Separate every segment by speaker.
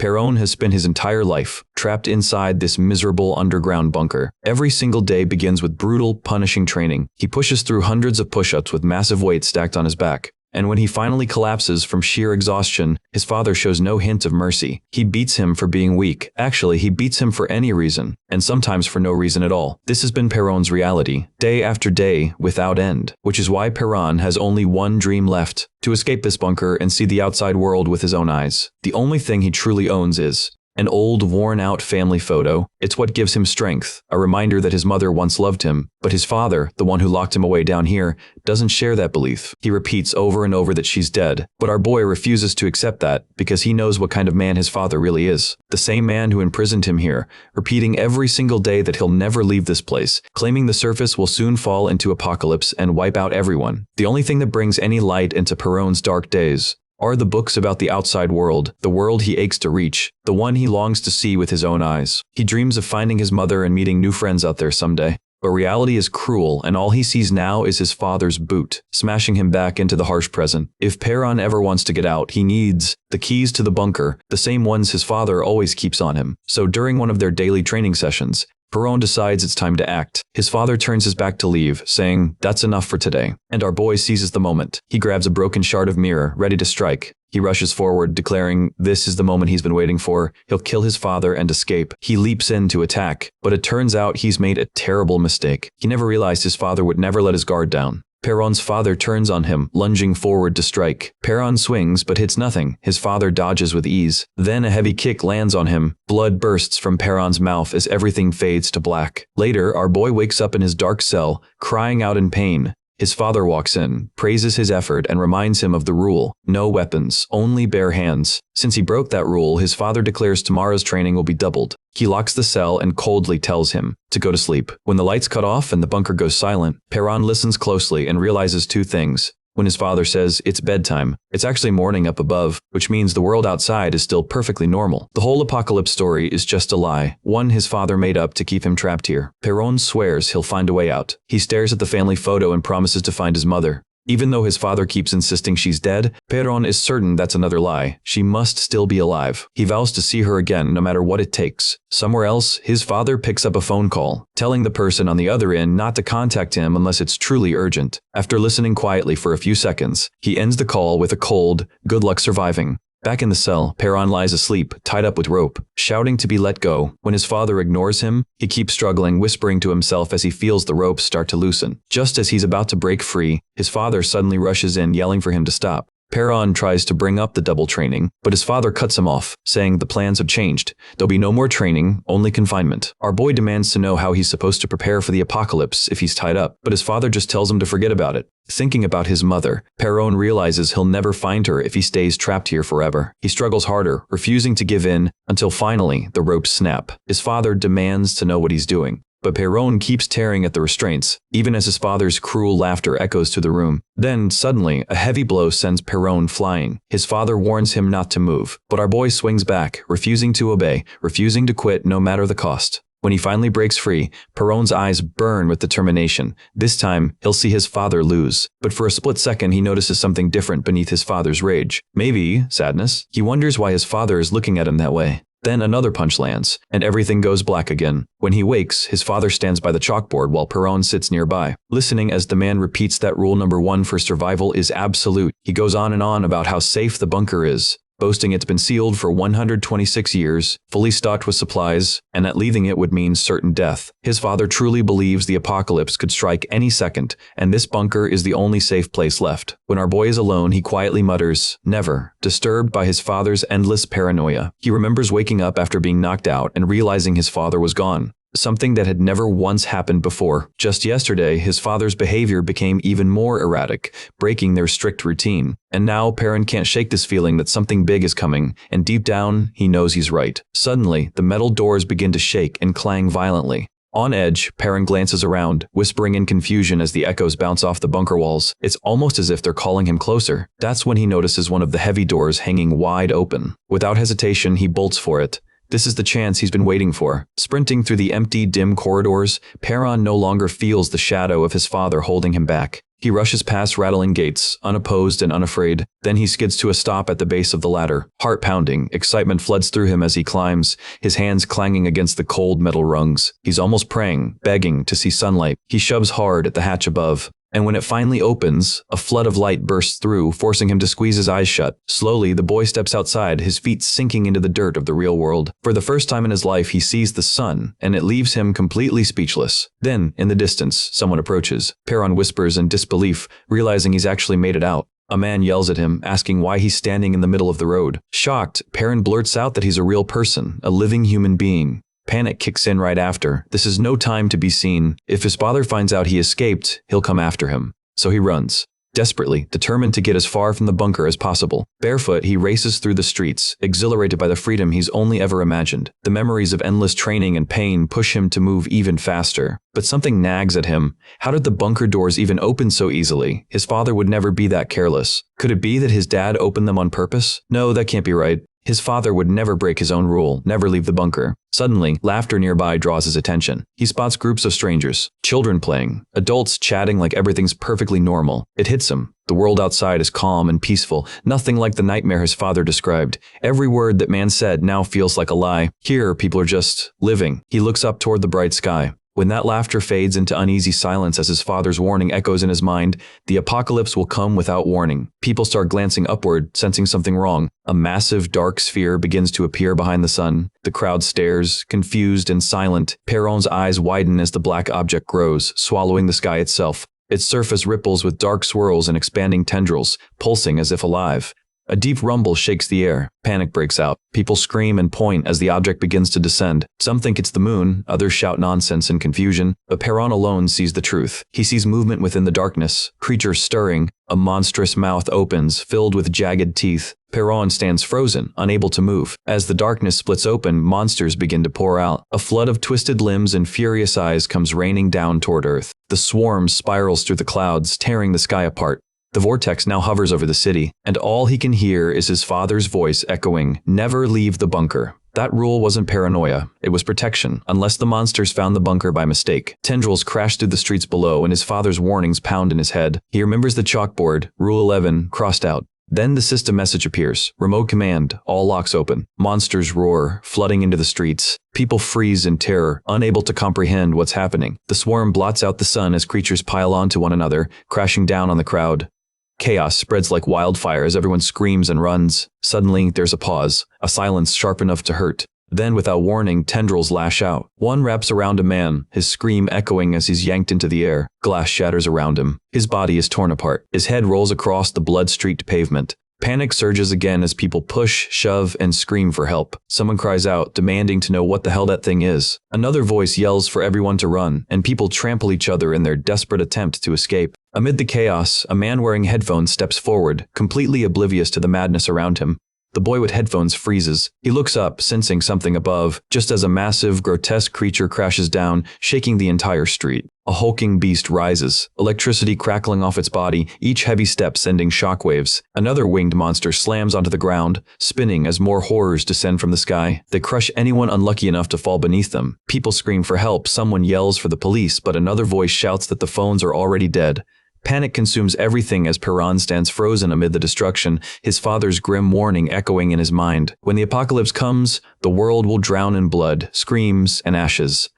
Speaker 1: Perron has spent his entire life trapped inside this miserable underground bunker. Every single day begins with brutal, punishing training. He pushes through hundreds of push-ups with massive weights stacked on his back. And when he finally collapses from sheer exhaustion, his father shows no hint of mercy. He beats him for being weak. Actually, he beats him for any reason, and sometimes for no reason at all. This has been Perron's reality, day after day, without end, which is why Perron has only one dream left: to escape this bunker and see the outside world with his own eyes. The only thing he truly owns is an old, worn-out family photo. It's what gives him strength, a reminder that his mother once loved him, but his father, the one who locked him away down here, doesn't share that belief. He repeats over and over that she's dead, but our boy refuses to accept that because he knows what kind of man his father really is. The same man who imprisoned him here, repeating every single day that he'll never leave this place, claiming the surface will soon fall into apocalypse and wipe out everyone. The only thing that brings any light into Perron's dark days are the books about the outside world, the world he aches to reach, the one he longs to see with his own eyes. He dreams of finding his mother and meeting new friends out there someday. But reality is cruel, and all he sees now is his father's boot, smashing him back into the harsh present. If Perron ever wants to get out, he needs the keys to the bunker, the same ones his father always keeps on him. So during one of their daily training sessions, Perron decides it's time to act. His father turns his back to leave, saying, "That's enough for today." And our boy seizes the moment. He grabs a broken shard of mirror, ready to strike. He rushes forward, declaring this is the moment he's been waiting for. He'll kill his father and escape. He leaps in to attack, but it turns out he's made a terrible mistake. He never realized his father would never let his guard down. Perron's father turns on him, lunging forward to strike. Perron swings, but hits nothing. His father dodges with ease. Then a heavy kick lands on him. Blood bursts from Perron's mouth as everything fades to black. Later, our boy wakes up in his dark cell, crying out in pain. His father walks in, praises his effort, and reminds him of the rule: no weapons, only bare hands. Since he broke that rule, his father declares tomorrow's training will be doubled. He locks the cell and coldly tells him to go to sleep. When the lights cut off and the bunker goes silent, Perron listens closely and realizes two things. When his father says it's bedtime, it's actually morning up above, which means the world outside is still perfectly normal. The whole apocalypse story is just a lie, one his father made up to keep him trapped here. Perron swears he'll find a way out. He stares at the family photo and promises to find his mother. Even though his father keeps insisting she's dead, Perron is certain that's another lie. She must still be alive. He vows to see her again no matter what it takes. Somewhere else, his father picks up a phone call, telling the person on the other end not to contact him unless it's truly urgent. After listening quietly for a few seconds, he ends the call with a cold, "Good luck surviving." Back in the cell, Perron lies asleep, tied up with rope, shouting to be let go. When his father ignores him, he keeps struggling, whispering to himself as he feels the ropes start to loosen. Just as he's about to break free, his father suddenly rushes in, yelling for him to stop. Perron tries to bring up the double training, but his father cuts him off, saying the plans have changed. There'll be no more training, only confinement. Our boy demands to know how he's supposed to prepare for the apocalypse if he's tied up, but his father just tells him to forget about it. Thinking about his mother, Perron realizes he'll never find her if he stays trapped here forever. He struggles harder, refusing to give in, until finally the ropes snap. His father demands to know what he's doing, but Perron keeps tearing at the restraints, even as his father's cruel laughter echoes to the room. Then, suddenly, a heavy blow sends Perron flying. His father warns him not to move, but our boy swings back, refusing to obey, refusing to quit no matter the cost. When he finally breaks free, Perron's eyes burn with determination. This time, he'll see his father lose. But for a split second, he notices something different beneath his father's rage. Maybe sadness. He wonders why his father is looking at him that way. Then another punch lands, and everything goes black again. When he wakes, his father stands by the chalkboard while Perron sits nearby, listening as the man repeats that rule number one for survival is absolute. He goes on and on about how safe the bunker is, boasting it's been sealed for 126 years, fully stocked with supplies, and that leaving it would mean certain death. His father truly believes the apocalypse could strike any second, and this bunker is the only safe place left. When our boy is alone, he quietly mutters, "Never," disturbed by his father's endless paranoia. He remembers waking up after being knocked out and realizing his father was gone. Something that had never once happened before. Just yesterday, his father's behavior became even more erratic, breaking their strict routine. And now, Perron can't shake this feeling that something big is coming, and deep down, he knows he's right. Suddenly, the metal doors begin to shake and clang violently. On edge, Perron glances around, whispering in confusion as the echoes bounce off the bunker walls. It's almost as if they're calling him closer. That's when he notices one of the heavy doors hanging wide open. Without hesitation, he bolts for it. This is the chance he's been waiting for. Sprinting through the empty, dim corridors, Perron no longer feels the shadow of his father holding him back. He rushes past rattling gates, unopposed and unafraid. Then he skids to a stop at the base of the ladder. Heart pounding, excitement floods through him as he climbs, his hands clanging against the cold metal rungs. He's almost praying, begging to see sunlight. He shoves hard at the hatch above. And when it finally opens, a flood of light bursts through, forcing him to squeeze his eyes shut. Slowly, the boy steps outside, his feet sinking into the dirt of the real world. For the first time in his life, he sees the sun, and it leaves him completely speechless. Then, in the distance, someone approaches. Perron whispers in disbelief, realizing he's actually made it out. A man yells at him, asking why he's standing in the middle of the road. Shocked, Perron blurts out that he's a real person, a living human being. Panic kicks in right after. This is no time to be seen. If his father finds out he escaped, he'll come after him. So he runs, desperately, determined to get as far from the bunker as possible. Barefoot, he races through the streets, exhilarated by the freedom he's only ever imagined. The memories of endless training and pain push him to move even faster. But something nags at him. How did the bunker doors even open so easily? His father would never be that careless. Could it be that his dad opened them on purpose? No, that can't be right. His father would never break his own rule, never leave the bunker. Suddenly, laughter nearby draws his attention. He spots groups of strangers, children playing, adults chatting like everything's perfectly normal. It hits him. The world outside is calm and peaceful, nothing like the nightmare his father described. Every word that man said now feels like a lie. Here, people are just living. He looks up toward the bright sky. When that laughter fades into uneasy silence as his father's warning echoes in his mind, the apocalypse will come without warning. People start glancing upward, sensing something wrong. A massive dark sphere begins to appear behind the sun. The crowd stares, confused and silent. Perron's eyes widen as the black object grows, swallowing the sky itself. Its surface ripples with dark swirls and expanding tendrils, pulsing as if alive. A deep rumble shakes the air. Panic breaks out. People scream and point as the object begins to descend. Some think it's the moon, others shout nonsense in confusion, but Perron alone sees the truth. He sees movement within the darkness, creatures stirring. A monstrous mouth opens, filled with jagged teeth. Perron stands frozen, unable to move. As the darkness splits open, monsters begin to pour out. A flood of twisted limbs and furious eyes comes raining down toward Earth. The swarm spirals through the clouds, tearing the sky apart. The vortex now hovers over the city, and all he can hear is his father's voice echoing, "Never leave the bunker." That rule wasn't paranoia, it was protection, unless the monsters found the bunker by mistake. Tendrils crash through the streets below, and his father's warnings pound in his head. He remembers the chalkboard, Rule 11, crossed out. Then the system message appears. Remote command, all locks open. Monsters roar, flooding into the streets. People freeze in terror, unable to comprehend what's happening. The swarm blots out the sun as creatures pile onto one another, crashing down on the crowd. Chaos spreads like wildfire as everyone screams and runs. Suddenly, there's a pause, a silence sharp enough to hurt. Then, without warning, tendrils lash out. One wraps around a man, his scream echoing as he's yanked into the air. Glass shatters around him. His body is torn apart. His head rolls across the blood-streaked pavement. Panic surges again as people push, shove, and scream for help. Someone cries out, demanding to know what the hell that thing is. Another voice yells for everyone to run, and people trample each other in their desperate attempt to escape. Amid the chaos, a man wearing headphones steps forward, completely oblivious to the madness around him. The boy with headphones freezes. He looks up, sensing something above, just as a massive, grotesque creature crashes down, shaking the entire street. A hulking beast rises, electricity crackling off its body, each heavy step sending shockwaves. Another winged monster slams onto the ground, spinning as more horrors descend from the sky. They crush anyone unlucky enough to fall beneath them. People scream for help, someone yells for the police, but another voice shouts that the phones are already dead. Panic consumes everything as Perron stands frozen amid the destruction, his father's grim warning echoing in his mind. When the apocalypse comes, the world will drown in blood, screams, and ashes.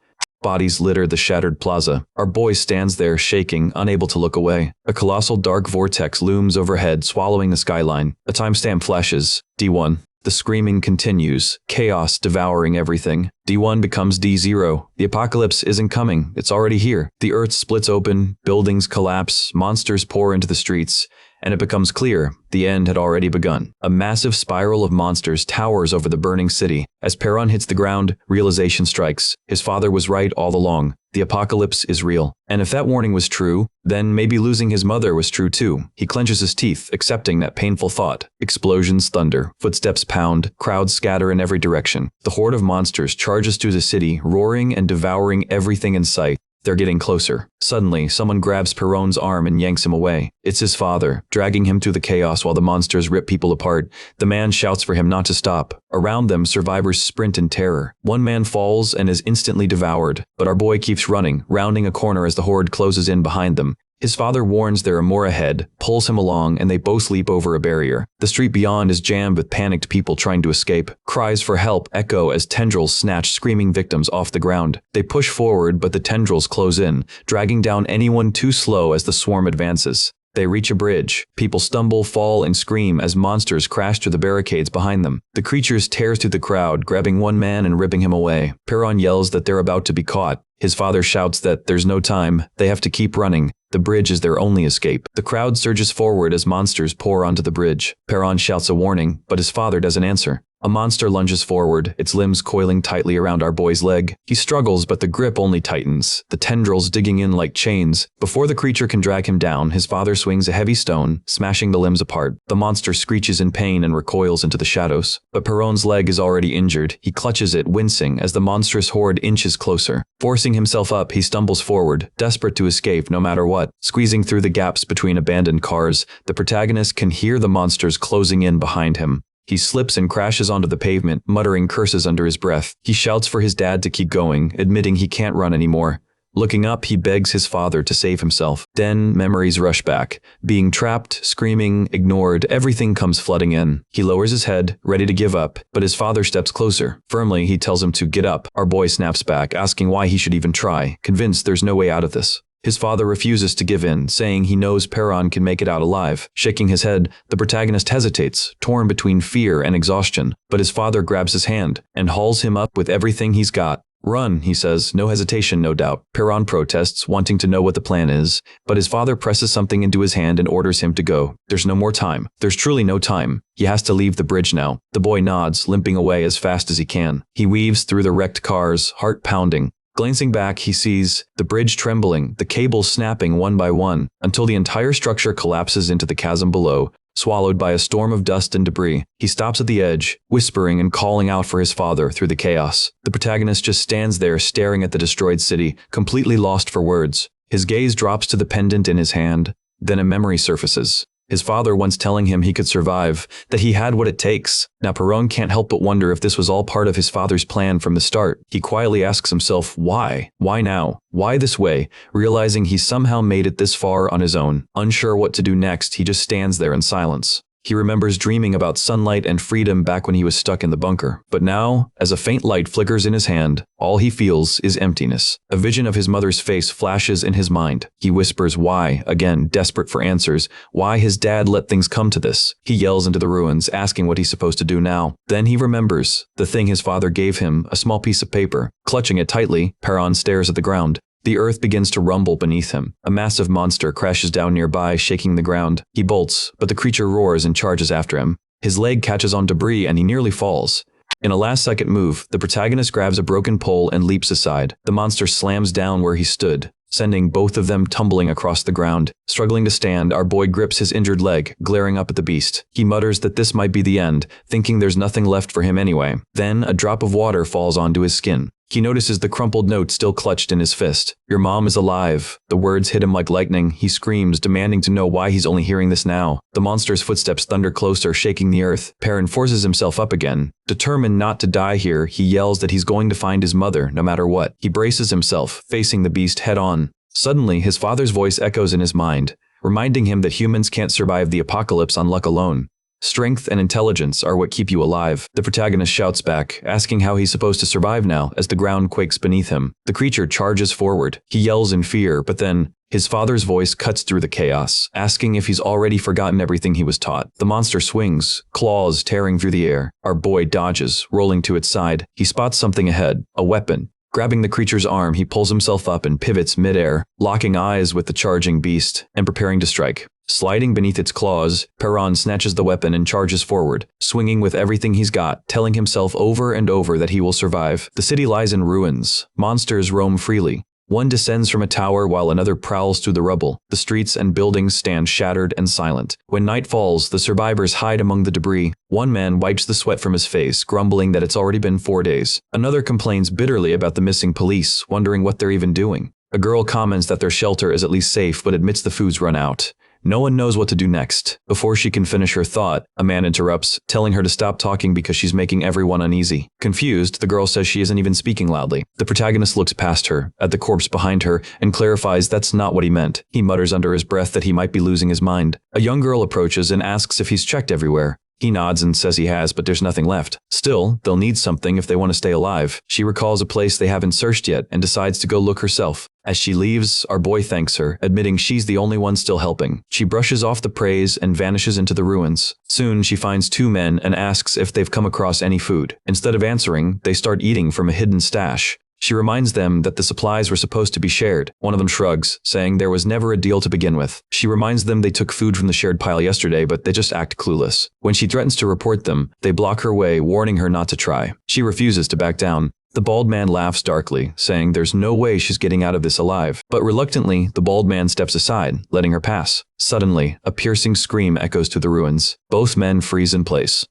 Speaker 1: Bodies litter the shattered plaza. Our boy stands there, shaking, unable to look away. A colossal dark vortex looms overhead, swallowing the skyline. A timestamp flashes. D1. The screaming continues, chaos devouring everything. D1 becomes D0. The apocalypse isn't coming, it's already here. The earth splits open, buildings collapse, monsters pour into the streets, and it becomes clear the end had already begun. A massive spiral of monsters towers over the burning city. As Perron hits the ground, realization strikes. His father was right all along. The apocalypse is real. And if that warning was true, then maybe losing his mother was true too. He clenches his teeth, accepting that painful thought. Explosions thunder, footsteps pound, crowds scatter in every direction. The horde of monsters charges through the city, roaring and devouring everything in sight. They're getting closer. Suddenly, someone grabs Perron's arm and yanks him away. It's his father, dragging him through the chaos while the monsters rip people apart. The man shouts for him not to stop. Around them, survivors sprint in terror. One man falls and is instantly devoured, but our boy keeps running, rounding a corner as the horde closes in behind them. His father warns there are more ahead, pulls him along, and they both leap over a barrier. The street beyond is jammed with panicked people trying to escape. Cries for help echo as tendrils snatch screaming victims off the ground. They push forward, but the tendrils close in, dragging down anyone too slow as the swarm advances. They reach a bridge. People stumble, fall, and scream as monsters crash through the barricades behind them. The creatures tears through the crowd, grabbing one man and ripping him away. Perron yells that they're about to be caught. His father shouts that there's no time, they have to keep running. The bridge is their only escape. The crowd surges forward as monsters pour onto the bridge. Perron shouts a warning, but his father doesn't answer. A monster lunges forward, its limbs coiling tightly around our boy's leg. He struggles, but the grip only tightens, the tendrils digging in like chains. Before the creature can drag him down, his father swings a heavy stone, smashing the limbs apart. The monster screeches in pain and recoils into the shadows. But Perron's leg is already injured. He clutches it, wincing, as the monstrous horde inches closer. Forcing himself up, he stumbles forward, desperate to escape no matter what. Squeezing through the gaps between abandoned cars, the protagonist can hear the monsters closing in behind him. He slips and crashes onto the pavement, muttering curses under his breath. He shouts for his dad to keep going, admitting he can't run anymore. Looking up, he begs his father to save himself. Then memories rush back. Being trapped, screaming, ignored, everything comes flooding in. He lowers his head, ready to give up, but his father steps closer. Firmly, he tells him to get up. Our boy snaps back, asking why he should even try, convinced there's no way out of this. His father refuses to give in, saying he knows Perron can make it out alive. Shaking his head, the protagonist hesitates, torn between fear and exhaustion, but his father grabs his hand and hauls him up with everything he's got. Run, he says, no hesitation, no doubt. Perron protests, wanting to know what the plan is, but his father presses something into his hand and orders him to go. There's no more time. There's truly no time. He has to leave the bridge now. The boy nods, limping away as fast as he can. He weaves through the wrecked cars, heart pounding. Glancing back, he sees the bridge trembling, the cables snapping one by one, until the entire structure collapses into the chasm below, swallowed by a storm of dust and debris. He stops at the edge, whispering and calling out for his father through the chaos. The protagonist just stands there staring at the destroyed city, completely lost for words. His gaze drops to the pendant in his hand, then a memory surfaces. His father once telling him he could survive, that he had what it takes. Now Perron can't help but wonder if this was all part of his father's plan from the start. He quietly asks himself, why? Why now? Why this way? Realizing he somehow made it this far on his own. Unsure what to do next, he just stands there in silence. He remembers dreaming about sunlight and freedom back when he was stuck in the bunker. But now, as a faint light flickers in his hand, all he feels is emptiness. A vision of his mother's face flashes in his mind. He whispers why, again, desperate for answers, why his dad let things come to this. He yells into the ruins, asking what he's supposed to do now. Then he remembers the thing his father gave him, a small piece of paper. Clutching it tightly, Perron stares at the ground. The earth begins to rumble beneath him. A massive monster crashes down nearby, shaking the ground. He bolts, but the creature roars and charges after him. His leg catches on debris and he nearly falls. In a last-second move, the protagonist grabs a broken pole and leaps aside. The monster slams down where he stood, sending both of them tumbling across the ground. Struggling to stand, our boy grips his injured leg, glaring up at the beast. He mutters that this might be the end, thinking there's nothing left for him anyway. Then, a drop of water falls onto his skin. He notices the crumpled note still clutched in his fist. Your mom is alive. The words hit him like lightning. He screams, demanding to know why he's only hearing this now. The monster's footsteps thunder closer, shaking the earth. Perron forces himself up again. Determined not to die here, he yells that he's going to find his mother, no matter what. He braces himself, facing the beast head on. Suddenly, his father's voice echoes in his mind, reminding him that humans can't survive the apocalypse on luck alone. Strength and intelligence are what keep you alive. The protagonist shouts back, asking how he's supposed to survive now as the ground quakes beneath him. The creature charges forward. He yells in fear, but then his father's voice cuts through the chaos, asking if he's already forgotten everything he was taught. The monster swings, claws tearing through the air. Our boy dodges, rolling to its side. He spots something ahead, a weapon. Grabbing the creature's arm, he pulls himself up and pivots midair, locking eyes with the charging beast and preparing to strike. Sliding beneath its claws, Perron snatches the weapon and charges forward, swinging with everything he's got, telling himself over and over that he will survive. The city lies in ruins. Monsters roam freely. One descends from a tower while another prowls through the rubble. The streets and buildings stand shattered and silent. When night falls, the survivors hide among the debris. One man wipes the sweat from his face, grumbling that it's already been 4 days. Another complains bitterly about the missing police, wondering what they're even doing. A girl comments that their shelter is at least safe but admits the food's run out. No one knows what to do next. Before she can finish her thought, a man interrupts, telling her to stop talking because she's making everyone uneasy. Confused, the girl says she isn't even speaking loudly. The protagonist looks past her, at the corpse behind her, and clarifies that's not what he meant. He mutters under his breath that he might be losing his mind. A young girl approaches and asks if he's checked everywhere. He nods and says he has, but there's nothing left. Still, they'll need something if they want to stay alive. She recalls a place they haven't searched yet and decides to go look herself. As she leaves, our boy thanks her, admitting she's the only one still helping. She brushes off the praise and vanishes into the ruins. Soon, she finds two men and asks if they've come across any food. Instead of answering, they start eating from a hidden stash. She reminds them that the supplies were supposed to be shared. One of them shrugs, saying there was never a deal to begin with. She reminds them they took food from the shared pile yesterday, but they just act clueless. When she threatens to report them, they block her way, warning her not to try. She refuses to back down. The bald man laughs darkly, saying there's no way she's getting out of this alive. But reluctantly, the bald man steps aside, letting her pass. Suddenly, a piercing scream echoes through the ruins. Both men freeze in place.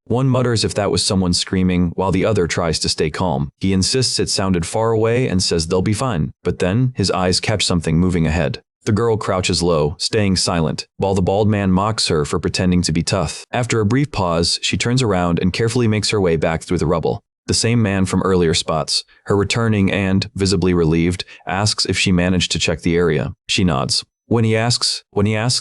Speaker 1: One mutters if that was someone screaming, while the other tries to stay calm. He insists it sounded far away and says they'll be fine, but then his eyes catch something moving ahead. The girl crouches low, staying silent, while the bald man mocks her for pretending to be tough. After a brief pause, she turns around and carefully makes her way back through the rubble. The same man from earlier spots, her returning and, visibly relieved, asks if she managed to check the area. She nods. When he asks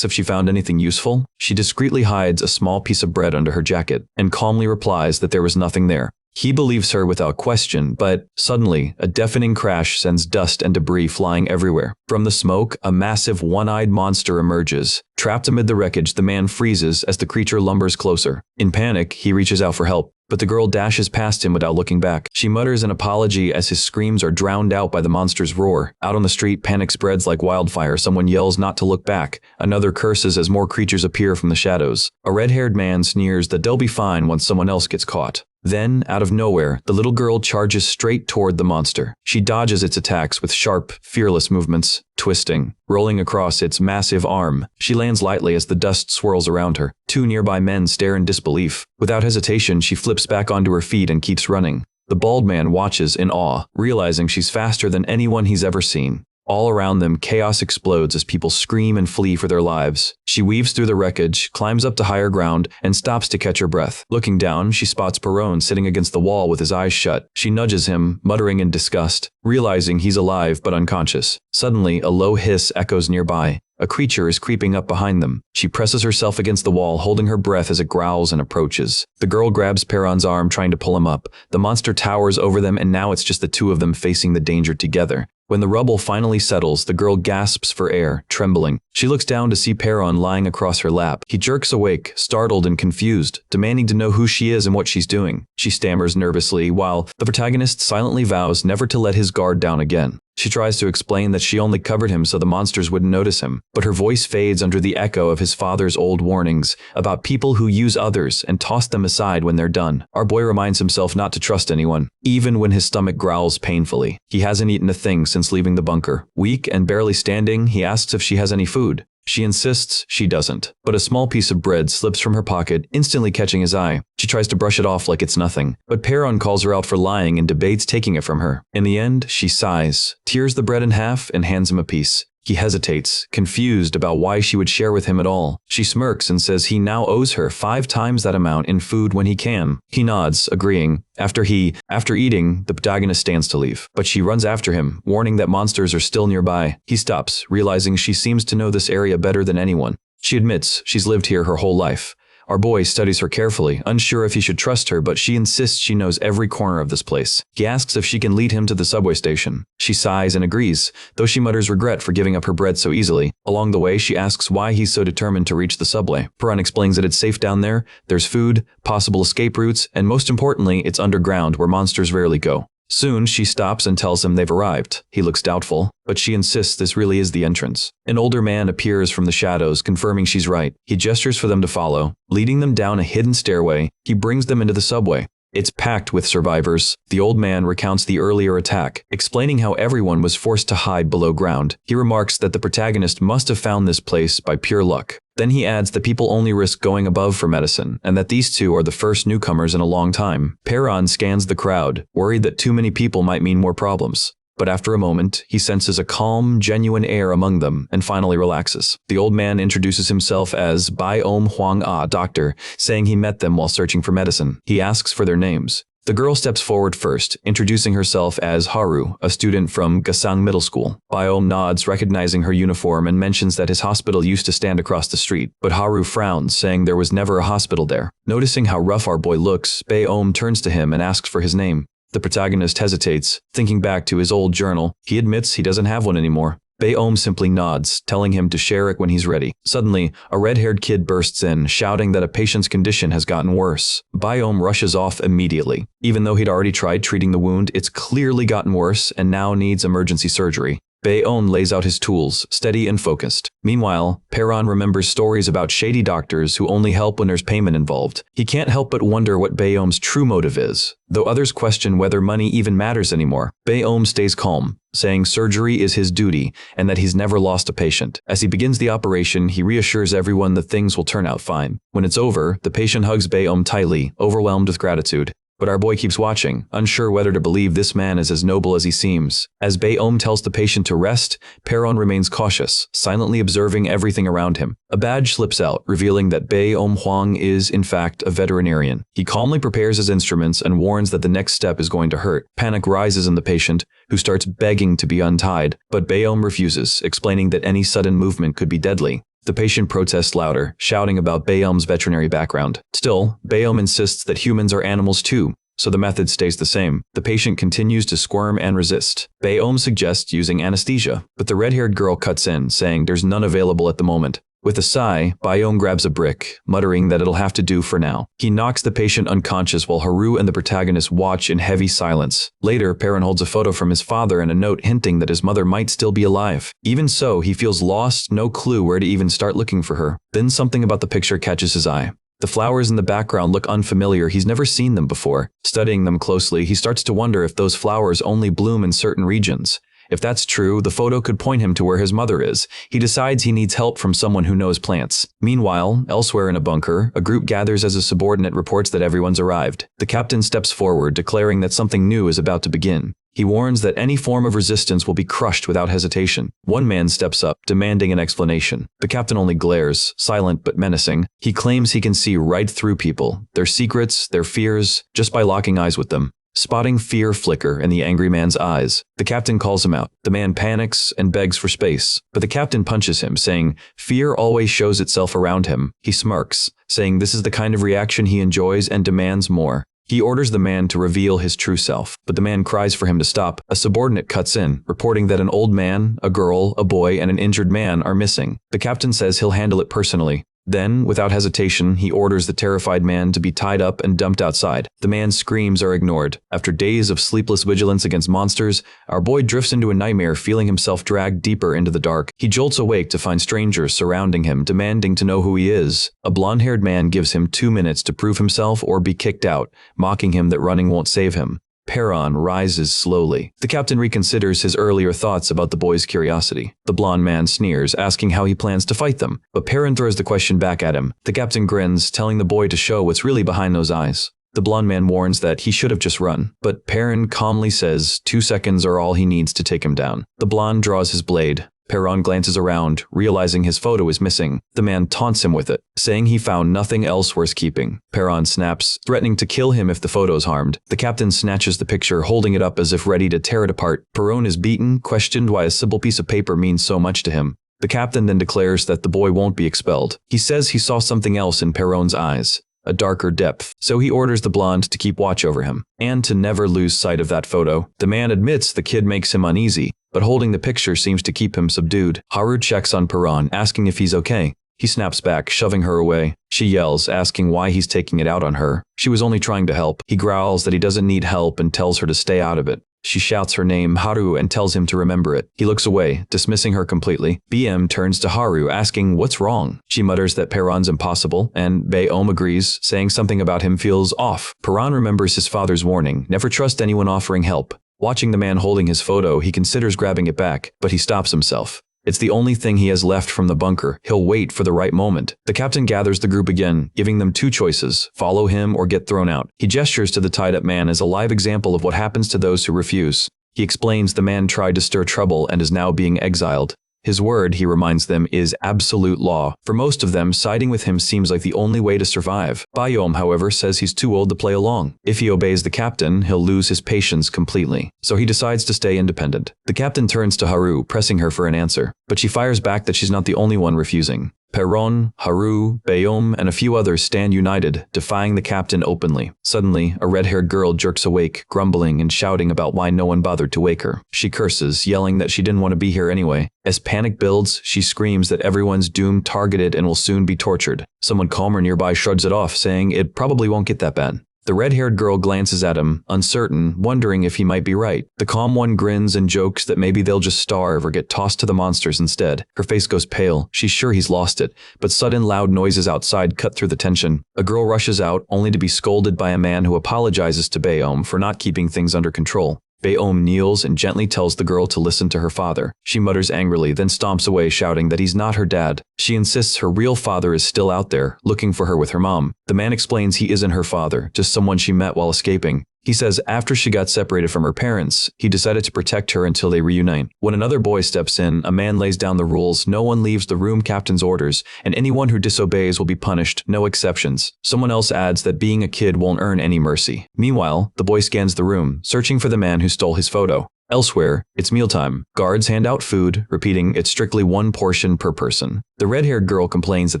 Speaker 1: if she found anything useful, she discreetly hides a small piece of bread under her jacket and calmly replies that there was nothing there. He believes her without question, but suddenly, a deafening crash sends dust and debris flying everywhere. From the smoke, a massive one-eyed monster emerges. Trapped amid the wreckage, the man freezes as the creature lumbers closer. In panic, he reaches out for help, but the girl dashes past him without looking back. She mutters an apology as his screams are drowned out by the monster's roar. Out on the street, panic spreads like wildfire. Someone yells not to look back. Another curses as more creatures appear from the shadows. A red-haired man sneers that they'll be fine once someone else gets caught. Then, out of nowhere, the little girl charges straight toward the monster. She dodges its attacks with sharp, fearless movements, twisting, rolling across its massive arm. She lands lightly as the dust swirls around her. Two nearby men stare in disbelief. Without hesitation, she flips back onto her feet and keeps running. The bald man watches in awe, realizing she's faster than anyone he's ever seen. All around them, chaos explodes as people scream and flee for their lives. She weaves through the wreckage, climbs up to higher ground, and stops to catch her breath. Looking down, she spots Perron sitting against the wall with his eyes shut. She nudges him, muttering in disgust, realizing he's alive but unconscious. Suddenly, a low hiss echoes nearby. A creature is creeping up behind them. She presses herself against the wall, holding her breath as it growls and approaches. The girl grabs Perron's arm, trying to pull him up. The monster towers over them, and now it's just the two of them facing the danger together. When the rubble finally settles, the girl gasps for air, trembling. She looks down to see Perron lying across her lap. He jerks awake, startled and confused, demanding to know who she is and what she's doing. She stammers nervously, while the protagonist silently vows never to let his guard down again. She tries to explain that she only covered him so the monsters wouldn't notice him, but her voice fades under the echo of his father's old warnings about people who use others and toss them aside when they're done. Our boy reminds himself not to trust anyone, even when his stomach growls painfully. He hasn't eaten a thing since leaving the bunker. Weak and barely standing, he asks if she has any food. She insists she doesn't, but a small piece of bread slips from her pocket, instantly catching his eye. She tries to brush it off like it's nothing, but Perron calls her out for lying and debates taking it from her. In the end, she sighs, tears the bread in half, and hands him a piece. He hesitates, confused about why she would share with him at all. She smirks and says he now owes her 5 times that amount in food when he can. He nods, agreeing. After eating, the protagonist stands to leave, but she runs after him, warning that monsters are still nearby. He stops, realizing she seems to know this area better than anyone. She admits she's lived here her whole life. Our boy studies her carefully, unsure if he should trust her, but she insists she knows every corner of this place. He asks if she can lead him to the subway station. She sighs and agrees, though she mutters regret for giving up her bread so easily. Along the way, she asks why he's so determined to reach the subway. Perron explains that it's safe down there, there's food, possible escape routes, and most importantly, it's underground where monsters rarely go. Soon, she stops and tells him they've arrived. He looks doubtful, but she insists this really is the entrance. An older man appears from the shadows, confirming she's right. He gestures for them to follow. Leading them down a hidden stairway, he brings them into the subway. It's packed with survivors. The old man recounts the earlier attack, explaining how everyone was forced to hide below ground. He remarks that the protagonist must have found this place by pure luck. Then he adds that people only risk going above for medicine, and that these two are the first newcomers in a long time. Perron scans the crowd, worried that too many people might mean more problems. But after a moment, he senses a calm, genuine air among them and finally relaxes. The old man introduces himself as Bai Om Huang Ah, doctor, saying he met them while searching for medicine. He asks for their names. The girl steps forward first, introducing herself as Haru, a student from Gasang Middle School. Baeom nods, recognizing her uniform, and mentions that his hospital used to stand across the street, but Haru frowns, saying there was never a hospital there. Noticing how rough our boy looks, Baeom turns to him and asks for his name. The protagonist hesitates, thinking back to his old journal. He admits he doesn't have one anymore. Baeom simply nods, telling him to share it when he's ready. Suddenly, a red-haired kid bursts in, shouting that a patient's condition has gotten worse. Baeom rushes off immediately. Even though he'd already tried treating the wound, it's clearly gotten worse and now needs emergency surgery. Baeom lays out his tools, steady and focused. Meanwhile, Perron remembers stories about shady doctors who only help when there's payment involved. He can't help but wonder what Baeom's true motive is, though others question whether money even matters anymore. Baeom stays calm, saying surgery is his duty and that he's never lost a patient. As he begins the operation, he reassures everyone that things will turn out fine. When it's over, the patient hugs Baeom tightly, overwhelmed with gratitude. But our boy keeps watching, unsure whether to believe this man is as noble as he seems. As Baeom tells the patient to rest, Perron remains cautious, silently observing everything around him. A badge slips out, revealing that Baeom Huang is, in fact, a veterinarian. He calmly prepares his instruments and warns that the next step is going to hurt. Panic rises in the patient, who starts begging to be untied, but Baeom refuses, explaining that any sudden movement could be deadly. The patient protests louder, shouting about Baeom's veterinary background. Still, Baeom insists that humans are animals too, so the method stays the same. The patient continues to squirm and resist. Baeom suggests using anesthesia, but the red-haired girl cuts in, saying there's none available at the moment. With a sigh, Baeom grabs a brick, muttering that it'll have to do for now. He knocks the patient unconscious while Haru and the protagonist watch in heavy silence. Later, Perron holds a photo from his father and a note hinting that his mother might still be alive. Even so, he feels lost, no clue where to even start looking for her. Then something about the picture catches his eye. The flowers in the background look unfamiliar. He's never seen them before. Studying them closely, he starts to wonder if those flowers only bloom in certain regions. If that's true, the photo could point him to where his mother is. He decides he needs help from someone who knows plants. Meanwhile, elsewhere in a bunker, a group gathers as a subordinate reports that everyone's arrived. The captain steps forward, declaring that something new is about to begin. He warns that any form of resistance will be crushed without hesitation. One man steps up, demanding an explanation. The captain only glares, silent but menacing. He claims he can see right through people, their secrets, their fears, just by locking eyes with them. Spotting fear flicker in the angry man's eyes, the captain calls him out. The man panics and begs for space, but the captain punches him, saying fear always shows itself around him. He smirks, saying this is the kind of reaction he enjoys and demands more. He orders the man to reveal his true self, but the man cries for him to stop. A subordinate cuts in, reporting that an old man, a girl, a boy, and an injured man are missing. The captain says he'll handle it personally. Then, without hesitation, he orders the terrified man to be tied up and dumped outside. The man's screams are ignored. After days of sleepless vigilance against monsters, our boy drifts into a nightmare, feeling himself dragged deeper into the dark. He jolts awake to find strangers surrounding him, demanding to know who he is. A blonde-haired man gives him 2 minutes to prove himself or be kicked out, mocking him that running won't save him. Perron rises slowly. The captain reconsiders his earlier thoughts about the boy's curiosity. The blonde man sneers, asking how he plans to fight them, but Perron throws the question back at him. The captain grins, telling the boy to show what's really behind those eyes. The blonde man warns that he should have just run, but Perron calmly says 2 seconds are all he needs to take him down. The blonde draws his blade. Perron glances around, realizing his photo is missing. The man taunts him with it, saying he found nothing else worth keeping. Perron snaps, threatening to kill him if the photo's harmed. The captain snatches the picture, holding it up as if ready to tear it apart. Perron is beaten, questioned why a simple piece of paper means so much to him. The captain then declares that the boy won't be expelled. He says he saw something else in Perron's eyes, a darker depth, so he orders the blonde to keep watch over him, and to never lose sight of that photo. The man admits the kid makes him uneasy, but holding the picture seems to keep him subdued. Haru checks on Perron, asking if he's okay. He snaps back, shoving her away. She yells, asking why he's taking it out on her. She was only trying to help. He growls that he doesn't need help and tells her to stay out of it. She shouts her name, Haru, and tells him to remember it. He looks away, dismissing her completely. BM turns to Haru, asking what's wrong. She mutters that Perron's impossible, and Baeom agrees, saying something about him feels off. Perron remembers his father's warning, never trust anyone offering help. Watching the man holding his photo, he considers grabbing it back, but he stops himself. It's the only thing he has left from the bunker. He'll wait for the right moment. The captain gathers the group again, giving them 2 choices, follow him or get thrown out. He gestures to the tied-up man as a live example of what happens to those who refuse. He explains the man tried to stir trouble and is now being exiled. His word, he reminds them, is absolute law. For most of them, siding with him seems like the only way to survive. Bayom, however, says he's too old to play along. If he obeys the captain, he'll lose his patience completely. So he decides to stay independent. The captain turns to Haru, pressing her for an answer. But she fires back that she's not the only one refusing. Perron, Haru, Bayom, and a few others stand united, defying the captain openly. Suddenly, a red-haired girl jerks awake, grumbling and shouting about why no one bothered to wake her. She curses, yelling that she didn't want to be here anyway. As panic builds, she screams that everyone's doomed, targeted, and will soon be tortured. Someone calmer nearby shrugs it off, saying it probably won't get that bad. The red-haired girl glances at him, uncertain, wondering if he might be right. The calm one grins and jokes that maybe they'll just starve or get tossed to the monsters instead. Her face goes pale. She's sure he's lost it, but sudden loud noises outside cut through the tension. A girl rushes out, only to be scolded by a man who apologizes to Bayom for not keeping things under control. Bayom kneels and gently tells the girl to listen to her father. She mutters angrily, then stomps away, shouting that he's not her dad. She insists her real father is still out there, looking for her with her mom. The man explains he isn't her father, just someone she met while escaping. He says after she got separated from her parents, he decided to protect her until they reunite. When another boy steps in, a man lays down the rules: no one leaves the room captain's orders, and anyone who disobeys will be punished, no exceptions. Someone else adds that being a kid won't earn any mercy. Meanwhile, the boy scans the room, searching for the man who stole his photo. Elsewhere, it's mealtime. Guards hand out food, repeating it's strictly one portion per person. The red-haired girl complains that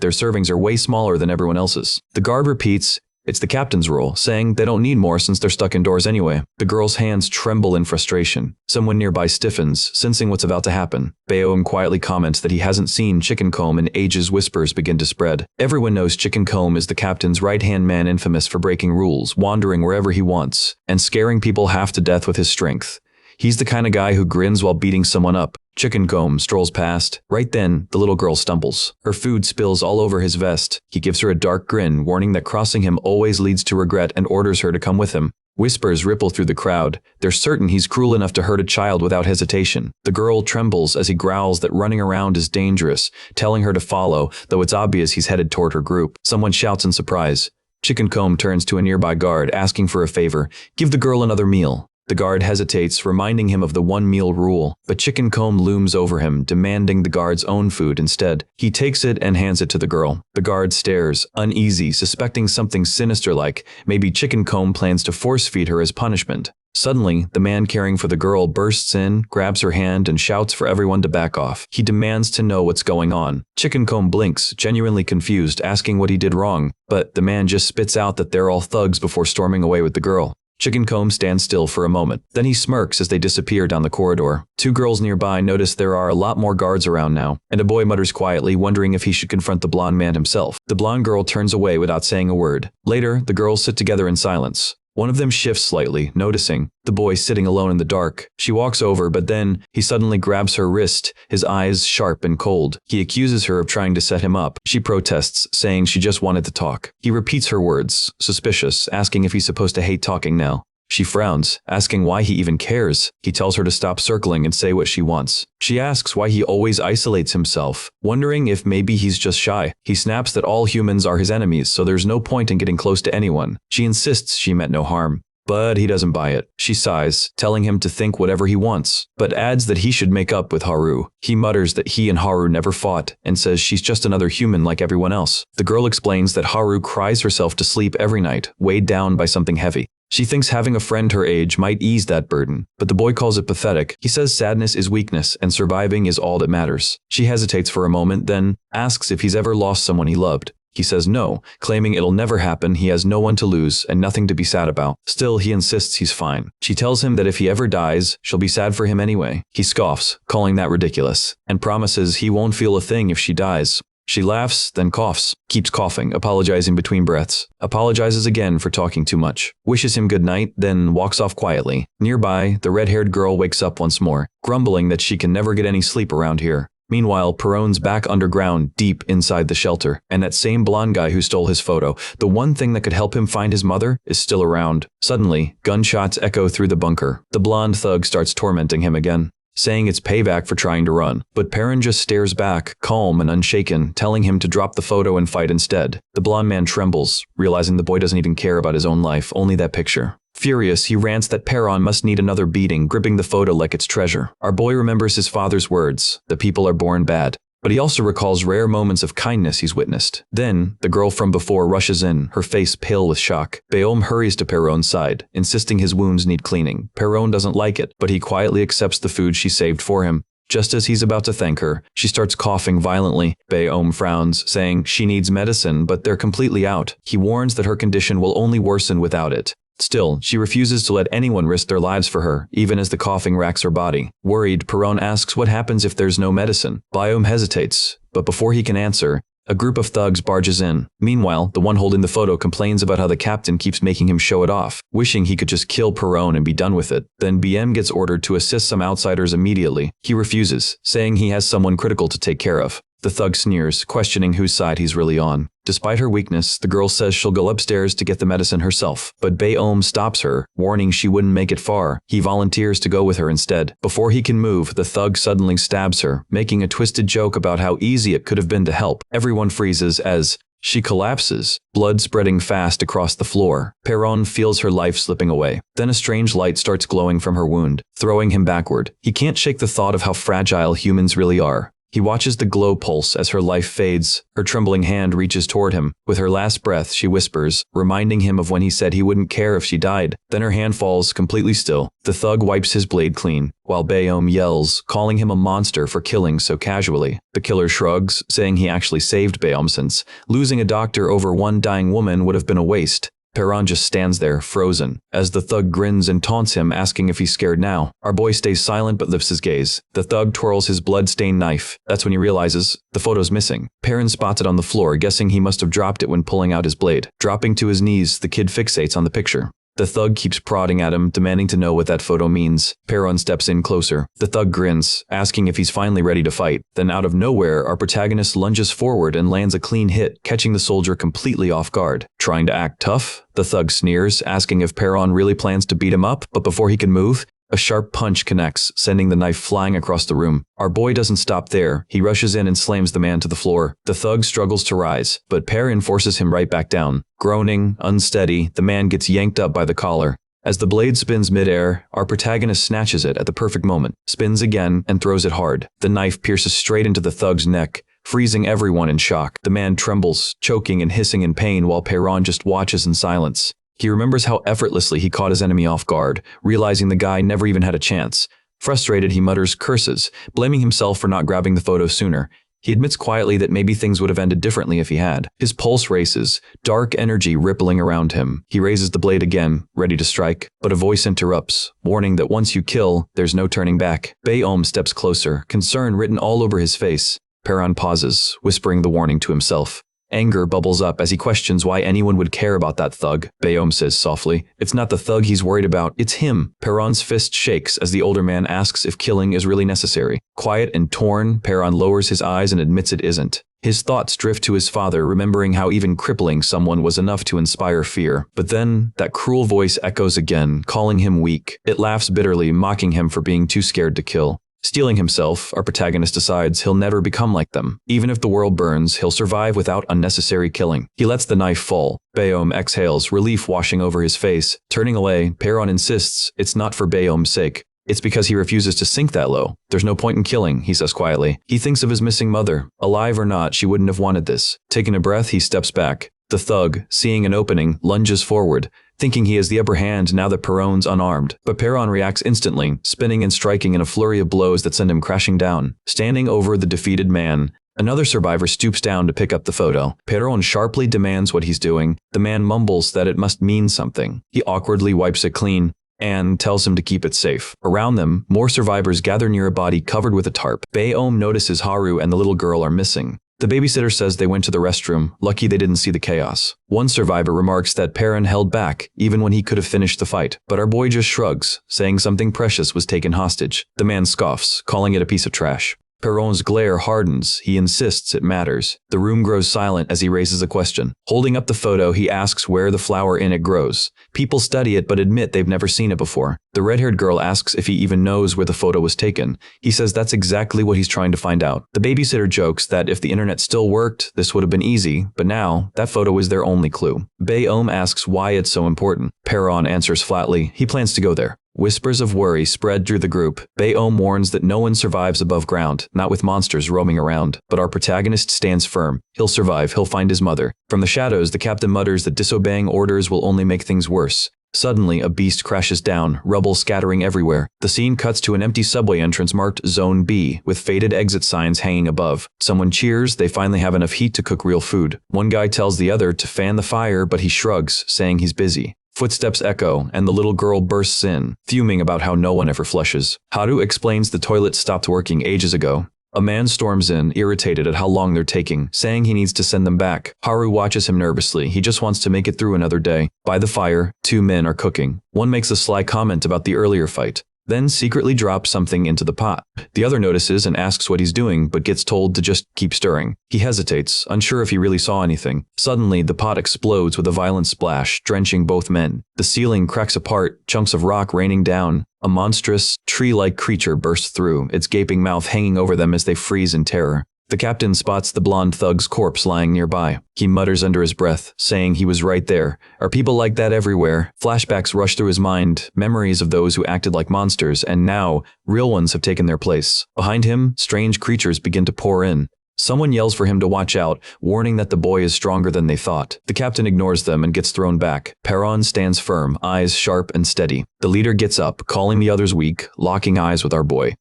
Speaker 1: their servings are way smaller than everyone else's. The guard repeats, it's the captain's rule, saying they don't need more since they're stuck indoors anyway. The girl's hands tremble in frustration. Someone nearby stiffens, sensing what's about to happen. Bayom quietly comments that he hasn't seen Chicken Comb in ages. Whispers begin to spread. Everyone knows Chicken Comb is the captain's right-hand man, infamous for breaking rules, wandering wherever he wants, and scaring people half to death with his strength. He's the kind of guy who grins while beating someone up. Chicken Comb strolls past. Right then, the little girl stumbles. Her food spills all over his vest. He gives her a dark grin, warning that crossing him always leads to regret, and orders her to come with him. Whispers ripple through the crowd. They're certain he's cruel enough to hurt a child without hesitation. The girl trembles as he growls that running around is dangerous, telling her to follow, though it's obvious he's headed toward her group. Someone shouts in surprise. Chicken Comb turns to a nearby guard, asking for a favor: give the girl another meal. The guard hesitates, reminding him of the one-meal rule, but Chicken Comb looms over him, demanding the guard's own food instead. He takes it and hands it to the girl. The guard stares, uneasy, suspecting something sinister, like maybe Chicken Comb plans to force-feed her as punishment. Suddenly, the man caring for the girl bursts in, grabs her hand, and shouts for everyone to back off. He demands to know what's going on. Chicken Comb blinks, genuinely confused, asking what he did wrong, but the man just spits out that they're all thugs before storming away with the girl. Chicken Comb stands still for a moment. Then he smirks as they disappear down the corridor. Two girls nearby notice there are a lot more guards around now, and a boy mutters quietly, wondering if he should confront the blonde man himself. The blonde girl turns away without saying a word. Later, the girls sit together in silence. One of them shifts slightly, noticing the boy sitting alone in the dark. She walks over, but then he suddenly grabs her wrist, his eyes sharp and cold. He accuses her of trying to set him up. She protests, saying she just wanted to talk. He repeats her words, suspicious, asking if he's supposed to hate talking now. She frowns, asking why he even cares. He tells her to stop circling and say what she wants. She asks why he always isolates himself, wondering if maybe he's just shy. He snaps that all humans are his enemies, so there's no point in getting close to anyone. She insists she meant no harm, but he doesn't buy it. She sighs, telling him to think whatever he wants, but adds that he should make up with Haru. He mutters that he and Haru never fought, and says she's just another human like everyone else. The girl explains that Haru cries herself to sleep every night, weighed down by something heavy. She thinks having a friend her age might ease that burden, but the boy calls it pathetic. He says sadness is weakness and surviving is all that matters. She hesitates for a moment, then asks if he's ever lost someone he loved. He says no, claiming it'll never happen, he has no one to lose and nothing to be sad about. Still, he insists he's fine. She tells him that if he ever dies, she'll be sad for him anyway. He scoffs, calling that ridiculous, and promises he won't feel a thing if she dies. She laughs, then coughs, keeps coughing, apologizing between breaths, apologizes again for talking too much, wishes him good night, then walks off quietly. Nearby, the red-haired girl wakes up once more, grumbling that she can never get any sleep around here. Meanwhile, Perron's back underground, deep inside the shelter, and that same blonde guy who stole his photo, the one thing that could help him find his mother, is still around. Suddenly, gunshots echo through the bunker. The blonde thug starts tormenting him again, saying it's payback for trying to run. But Perron just stares back, calm and unshaken, telling him to drop the photo and fight instead. The blonde man trembles, realizing the boy doesn't even care about his own life, only that picture. Furious, he rants that Perron must need another beating, gripping the photo like it's treasure. Our boy remembers his father's words, "The people are born bad." But he also recalls rare moments of kindness he's witnessed. Then, the girl from before rushes in, her face pale with shock. Bayom hurries to Perron's side, insisting his wounds need cleaning. Perron doesn't like it, but he quietly accepts the food she saved for him. Just as he's about to thank her, she starts coughing violently. Bayom frowns, saying she needs medicine, but they're completely out. He warns that her condition will only worsen without it. Still, she refuses to let anyone risk their lives for her, even as the coughing racks her body. Worried, Perron asks what happens if there's no medicine. Bayom hesitates, but before he can answer, a group of thugs barges in. Meanwhile, the one holding the photo complains about how the captain keeps making him show it off, wishing he could just kill Perron and be done with it. Then BM gets ordered to assist some outsiders immediately. He refuses, saying he has someone critical to take care of. The thug sneers, questioning whose side he's really on. Despite her weakness, the girl says she'll go upstairs to get the medicine herself, but Bayom stops her, warning she wouldn't make it far. He volunteers to go with her instead. Before he can move, the thug suddenly stabs her, making a twisted joke about how easy it could have been to help. Everyone freezes as she collapses, blood spreading fast across the floor. Perron feels her life slipping away. Then a strange light starts glowing from her wound, throwing him backward. He can't shake the thought of how fragile humans really are. He watches the glow pulse as her life fades. Her trembling hand reaches toward him. With her last breath, she whispers, reminding him of when he said he wouldn't care if she died. Then her hand falls completely still. The thug wipes his blade clean, while Bayom yells, calling him a monster for killing so casually. The killer shrugs, saying he actually saved Bayom since losing a doctor over one dying woman would have been a waste. Perron just stands there, frozen, as the thug grins and taunts him, asking if he's scared now. Our boy stays silent but lifts his gaze. The thug twirls his blood-stained knife. That's when he realizes the photo's missing. Perron spots it on the floor, guessing he must have dropped it when pulling out his blade. Dropping to his knees, the kid fixates on the picture. The thug keeps prodding at him, demanding to know what that photo means. Perron steps in closer. The thug grins, asking if he's finally ready to fight. Then out of nowhere, our protagonist lunges forward and lands a clean hit, catching the soldier completely off guard. Trying to act tough? The thug sneers, asking if Perron really plans to beat him up, but before he can move, a sharp punch connects, sending the knife flying across the room. Our boy doesn't stop there. He rushes in and slams the man to the floor. The thug struggles to rise, but Perron forces him right back down. Groaning, unsteady, the man gets yanked up by the collar. As the blade spins midair, our protagonist snatches it at the perfect moment, spins again, and throws it hard. The knife pierces straight into the thug's neck, freezing everyone in shock. The man trembles, choking and hissing in pain while Perron just watches in silence. He remembers how effortlessly he caught his enemy off guard, realizing the guy never even had a chance. Frustrated, he mutters curses, blaming himself for not grabbing the photo sooner. He admits quietly that maybe things would have ended differently if he had. His pulse races, dark energy rippling around him. He raises the blade again, ready to strike, but a voice interrupts, warning that once you kill, there's no turning back. Bayom steps closer, concern written all over his face. Perron pauses, whispering the warning to himself. Anger bubbles up as he questions why anyone would care about that thug. Bayom says softly, it's not the thug he's worried about, it's him. Perron's fist shakes as the older man asks if killing is really necessary. Quiet and torn, Perron lowers his eyes and admits it isn't. His thoughts drift to his father, remembering how even crippling someone was enough to inspire fear. But then, that cruel voice echoes again, calling him weak. It laughs bitterly, mocking him for being too scared to kill. Steeling himself, our protagonist decides he'll never become like them. Even if the world burns, he'll survive without unnecessary killing. He lets the knife fall. Bayom exhales, relief washing over his face. Turning away, Perron insists it's not for Bayom's sake. It's because he refuses to sink that low. There's no point in killing, he says quietly. He thinks of his missing mother. Alive or not, she wouldn't have wanted this. Taking a breath, he steps back. The thug, seeing an opening, lunges forward, thinking he has the upper hand now that Perron's unarmed. But Perron reacts instantly, spinning and striking in a flurry of blows that send him crashing down. Standing over the defeated man, another survivor stoops down to pick up the photo. Perron sharply demands what he's doing. The man mumbles that it must mean something. He awkwardly wipes it clean and tells him to keep it safe. Around them, more survivors gather near a body covered with a tarp. Bayom notices Haru and the little girl are missing. The babysitter says they went to the restroom, lucky they didn't see the chaos. One survivor remarks that Perron held back, even when he could have finished the fight. But our boy just shrugs, saying something precious was taken hostage. The man scoffs, calling it a piece of trash. Perron's glare hardens. He insists it matters. The room grows silent as he raises a question. Holding up the photo, he asks where the flower in it grows. People study it but admit they've never seen it before. The red-haired girl asks if he even knows where the photo was taken. He says that's exactly what he's trying to find out. The babysitter jokes that if the internet still worked, this would have been easy, but now, that photo is their only clue. Bae-om asks why it's so important. Perron answers flatly, he plans to go there. Whispers of worry spread through the group. Bae-om warns that no one survives above ground, not with monsters roaming around. But our protagonist stands firm. He'll survive, he'll find his mother. From the shadows, the captain mutters that disobeying orders will only make things worse. Suddenly, a beast crashes down, rubble scattering everywhere. The scene cuts to an empty subway entrance marked Zone B, with faded exit signs hanging above. Someone cheers, they finally have enough heat to cook real food. One guy tells the other to fan the fire, but he shrugs, saying he's busy. Footsteps echo, and the little girl bursts in, fuming about how no one ever flushes. Haru explains the toilet stopped working ages ago. A man storms in, irritated at how long they're taking, saying he needs to send them back. Haru watches him nervously. He just wants to make it through another day. By the fire, two men are cooking. One makes a sly comment about the earlier fight, then secretly drops something into the pot. The other notices and asks what he's doing, but gets told to just keep stirring. He hesitates, unsure if he really saw anything. Suddenly, the pot explodes with a violent splash, drenching both men. The ceiling cracks apart, chunks of rock raining down. A monstrous, tree-like creature bursts through, its gaping mouth hanging over them as they freeze in terror. The captain spots the blonde thug's corpse lying nearby. He mutters under his breath, saying he was right there. Are people like that everywhere? Flashbacks rush through his mind, memories of those who acted like monsters, and now, real ones have taken their place. Behind him, strange creatures begin to pour in. Someone yells for him to watch out, warning that the boy is stronger than they thought. The captain ignores them and gets thrown back. Perron stands firm, eyes sharp and steady. The leader gets up, calling the others weak, locking eyes with our boy.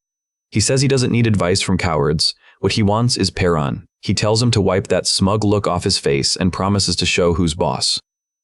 Speaker 1: He says he doesn't need advice from cowards. What he wants is Perron. He tells him to wipe that smug look off his face and promises to show who's boss.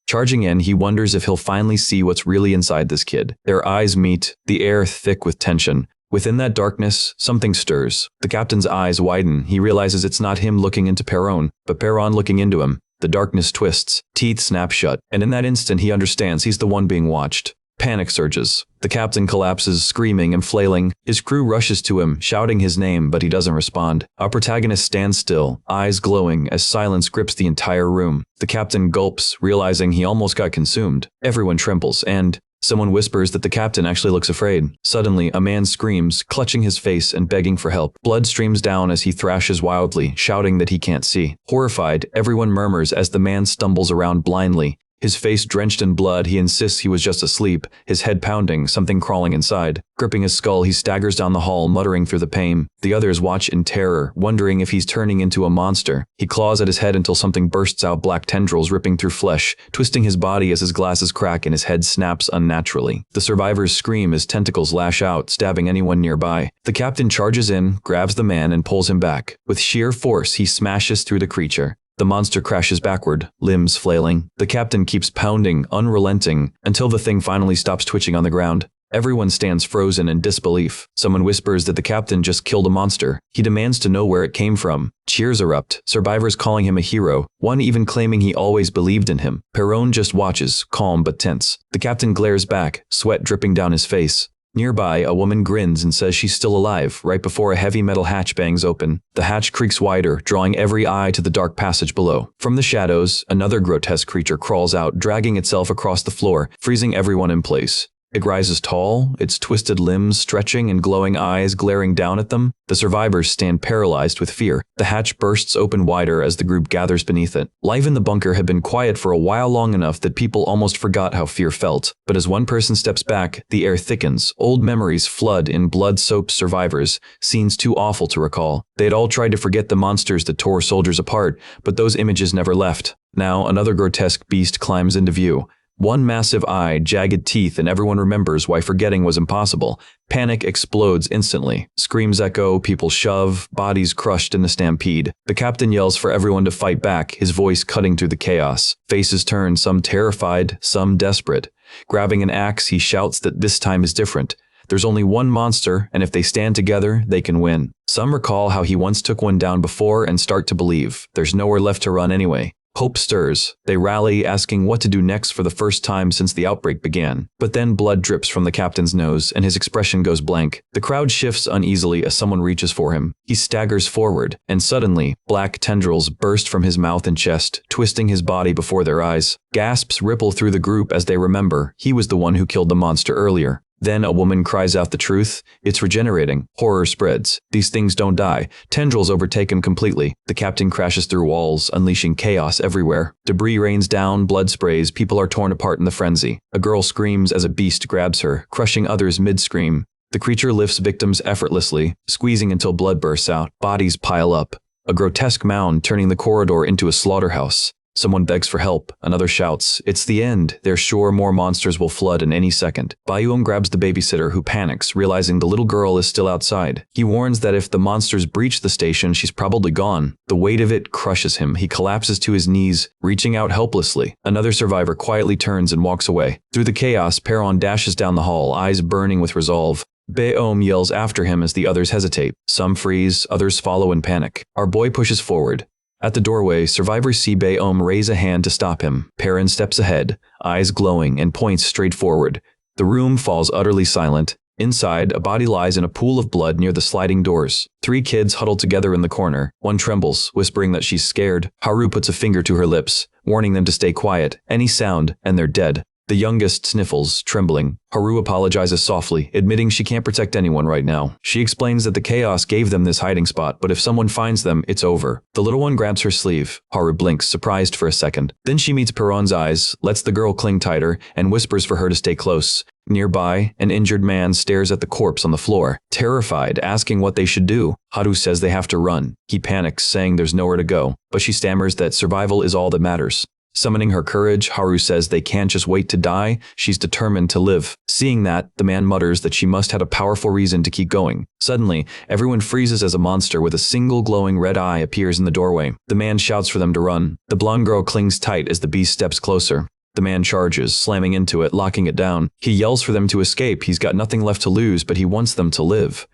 Speaker 1: Charging in, he wonders if he'll finally see what's really inside this kid. Their eyes meet, the air thick with tension. Within that darkness, something stirs. The captain's eyes widen. He realizes it's not him looking into Perron, but Perron looking into him. The darkness twists, teeth snap shut, and in that instant he understands he's the one being watched. Panic surges. The captain collapses, screaming and flailing. His crew rushes to him, shouting his name, but he doesn't respond. Our protagonist stands still, eyes glowing, as silence grips the entire room. The captain gulps, realizing he almost got consumed. Everyone trembles, and someone whispers that the captain actually looks afraid. Suddenly, a man screams, clutching his face and begging for help. Blood streams down as he thrashes wildly, shouting that he can't see. Horrified, everyone murmurs as the man stumbles around blindly. His face drenched in blood, he insists he was just asleep, his head pounding, something crawling inside. Gripping his skull, he staggers down the hall, muttering through the pain. The others watch in terror, wondering if he's turning into a monster. He claws at his head until something bursts out, black tendrils ripping through flesh, twisting his body as his glasses crack and his head snaps unnaturally. The survivors scream as tentacles lash out, stabbing anyone nearby. The captain charges in, grabs the man, and pulls him back. With sheer force, he smashes through the creature. The monster crashes backward, limbs flailing. The captain keeps pounding, unrelenting, until the thing finally stops twitching on the ground. Everyone stands frozen in disbelief. Someone whispers that the captain just killed a monster. He demands to know where it came from. Cheers erupt, survivors calling him a hero, one even claiming he always believed in him. Perron just watches, calm but tense. The captain glares back, sweat dripping down his face. Nearby, a woman grins and says she's still alive, right before a heavy metal hatch bangs open. The hatch creaks wider, drawing every eye to the dark passage below. From the shadows, another grotesque creature crawls out, dragging itself across the floor, freezing everyone in place. It rises tall, its twisted limbs stretching and glowing eyes glaring down at them. The survivors stand paralyzed with fear. The hatch bursts open wider as the group gathers beneath it. Life in the bunker had been quiet for a while, long enough that people almost forgot how fear felt. But as one person steps back, the air thickens. Old memories flood in blood-soaked survivors, scenes too awful to recall. They had all tried to forget the monsters that tore soldiers apart, but those images never left. Now, another grotesque beast climbs into view. One massive eye, jagged teeth, and everyone remembers why forgetting was impossible. Panic explodes instantly. Screams echo, people shove, bodies crushed in the stampede. The captain yells for everyone to fight back, his voice cutting through the chaos. Faces turn, some terrified, some desperate. Grabbing an axe, he shouts that this time is different. There's only one monster, and if they stand together, they can win. Some recall how he once took one down before and start to believe. There's nowhere left to run anyway. Hope stirs. They rally, asking what to do next for the first time since the outbreak began. But then blood drips from the captain's nose, and his expression goes blank. The crowd shifts uneasily as someone reaches for him. He staggers forward, and suddenly, black tendrils burst from his mouth and chest, twisting his body before their eyes. Gasps ripple through the group as they remember he was the one who killed the monster earlier. Then a woman cries out the truth. It's regenerating. Horror spreads. These things don't die. Tendrils overtake him completely. The captain crashes through walls, unleashing chaos everywhere. Debris rains down, blood sprays, people are torn apart in the frenzy. A girl screams as a beast grabs her, crushing others mid-scream. The creature lifts victims effortlessly, squeezing until blood bursts out. Bodies pile up. A grotesque mound turning the corridor into a slaughterhouse. Someone begs for help. Another shouts, "It's the end. They're sure more monsters will flood in any second." Bayum grabs the babysitter, who panics, realizing the little girl is still outside. He warns that if the monsters breach the station, she's probably gone. The weight of it crushes him. He collapses to his knees, reaching out helplessly. Another survivor quietly turns and walks away. Through the chaos, Perron dashes down the hall, eyes burning with resolve. Bayum yells after him as the others hesitate. Some freeze, others follow in panic. Our boy pushes forward. At the doorway, survivors see Bayum raise a hand to stop him. Perrin steps ahead, eyes glowing, and points straight forward. The room falls utterly silent. Inside, a body lies in a pool of blood near the sliding doors. 3 kids huddle together in the corner. One trembles, whispering that she's scared. Haru puts a finger to her lips, warning them to stay quiet. Any sound, and they're dead. The youngest sniffles, trembling. Haru apologizes softly, admitting she can't protect anyone right now. She explains that the chaos gave them this hiding spot, but if someone finds them, it's over. The little one grabs her sleeve. Haru blinks, surprised for a second. Then she meets Perron's eyes, lets the girl cling tighter, and whispers for her to stay close. Nearby, an injured man stares at the corpse on the floor, terrified, asking what they should do. Haru says they have to run. He panics, saying there's nowhere to go, but she stammers that survival is all that matters. Summoning her courage, Haru says they can't just wait to die, she's determined to live. Seeing that, the man mutters that she must have a powerful reason to keep going. Suddenly, everyone freezes as a monster with a single glowing red eye appears in the doorway. The man shouts for them to run. The blonde girl clings tight as the beast steps closer. The man charges, slamming into it, locking it down. He yells for them to escape. He's got nothing left to lose, but he wants them to live.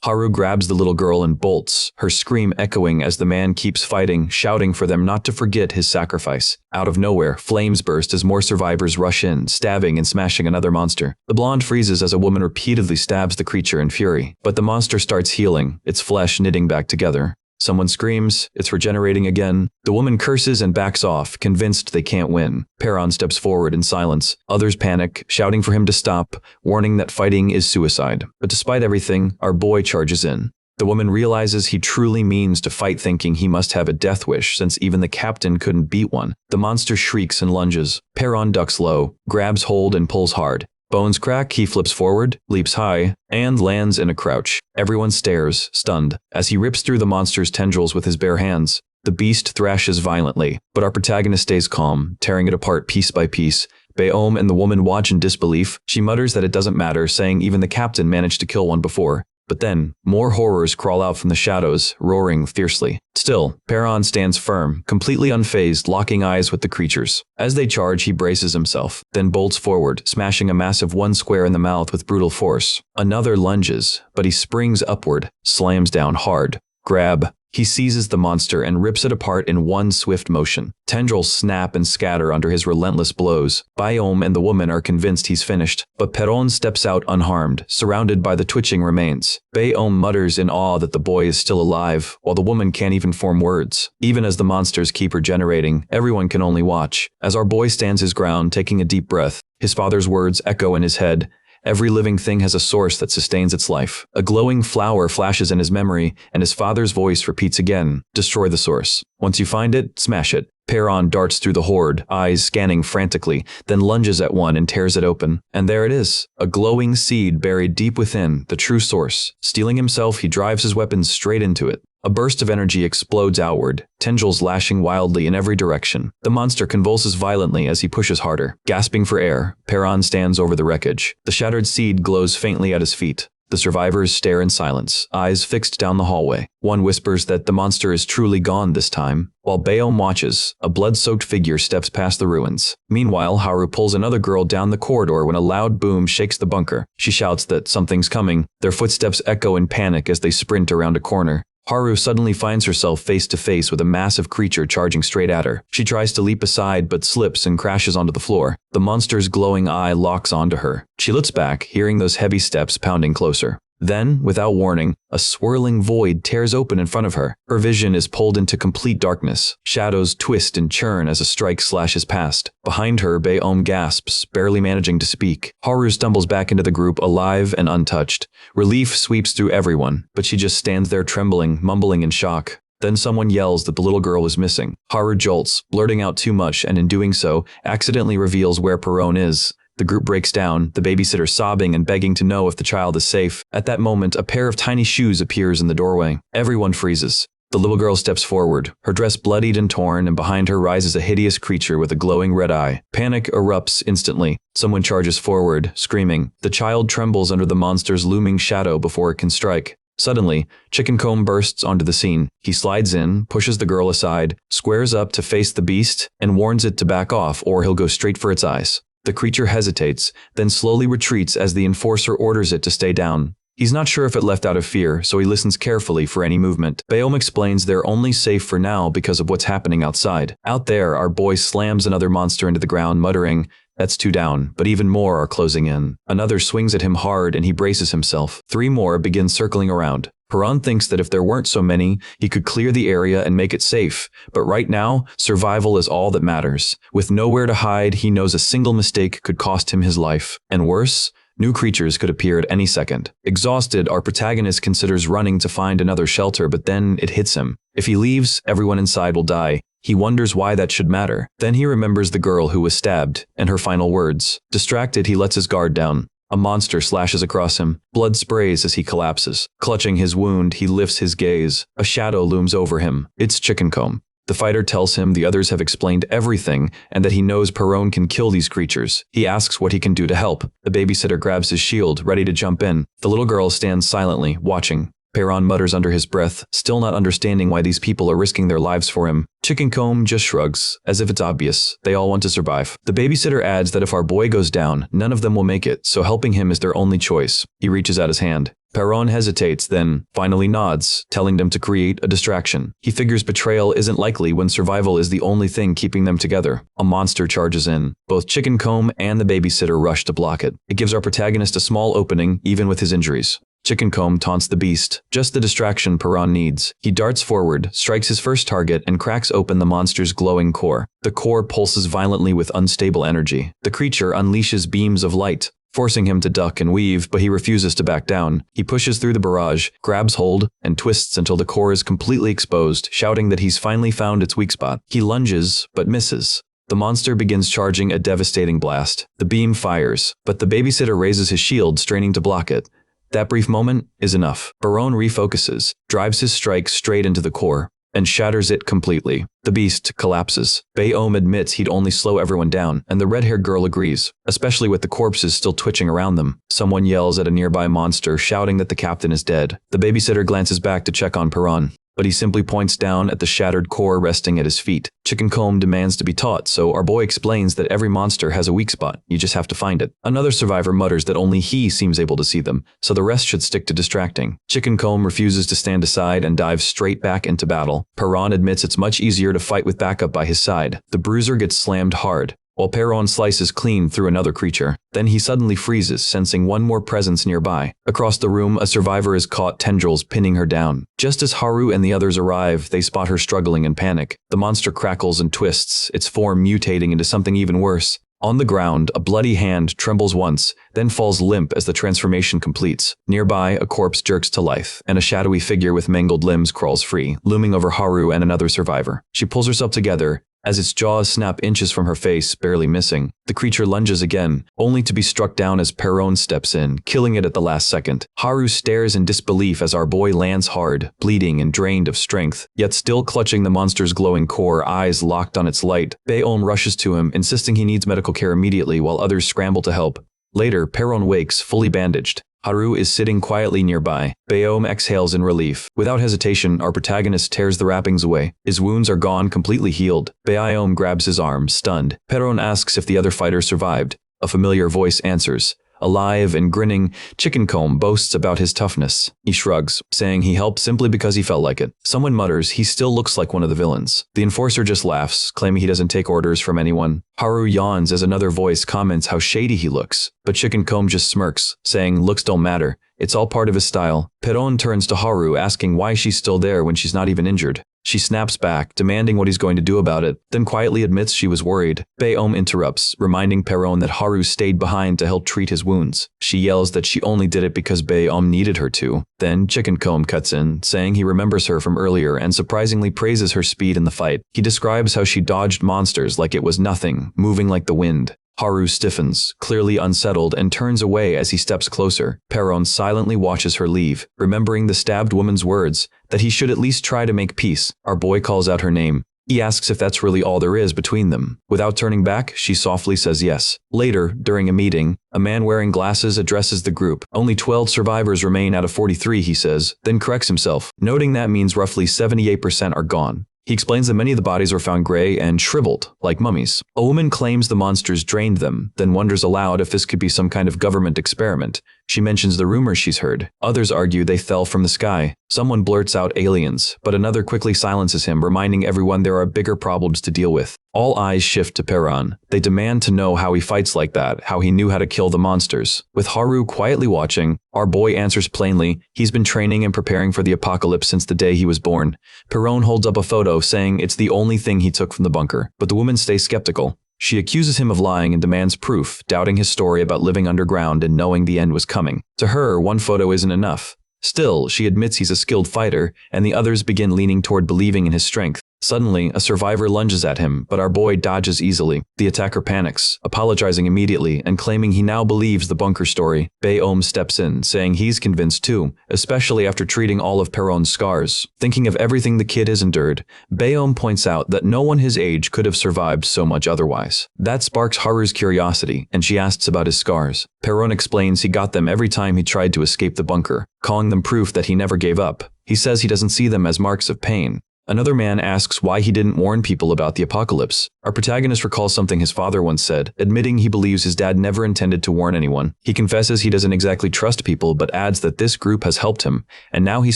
Speaker 1: Haru grabs the little girl and bolts, her scream echoing as the man keeps fighting, shouting for them not to forget his sacrifice. Out of nowhere, flames burst as more survivors rush in, stabbing and smashing another monster. The blonde freezes as a woman repeatedly stabs the creature in fury, but the monster starts healing, its flesh knitting back together. Someone screams, it's regenerating again. The woman curses and backs off, convinced they can't win. Perron steps forward in silence. Others panic, shouting for him to stop, warning that fighting is suicide. But despite everything, our boy charges in. The woman realizes he truly means to fight, thinking he must have a death wish since even the captain couldn't beat one. The monster shrieks and lunges. Perron ducks low, grabs hold and pulls hard. Bones crack, he flips forward, leaps high, and lands in a crouch. Everyone stares, stunned, as he rips through the monster's tendrils with his bare hands. The beast thrashes violently, but our protagonist stays calm, tearing it apart piece by piece. Bayum and the woman watch in disbelief. She mutters that it doesn't matter, saying even the captain managed to kill one before. But then, more horrors crawl out from the shadows, roaring fiercely. Still, Perron stands firm, completely unfazed, locking eyes with the creatures. As they charge, he braces himself, then bolts forward, smashing a massive one square in the mouth with brutal force. Another lunges, but he springs upward, slams down hard. Grab. He seizes the monster and rips it apart in one swift motion. Tendrils snap and scatter under his relentless blows. Bayum and the woman are convinced he's finished, but Perron steps out unharmed, surrounded by the twitching remains. Bayum mutters in awe that the boy is still alive, while the woman can't even form words. Even as the monsters keep regenerating, everyone can only watch. As our boy stands his ground, taking a deep breath, his father's words echo in his head. Every living thing has a source that sustains its life. A glowing flower flashes in his memory, and his father's voice repeats again, destroy the source. Once you find it, smash it. Perron darts through the horde, eyes scanning frantically, then lunges at one and tears it open. And there it is, a glowing seed buried deep within, the true source. Steeling himself, he drives his weapon straight into it. A burst of energy explodes outward, tendrils lashing wildly in every direction. The monster convulses violently as he pushes harder. Gasping for air, Perron stands over the wreckage. The shattered seed glows faintly at his feet. The survivors stare in silence, eyes fixed down the hallway. One whispers that the monster is truly gone this time. While Bayum watches, a blood-soaked figure steps past the ruins. Meanwhile, Haru pulls another girl down the corridor when a loud boom shakes the bunker. She shouts that something's coming. Their footsteps echo in panic as they sprint around a corner. Haru suddenly finds herself face to face with a massive creature charging straight at her. She tries to leap aside but slips and crashes onto the floor. The monster's glowing eye locks onto her. She looks back, hearing those heavy steps pounding closer. Then, without warning, a swirling void tears open in front of her. Her vision is pulled into complete darkness. Shadows twist and churn as a strike slashes past. Behind her, Baeom gasps, barely managing to speak. Haru stumbles back into the group, alive and untouched. Relief sweeps through everyone, but she just stands there trembling, mumbling in shock. Then someone yells that the little girl is missing. Haru jolts, blurting out too much, and in doing so, accidentally reveals where Perron is. The group breaks down, the babysitter sobbing and begging to know if the child is safe. At that moment, a pair of tiny shoes appears in the doorway. Everyone freezes. The little girl steps forward, her dress bloodied and torn, and behind her rises a hideous creature with a glowing red eye. Panic erupts instantly. Someone charges forward, screaming. The child trembles under the monster's looming shadow before it can strike. Suddenly, Chicken Comb bursts onto the scene. He slides in, pushes the girl aside, squares up to face the beast, and warns it to back off or he'll go straight for its eyes. The creature hesitates, then slowly retreats as the enforcer orders it to stay down. He's not sure if it left out of fear, so he listens carefully for any movement. Baeom explains they're only safe for now because of what's happening outside. Out there, our boy slams another monster into the ground, muttering, "That's 2 down, but even more are closing in." Another swings at him hard and he braces himself. 3 more begin circling around. Perron thinks that if there weren't so many, he could clear the area and make it safe. But right now, survival is all that matters. With nowhere to hide, he knows a single mistake could cost him his life. And worse, new creatures could appear at any second. Exhausted, our protagonist considers running to find another shelter, but then it hits him. If he leaves, everyone inside will die. He wonders why that should matter. Then he remembers the girl who was stabbed, and her final words. Distracted, he lets his guard down. A monster slashes across him. Blood sprays as he collapses. Clutching his wound, he lifts his gaze. A shadow looms over him. It's Chicken Comb. The fighter tells him the others have explained everything and that he knows Perron can kill these creatures. He asks what he can do to help. The babysitter grabs his shield, ready to jump in. The little girl stands silently, watching. Perron mutters under his breath, still not understanding why these people are risking their lives for him. Chicken Comb just shrugs, as if it's obvious. They all want to survive. The babysitter adds that if our boy goes down, none of them will make it, so helping him is their only choice. He reaches out his hand. Perron hesitates, then finally nods, telling them to create a distraction. He figures betrayal isn't likely when survival is the only thing keeping them together. A monster charges in. Both Chicken Comb and the babysitter rush to block it. It gives our protagonist a small opening, even with his injuries. Chicken Comb taunts the beast, just the distraction Perron needs. He darts forward, strikes his first target, and cracks open the monster's glowing core. The core pulses violently with unstable energy. The creature unleashes beams of light, forcing him to duck and weave, but he refuses to back down. He pushes through the barrage, grabs hold, and twists until the core is completely exposed, shouting that he's finally found its weak spot. He lunges, but misses. The monster begins charging a devastating blast. The beam fires, but the babysitter raises his shield, straining to block it. That brief moment is enough. Perron refocuses, drives his strike straight into the core, and shatters it completely. The beast collapses. Baeom admits he'd only slow everyone down, and the red-haired girl agrees, especially with the corpses still twitching around them. Someone yells at a nearby monster, shouting that the captain is dead. The babysitter glances back to check on Perron, but he simply points down at the shattered core resting at his feet. Chicken Comb demands to be taught, so our boy explains that every monster has a weak spot. You just have to find it. Another survivor mutters that only he seems able to see them, so the rest should stick to distracting. Chicken Comb refuses to stand aside and dives straight back into battle. Perron admits it's much easier to fight with backup by his side. The bruiser gets slammed hard, while Perron slices clean through another creature. Then he suddenly freezes, sensing one more presence nearby. Across the room, a survivor is caught tendrils pinning her down. Just as Haru and the others arrive, they spot her struggling in panic. The monster crackles and twists, its form mutating into something even worse. On the ground, a bloody hand trembles once, then falls limp as the transformation completes. Nearby, a corpse jerks to life, and a shadowy figure with mangled limbs crawls free, looming over Haru and another survivor. She pulls herself together, as its jaws snap inches from her face, barely missing. The creature lunges again, only to be struck down as Perron steps in, killing it at the last second. Haru stares in disbelief as our boy lands hard, bleeding and drained of strength, yet still clutching the monster's glowing core, eyes locked on its light. Baeom rushes to him, insisting he needs medical care immediately, while others scramble to help. Later, Perron wakes, fully bandaged. Haru is sitting quietly nearby. Baeom exhales in relief. Without hesitation, our protagonist tears the wrappings away. His wounds are gone, completely healed. Baeom grabs his arm, stunned. Perron asks if the other fighter survived. A familiar voice answers, Alive and grinning, Chicken Comb boasts about his toughness. He shrugs, saying he helped simply because he felt like it. Someone mutters he still looks like one of the villains. The enforcer just laughs, claiming he doesn't take orders from anyone. Haru yawns as another voice comments how shady he looks, but Chicken Comb just smirks, saying looks don't matter. It's all part of his style. Perron turns to Haru, asking why she's still there when she's not even injured. She snaps back, demanding what he's going to do about it, then quietly admits she was worried. Baeom interrupts, reminding Perron that Haru stayed behind to help treat his wounds. She yells that she only did it because Baeom needed her to. Then Chicken Comb cuts in, saying he remembers her from earlier and surprisingly praises her speed in the fight. He describes how she dodged monsters like it was nothing, moving like the wind. Haru stiffens, clearly unsettled, and turns away as he steps closer. Perron silently watches her leave, remembering the stabbed woman's words, that he should at least try to make peace. Our boy calls out her name. He asks if that's really all there is between them. Without turning back, she softly says yes. Later, during a meeting, a man wearing glasses addresses the group. Only 12 survivors remain out of 43, he says, then corrects himself, noting that means roughly 78% are gone. He explains that many of the bodies were found gray and shriveled, like mummies. A woman claims the monsters drained them, then wonders aloud if this could be some kind of government experiment. She mentions the rumors she's heard. Others argue they fell from the sky. Someone blurts out aliens, but another quickly silences him, reminding everyone there are bigger problems to deal with. All eyes shift to Perron. They demand to know how he fights like that, how he knew how to kill the monsters. With Haru quietly watching, our boy answers plainly, he's been training and preparing for the apocalypse since the day he was born. Perron holds up a photo, saying it's the only thing he took from the bunker, but the woman stays skeptical. She accuses him of lying and demands proof, doubting his story about living underground and knowing the end was coming. To her, one photo isn't enough. Still, she admits he's a skilled fighter, and the others begin leaning toward believing in his strength. Suddenly, a survivor lunges at him, but our boy dodges easily. The attacker panics, apologizing immediately and claiming he now believes the bunker story. Baeom steps in, saying he's convinced too, especially after treating all of Perron's scars. Thinking of everything the kid has endured, Baeom points out that no one his age could have survived so much otherwise. That sparks Haru's curiosity, and she asks about his scars. Perron explains he got them every time he tried to escape the bunker, calling them proof that he never gave up. He says he doesn't see them as marks of pain. Another man asks why he didn't warn people about the apocalypse. Our protagonist recalls something his father once said, admitting he believes his dad never intended to warn anyone. He confesses he doesn't exactly trust people, but adds that this group has helped him, and now he's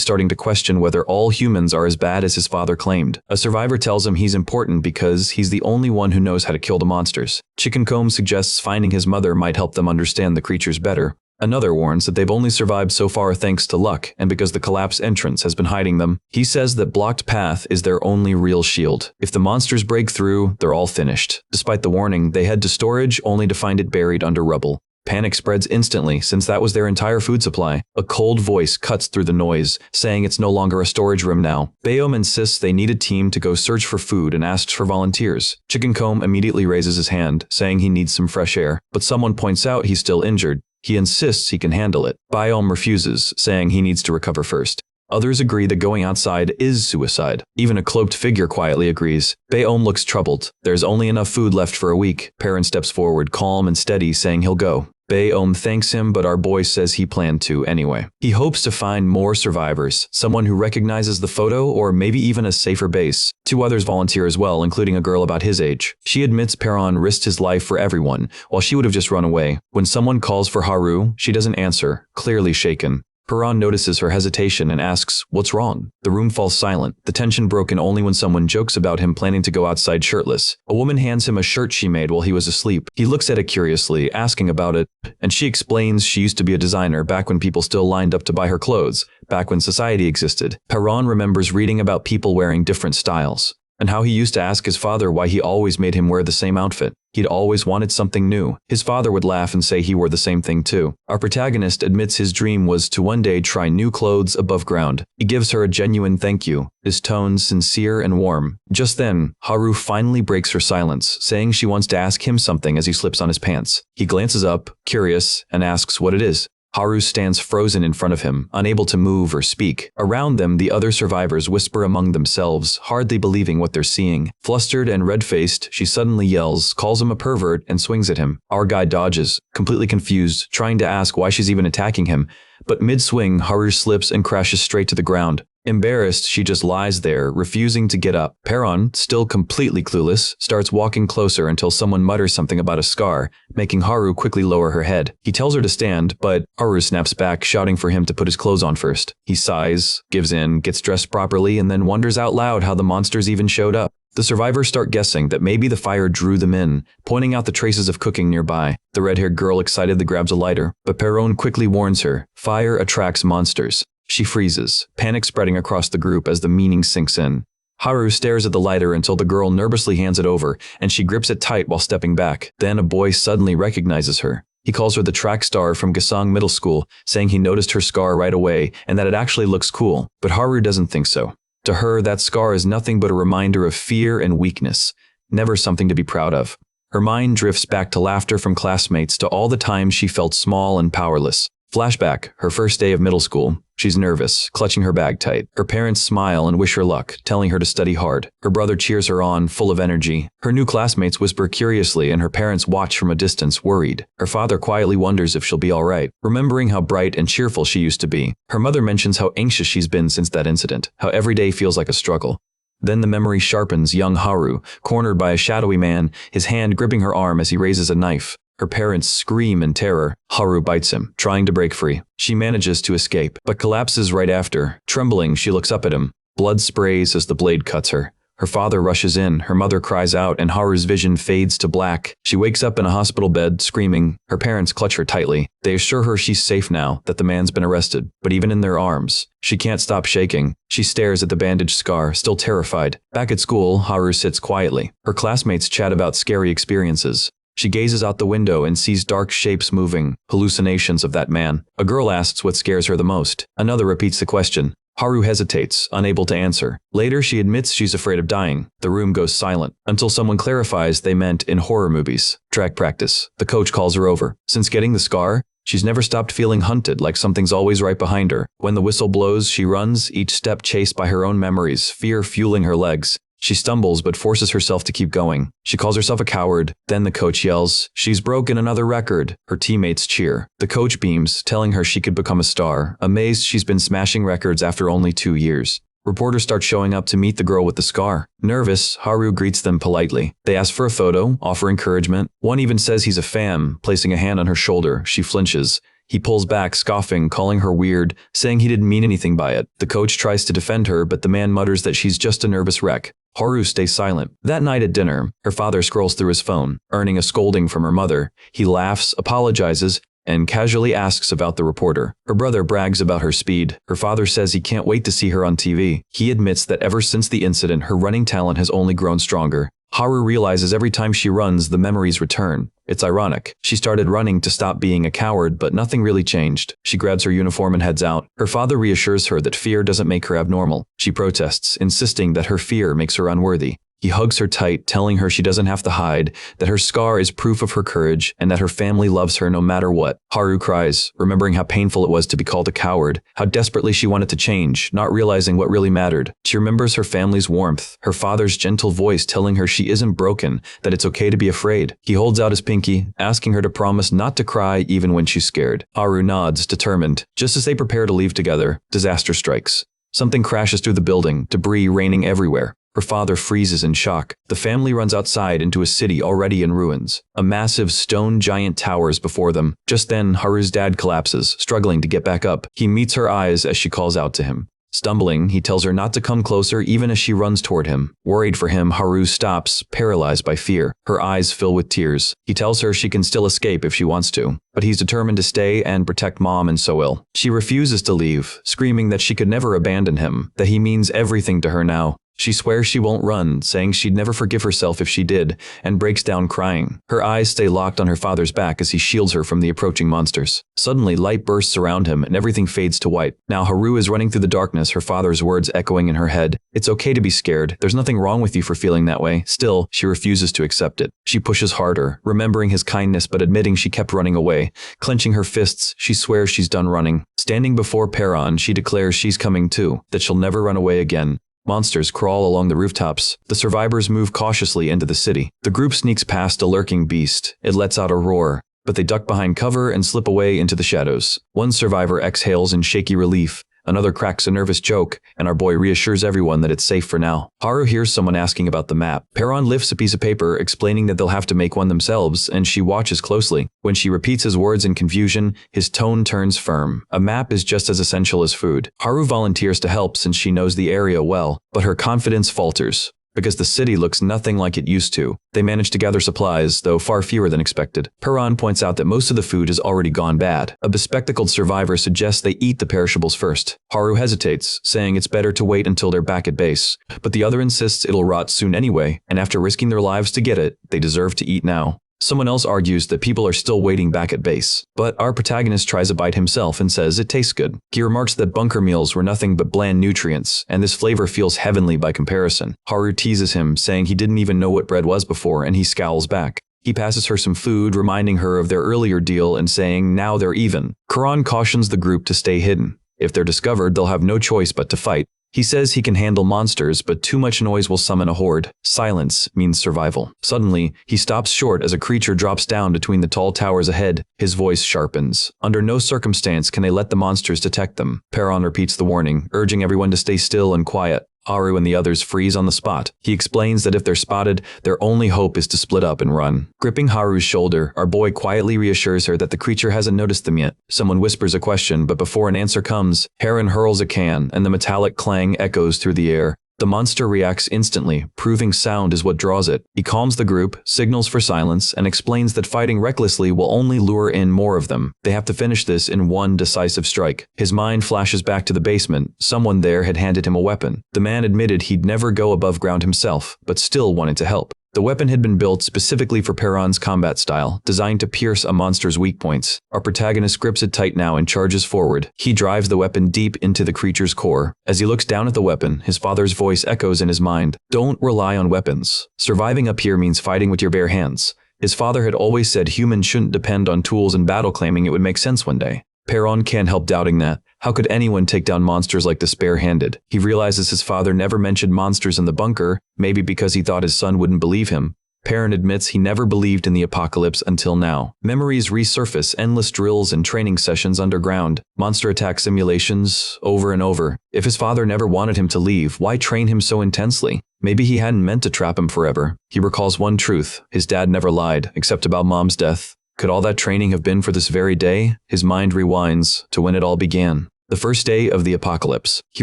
Speaker 1: starting to question whether all humans are as bad as his father claimed. A survivor tells him he's important because he's the only one who knows how to kill the monsters. Chicken Comb suggests finding his mother might help them understand the creatures better. Another warns that they've only survived so far thanks to luck and because the collapse entrance has been hiding them. He says that blocked path is their only real shield. If the monsters break through, they're all finished. Despite the warning, they head to storage only to find it buried under rubble. Panic spreads instantly since that was their entire food supply. A cold voice cuts through the noise, saying it's no longer a storage room now. Baeom insists they need a team to go search for food and asks for volunteers. Chicken Comb immediately raises his hand, saying he needs some fresh air, but someone points out he's still injured. He insists he can handle it. Baeom refuses, saying he needs to recover first. Others agree that going outside is suicide. Even a cloaked figure quietly agrees. Baeom looks troubled. There's only enough food left for a week. Perron steps forward, calm and steady, saying he'll go. Baeom thanks him, but our boy says he planned to anyway. He hopes to find more survivors, someone who recognizes the photo or maybe even a safer base. 2 others volunteer as well, including a girl about his age. She admits Perron risked his life for everyone, while she would have just run away. When someone calls for Haru, she doesn't answer, clearly shaken. Perron notices her hesitation and asks, "What's wrong?" The room falls silent, the tension broken only when someone jokes about him planning to go outside shirtless. A woman hands him a shirt she made while he was asleep. He looks at it curiously, asking about it, and she explains she used to be a designer back when people still lined up to buy her clothes, back when society existed. Perron remembers reading about people wearing different styles, and how he used to ask his father why he always made him wear the same outfit. He'd always wanted something new. His father would laugh and say he wore the same thing too. Our protagonist admits his dream was to one day try new clothes above ground. He gives her a genuine thank you, his tone sincere and warm. Just then, Haru finally breaks her silence, saying she wants to ask him something as he slips on his pants. He glances up, curious, and asks what it is. Haru stands frozen in front of him, unable to move or speak. Around them, the other survivors whisper among themselves, hardly believing what they're seeing. Flustered and red-faced, she suddenly yells, calls him a pervert, and swings at him. Our guy dodges, completely confused, trying to ask why she's even attacking him. But mid-swing, Haru slips and crashes straight to the ground. Embarrassed, she just lies there, refusing to get up. Perron, still completely clueless, starts walking closer until someone mutters something about a scar, making Haru quickly lower her head. He tells her to stand, but Haru snaps back, shouting for him to put his clothes on first. He sighs, gives in, gets dressed properly, and then wonders out loud how the monsters even showed up. The survivors start guessing that maybe the fire drew them in, pointing out the traces of cooking nearby. The red-haired girl excitedly grabs a lighter, but Perron quickly warns her, fire attracts monsters. She freezes, panic spreading across the group as the meaning sinks in. Haru stares at the lighter until the girl nervously hands it over, and she grips it tight while stepping back. Then a boy suddenly recognizes her. He calls her the track star from Gasang Middle School, saying he noticed her scar right away and that it actually looks cool, but Haru doesn't think so. To her, that scar is nothing but a reminder of fear and weakness, never something to be proud of. Her mind drifts back to laughter from classmates to all the times she felt small and powerless. Flashback, her first day of middle school. She's nervous, clutching her bag tight. Her parents smile and wish her luck, telling her to study hard. Her brother cheers her on, full of energy. Her new classmates whisper curiously and her parents watch from a distance, worried. Her father quietly wonders if she'll be all right, remembering how bright and cheerful she used to be. Her mother mentions how anxious she's been since that incident, how every day feels like a struggle. Then the memory sharpens young Haru, cornered by a shadowy man, his hand gripping her arm as he raises a knife. Her parents scream in terror. Haru bites him, trying to break free. She manages to escape, but collapses right after. Trembling, she looks up at him. Blood sprays as the blade cuts her. Her father rushes in, her mother cries out, and Haru's vision fades to black. She wakes up in a hospital bed, screaming. Her parents clutch her tightly. They assure her she's safe now, that the man's been arrested. But even in their arms, she can't stop shaking. She stares at the bandaged scar, still terrified. Back at school, Haru sits quietly. Her classmates chat about scary experiences. She gazes out the window and sees dark shapes moving, hallucinations of that man. A girl asks what scares her the most. Another repeats the question. Haru hesitates, unable to answer. Later, she admits she's afraid of dying. The room goes silent, until someone clarifies they meant in horror movies. Track practice. The coach calls her over. Since getting the scar, she's never stopped feeling hunted, like something's always right behind her. When the whistle blows, she runs, each step chased by her own memories, fear fueling her legs. She stumbles but forces herself to keep going. She calls herself a coward. Then the coach yells, "She's broken another record." Her teammates cheer. The coach beams, telling her she could become a star, amazed she's been smashing records after only 2 years. Reporters start showing up to meet the girl with the scar. Nervous, Haru greets them politely. They ask for a photo, offer encouragement. One even says he's a fan, placing a hand on her shoulder. She flinches. He pulls back, scoffing, calling her weird, saying he didn't mean anything by it. The coach tries to defend her, but the man mutters that she's just a nervous wreck. Haru stays silent. That night at dinner, her father scrolls through his phone, earning a scolding from her mother. He laughs, apologizes, and casually asks about the reporter. Her brother brags about her speed. Her father says he can't wait to see her on TV. He admits that ever since the incident, her running talent has only grown stronger. Haru realizes every time she runs, the memories return. It's ironic. She started running to stop being a coward, but nothing really changed. She grabs her uniform and heads out. Her father reassures her that fear doesn't make her abnormal. She protests, insisting that her fear makes her unworthy. He hugs her tight, telling her she doesn't have to hide, that her scar is proof of her courage, and that her family loves her no matter what. Haru cries, remembering how painful it was to be called a coward, how desperately she wanted to change, not realizing what really mattered. She remembers her family's warmth, her father's gentle voice telling her she isn't broken, that it's okay to be afraid. He holds out his pinky, asking her to promise not to cry even when she's scared. Haru nods, determined. Just as they prepare to leave together, disaster strikes. Something crashes through the building, debris raining everywhere. Her father freezes in shock. The family runs outside into a city already in ruins. A massive stone giant towers before them. Just then, Haru's dad collapses, struggling to get back up. He meets her eyes as she calls out to him. Stumbling, he tells her not to come closer even as she runs toward him. Worried for him, Haru stops, paralyzed by fear. Her eyes fill with tears. He tells her she can still escape if she wants to, but he's determined to stay and protect Mom and Soil. She refuses to leave, screaming that she could never abandon him, that he means everything to her now. She swears she won't run, saying she'd never forgive herself if she did, and breaks down crying. Her eyes stay locked on her father's back as he shields her from the approaching monsters. Suddenly, light bursts around him and everything fades to white. Now Haru is running through the darkness, her father's words echoing in her head. It's okay to be scared. There's nothing wrong with you for feeling that way. Still, she refuses to accept it. She pushes harder, remembering his kindness but admitting she kept running away. Clenching her fists, she swears she's done running. Standing before Perron, she declares she's coming too, that she'll never run away again. Monsters crawl along the rooftops. The survivors move cautiously into the city. The group sneaks past a lurking beast. It lets out a roar, but they duck behind cover and slip away into the shadows. One survivor exhales in shaky relief. Another cracks a nervous joke, and our boy reassures everyone that it's safe for now. Haru hears someone asking about the map. Perron lifts a piece of paper, explaining that they'll have to make one themselves, and she watches closely. When she repeats his words in confusion, his tone turns firm. A map is just as essential as food. Haru volunteers to help since she knows the area well, but her confidence falters. Because the city looks nothing like it used to. They manage to gather supplies, though far fewer than expected. Perron points out that most of the food has already gone bad. A bespectacled survivor suggests they eat the perishables first. Haru hesitates, saying it's better to wait until they're back at base. But the other insists it'll rot soon anyway, and after risking their lives to get it, they deserve to eat now. Someone else argues that people are still waiting back at base, but our protagonist tries a bite himself and says it tastes good. He remarks that bunker meals were nothing but bland nutrients, and this flavor feels heavenly by comparison. Haru teases him, saying he didn't even know what bread was before, and he scowls back. He passes her some food, reminding her of their earlier deal and saying now they're even. Karan cautions the group to stay hidden. If they're discovered, they'll have no choice but to fight. He says he can handle monsters, but too much noise will summon a horde. Silence means survival. Suddenly, he stops short as a creature drops down between the tall towers ahead. His voice sharpens. Under no circumstance can they let the monsters detect them. Perron repeats the warning, urging everyone to stay still and quiet. Haru and the others freeze on the spot. He explains that if they're spotted, their only hope is to split up and run. Gripping Haru's shoulder, our boy quietly reassures her that the creature hasn't noticed them yet. Someone whispers a question, but before an answer comes, Heron hurls a can, and the metallic clang echoes through the air. The monster reacts instantly, proving sound is what draws it. He calms the group, signals for silence, and explains that fighting recklessly will only lure in more of them. They have to finish this in one decisive strike. His mind flashes back to the basement. Someone there had handed him a weapon. The man admitted he'd never go above ground himself, but still wanted to help. The weapon had been built specifically for Perron's combat style, designed to pierce a monster's weak points. Our protagonist grips it tight now and charges forward. He drives the weapon deep into the creature's core. As he looks down at the weapon, his father's voice echoes in his mind. Don't rely on weapons. Surviving up here means fighting with your bare hands. His father had always said humans shouldn't depend on tools in battle, claiming it would make sense one day. Perron can't help doubting that. How could anyone take down monsters like this bare-handed? He realizes his father never mentioned monsters in the bunker, maybe because he thought his son wouldn't believe him. Perron admits he never believed in the apocalypse until now. Memories resurface, endless drills and training sessions underground, monster attack simulations, over and over. If his father never wanted him to leave, why train him so intensely? Maybe he hadn't meant to trap him forever. He recalls one truth: his dad never lied, except about Mom's death. Could all that training have been for this very day? His mind rewinds to when it all began. The first day of the apocalypse. He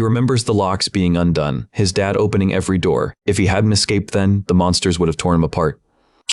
Speaker 1: remembers the locks being undone, his dad opening every door. If he hadn't escaped then, the monsters would have torn him apart.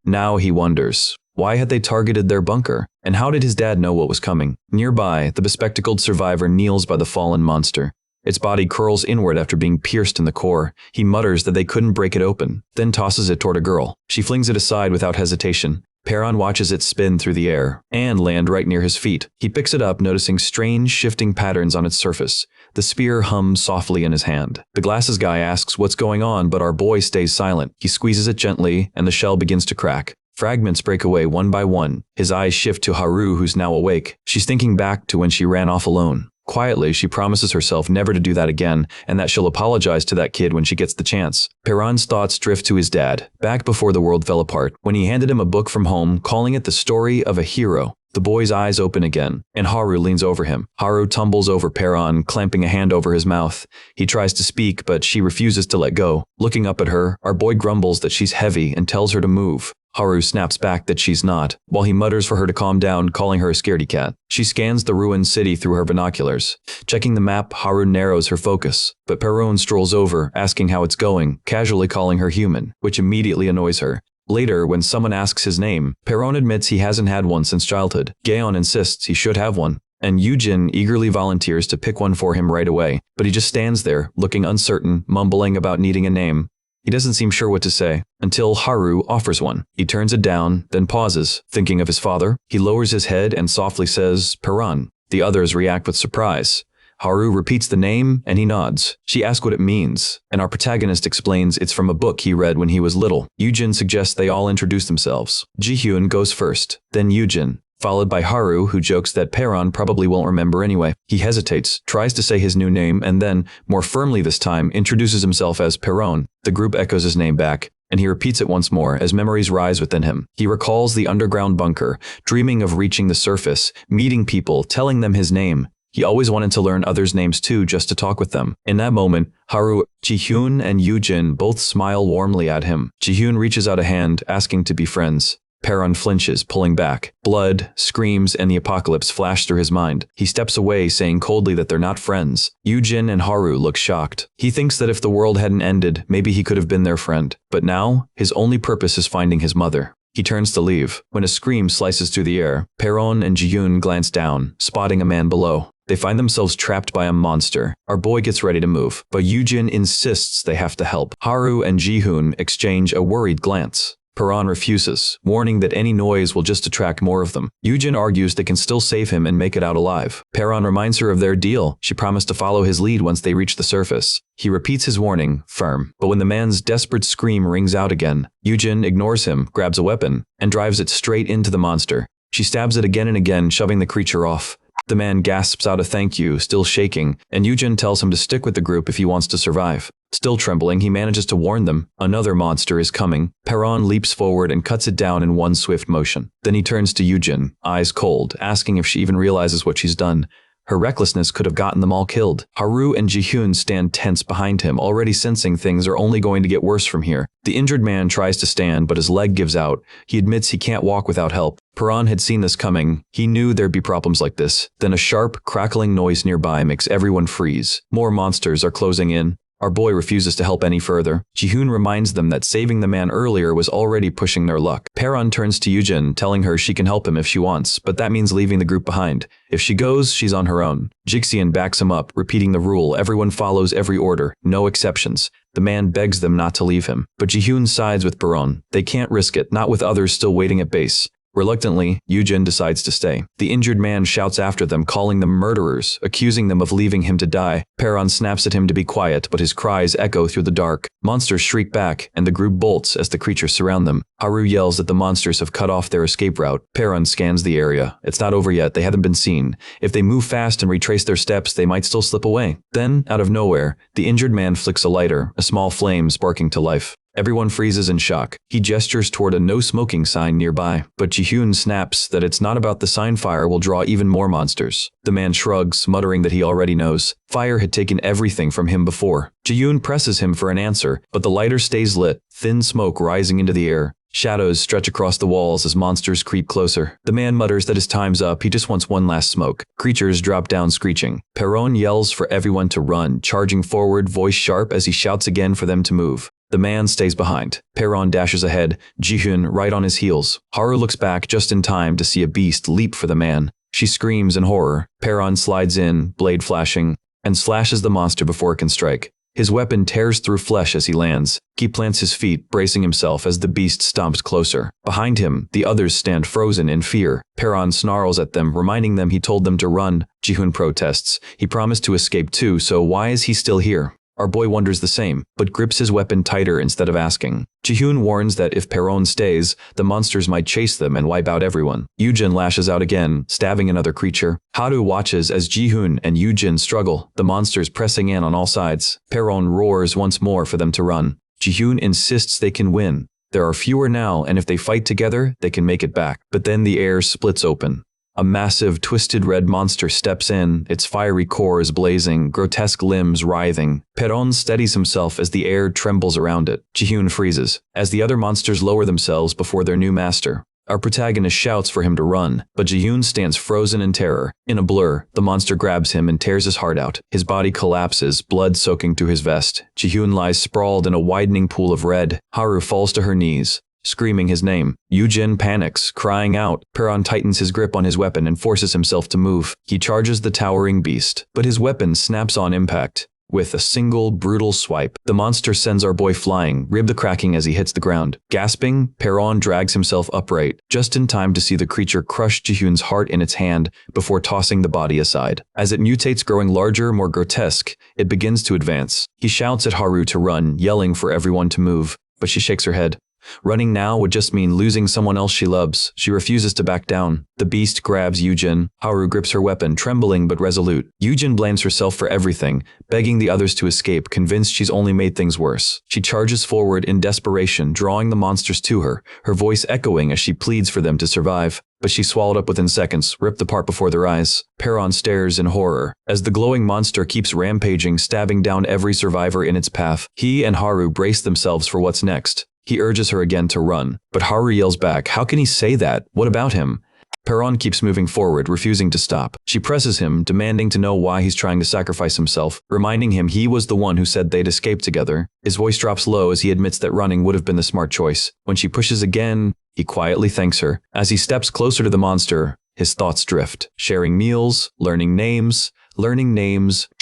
Speaker 1: Now he wonders, why had they targeted their bunker? And how did his dad know what was coming? Nearby, the bespectacled survivor kneels by the fallen monster. Its body curls inward after being pierced in the core. He mutters that they couldn't break it open, then tosses it toward a girl. She flings it aside without hesitation. Perron watches it spin through the air and land right near his feet. He picks it up, noticing strange, shifting patterns on its surface. The spear hums softly in his hand. The glasses guy asks what's going on, but our boy stays silent. He squeezes it gently, and the shell begins to crack. Fragments break away one by one. His eyes shift to Haru, who's now awake. She's thinking back to when she ran off alone. Quietly, she promises herself never to do that again, and that she'll apologize to that kid when she gets the chance. Perron's thoughts drift to his dad, back before the world fell apart, when he handed him a book from home, calling it the story of a hero. The boy's eyes open again, and Haru leans over him. Haru tumbles over Perron, clamping a hand over his mouth. He tries to speak, but she refuses to let go. Looking up at her, our boy grumbles that she's heavy and tells her to move. Haru snaps back that she's not, while he mutters for her to calm down, calling her a scaredy cat. She scans the ruined city through her binoculars. Checking the map, Haru narrows her focus, but Perron strolls over, asking how it's going, casually calling her human, which immediately annoys her. Later, when someone asks his name, Perron admits he hasn't had one since childhood. Gaon insists he should have one, and Yujin eagerly volunteers to pick one for him right away, but he just stands there, looking uncertain, mumbling about needing a name. He doesn't seem sure what to say, until Haru offers one. He turns it down, then pauses, thinking of his father. He lowers his head and softly says, Perron. The others react with surprise. Haru repeats the name, and he nods. She asks what it means, and our protagonist explains it's from a book he read when he was little. Yujin suggests they all introduce themselves. Jihyun goes first, then Yujin, followed by Haru, who jokes that Perron probably won't remember anyway. He hesitates, tries to say his new name, and then, more firmly this time, introduces himself as Perron. The group echoes his name back, and he repeats it once more as memories rise within him. He recalls the underground bunker, dreaming of reaching the surface, meeting people, telling them his name. He always wanted to learn others' names too, just to talk with them. In that moment, Haru, Ji-hyun, and Yoo-jin both smile warmly at him. Ji-hyun reaches out a hand, asking to be friends. Perron flinches, pulling back. Blood, screams, and the apocalypse flash through his mind. He steps away, saying coldly that they're not friends. Yoo-jin and Haru look shocked. He thinks that if the world hadn't ended, maybe he could have been their friend. But now, his only purpose is finding his mother. He turns to leave. When a scream slices through the air, Perron and Ji-hyun glance down, spotting a man below. They find themselves trapped by a monster. Our boy gets ready to move, but Yoo-jin insists they have to help. Haru and Ji-hyun exchange a worried glance. Perron refuses, warning that any noise will just attract more of them. Yoo-jin argues they can still save him and make it out alive. Perron reminds her of their deal. She promised to follow his lead once they reach the surface. He repeats his warning, firm. But when the man's desperate scream rings out again, Yoo-jin ignores him, grabs a weapon, and drives it straight into the monster. She stabs it again and again, shoving the creature off. The man gasps out a thank you, still shaking, and Yoo-jin tells him to stick with the group if he wants to survive. Still trembling, he manages to warn them. Another monster is coming. Perron leaps forward and cuts it down in one swift motion. Then he turns to Yoo-jin, eyes cold, asking if she even realizes what she's done. Her recklessness could have gotten them all killed. Haru and Ji-hyun stand tense behind him, already sensing things are only going to get worse from here. The injured man tries to stand, but his leg gives out. He admits he can't walk without help. Perron had seen this coming. He knew there'd be problems like this. Then a sharp, crackling noise nearby makes everyone freeze. More monsters are closing in. Our boy refuses to help any further. Ji-hyun reminds them that saving the man earlier was already pushing their luck. Perron turns to Yoo-jin, telling her she can help him if she wants, but that means leaving the group behind. If she goes, she's on her own. Jixian backs him up, repeating the rule: everyone follows every order, no exceptions. The man begs them not to leave him, but Ji-hyun sides with Perron. They can't risk it, not with others still waiting at base. Reluctantly, Yoo-jin decides to stay. The injured man shouts after them, calling them murderers, accusing them of leaving him to die. Perron snaps at him to be quiet, but his cries echo through the dark. Monsters shriek back, and the group bolts as the creatures surround them. Haru yells that the monsters have cut off their escape route. Perron scans the area. It's not over yet, they haven't been seen. If they move fast and retrace their steps, they might still slip away. Then, out of nowhere, the injured man flicks a lighter, a small flame sparking to life. Everyone freezes in shock. He gestures toward a no-smoking sign nearby, but Ji-hyun snaps that it's not about the sign. Fire will draw even more monsters. The man shrugs, muttering that he already knows. Fire had taken everything from him before. Ji-hyun presses him for an answer, but the lighter stays lit, thin smoke rising into the air. Shadows stretch across the walls as monsters creep closer. The man mutters that his time's up, he just wants one last smoke. Creatures drop down screeching. Perron yells for everyone to run, charging forward, voice sharp as he shouts again for them to move. The man stays behind. Perron dashes ahead, Ji-hyun right on his heels. Haru looks back just in time to see a beast leap for the man. She screams in horror. Perron slides in, blade flashing, and slashes the monster before it can strike. His weapon tears through flesh as he lands. He plants his feet, bracing himself as the beast stomps closer. Behind him, the others stand frozen in fear. Perron snarls at them, reminding them he told them to run. Ji-hyun protests. He promised to escape too, so why is he still here? Our boy wonders the same, but grips his weapon tighter instead of asking. Ji-hyun warns that if Perron stays, the monsters might chase them and wipe out everyone. Yoo-jin lashes out again, stabbing another creature. Haru watches as Ji-hyun and Yoo-jin struggle, the monsters pressing in on all sides. Perron roars once more for them to run. Ji-hyun insists they can win. There are fewer now, and if they fight together, they can make it back. But then the air splits open. A massive, twisted red monster steps in, its fiery cores blazing, grotesque limbs writhing. Perron steadies himself as the air trembles around it. Ji-hyun freezes, as the other monsters lower themselves before their new master. Our protagonist shouts for him to run, but Ji-hyun stands frozen in terror. In a blur, the monster grabs him and tears his heart out. His body collapses, blood soaking through his vest. Ji-hyun lies sprawled in a widening pool of red. Haru falls to her knees, screaming his name. Yoo-jin panics, crying out. Perron tightens his grip on his weapon and forces himself to move. He charges the towering beast, but his weapon snaps on impact. With a single, brutal swipe, the monster sends our boy flying, rib cracking as he hits the ground. Gasping, Perron drags himself upright, just in time to see the creature crush Ji-hyun's heart in its hand before tossing the body aside. As it mutates, growing larger, more grotesque, it begins to advance. He shouts at Haru to run, yelling for everyone to move, but she shakes her head. Running now would just mean losing someone else she loves. She refuses to back down. The beast grabs Yoo-jin. Haru grips her weapon, trembling but resolute. Yoo-jin blames herself for everything, begging the others to escape, convinced she's only made things worse. She charges forward in desperation, drawing the monsters to her, her voice echoing as she pleads for them to survive. but she swallowed up within seconds, ripped apart before their eyes. Perron stares in horror as the glowing monster keeps rampaging, stabbing down every survivor in its path. He and Haru brace themselves for what's next. He urges her again to run, but Haru yells back, "How can he say that? What about him?" Perron keeps moving forward, refusing to stop. She presses him, demanding to know why he's trying to sacrifice himself, reminding him he was the one who said they'd escape together. His voice drops low as he admits that running would have been the smart choice. When she pushes again, he quietly thanks her. As he steps closer to the monster, his thoughts drift. Sharing meals, learning names,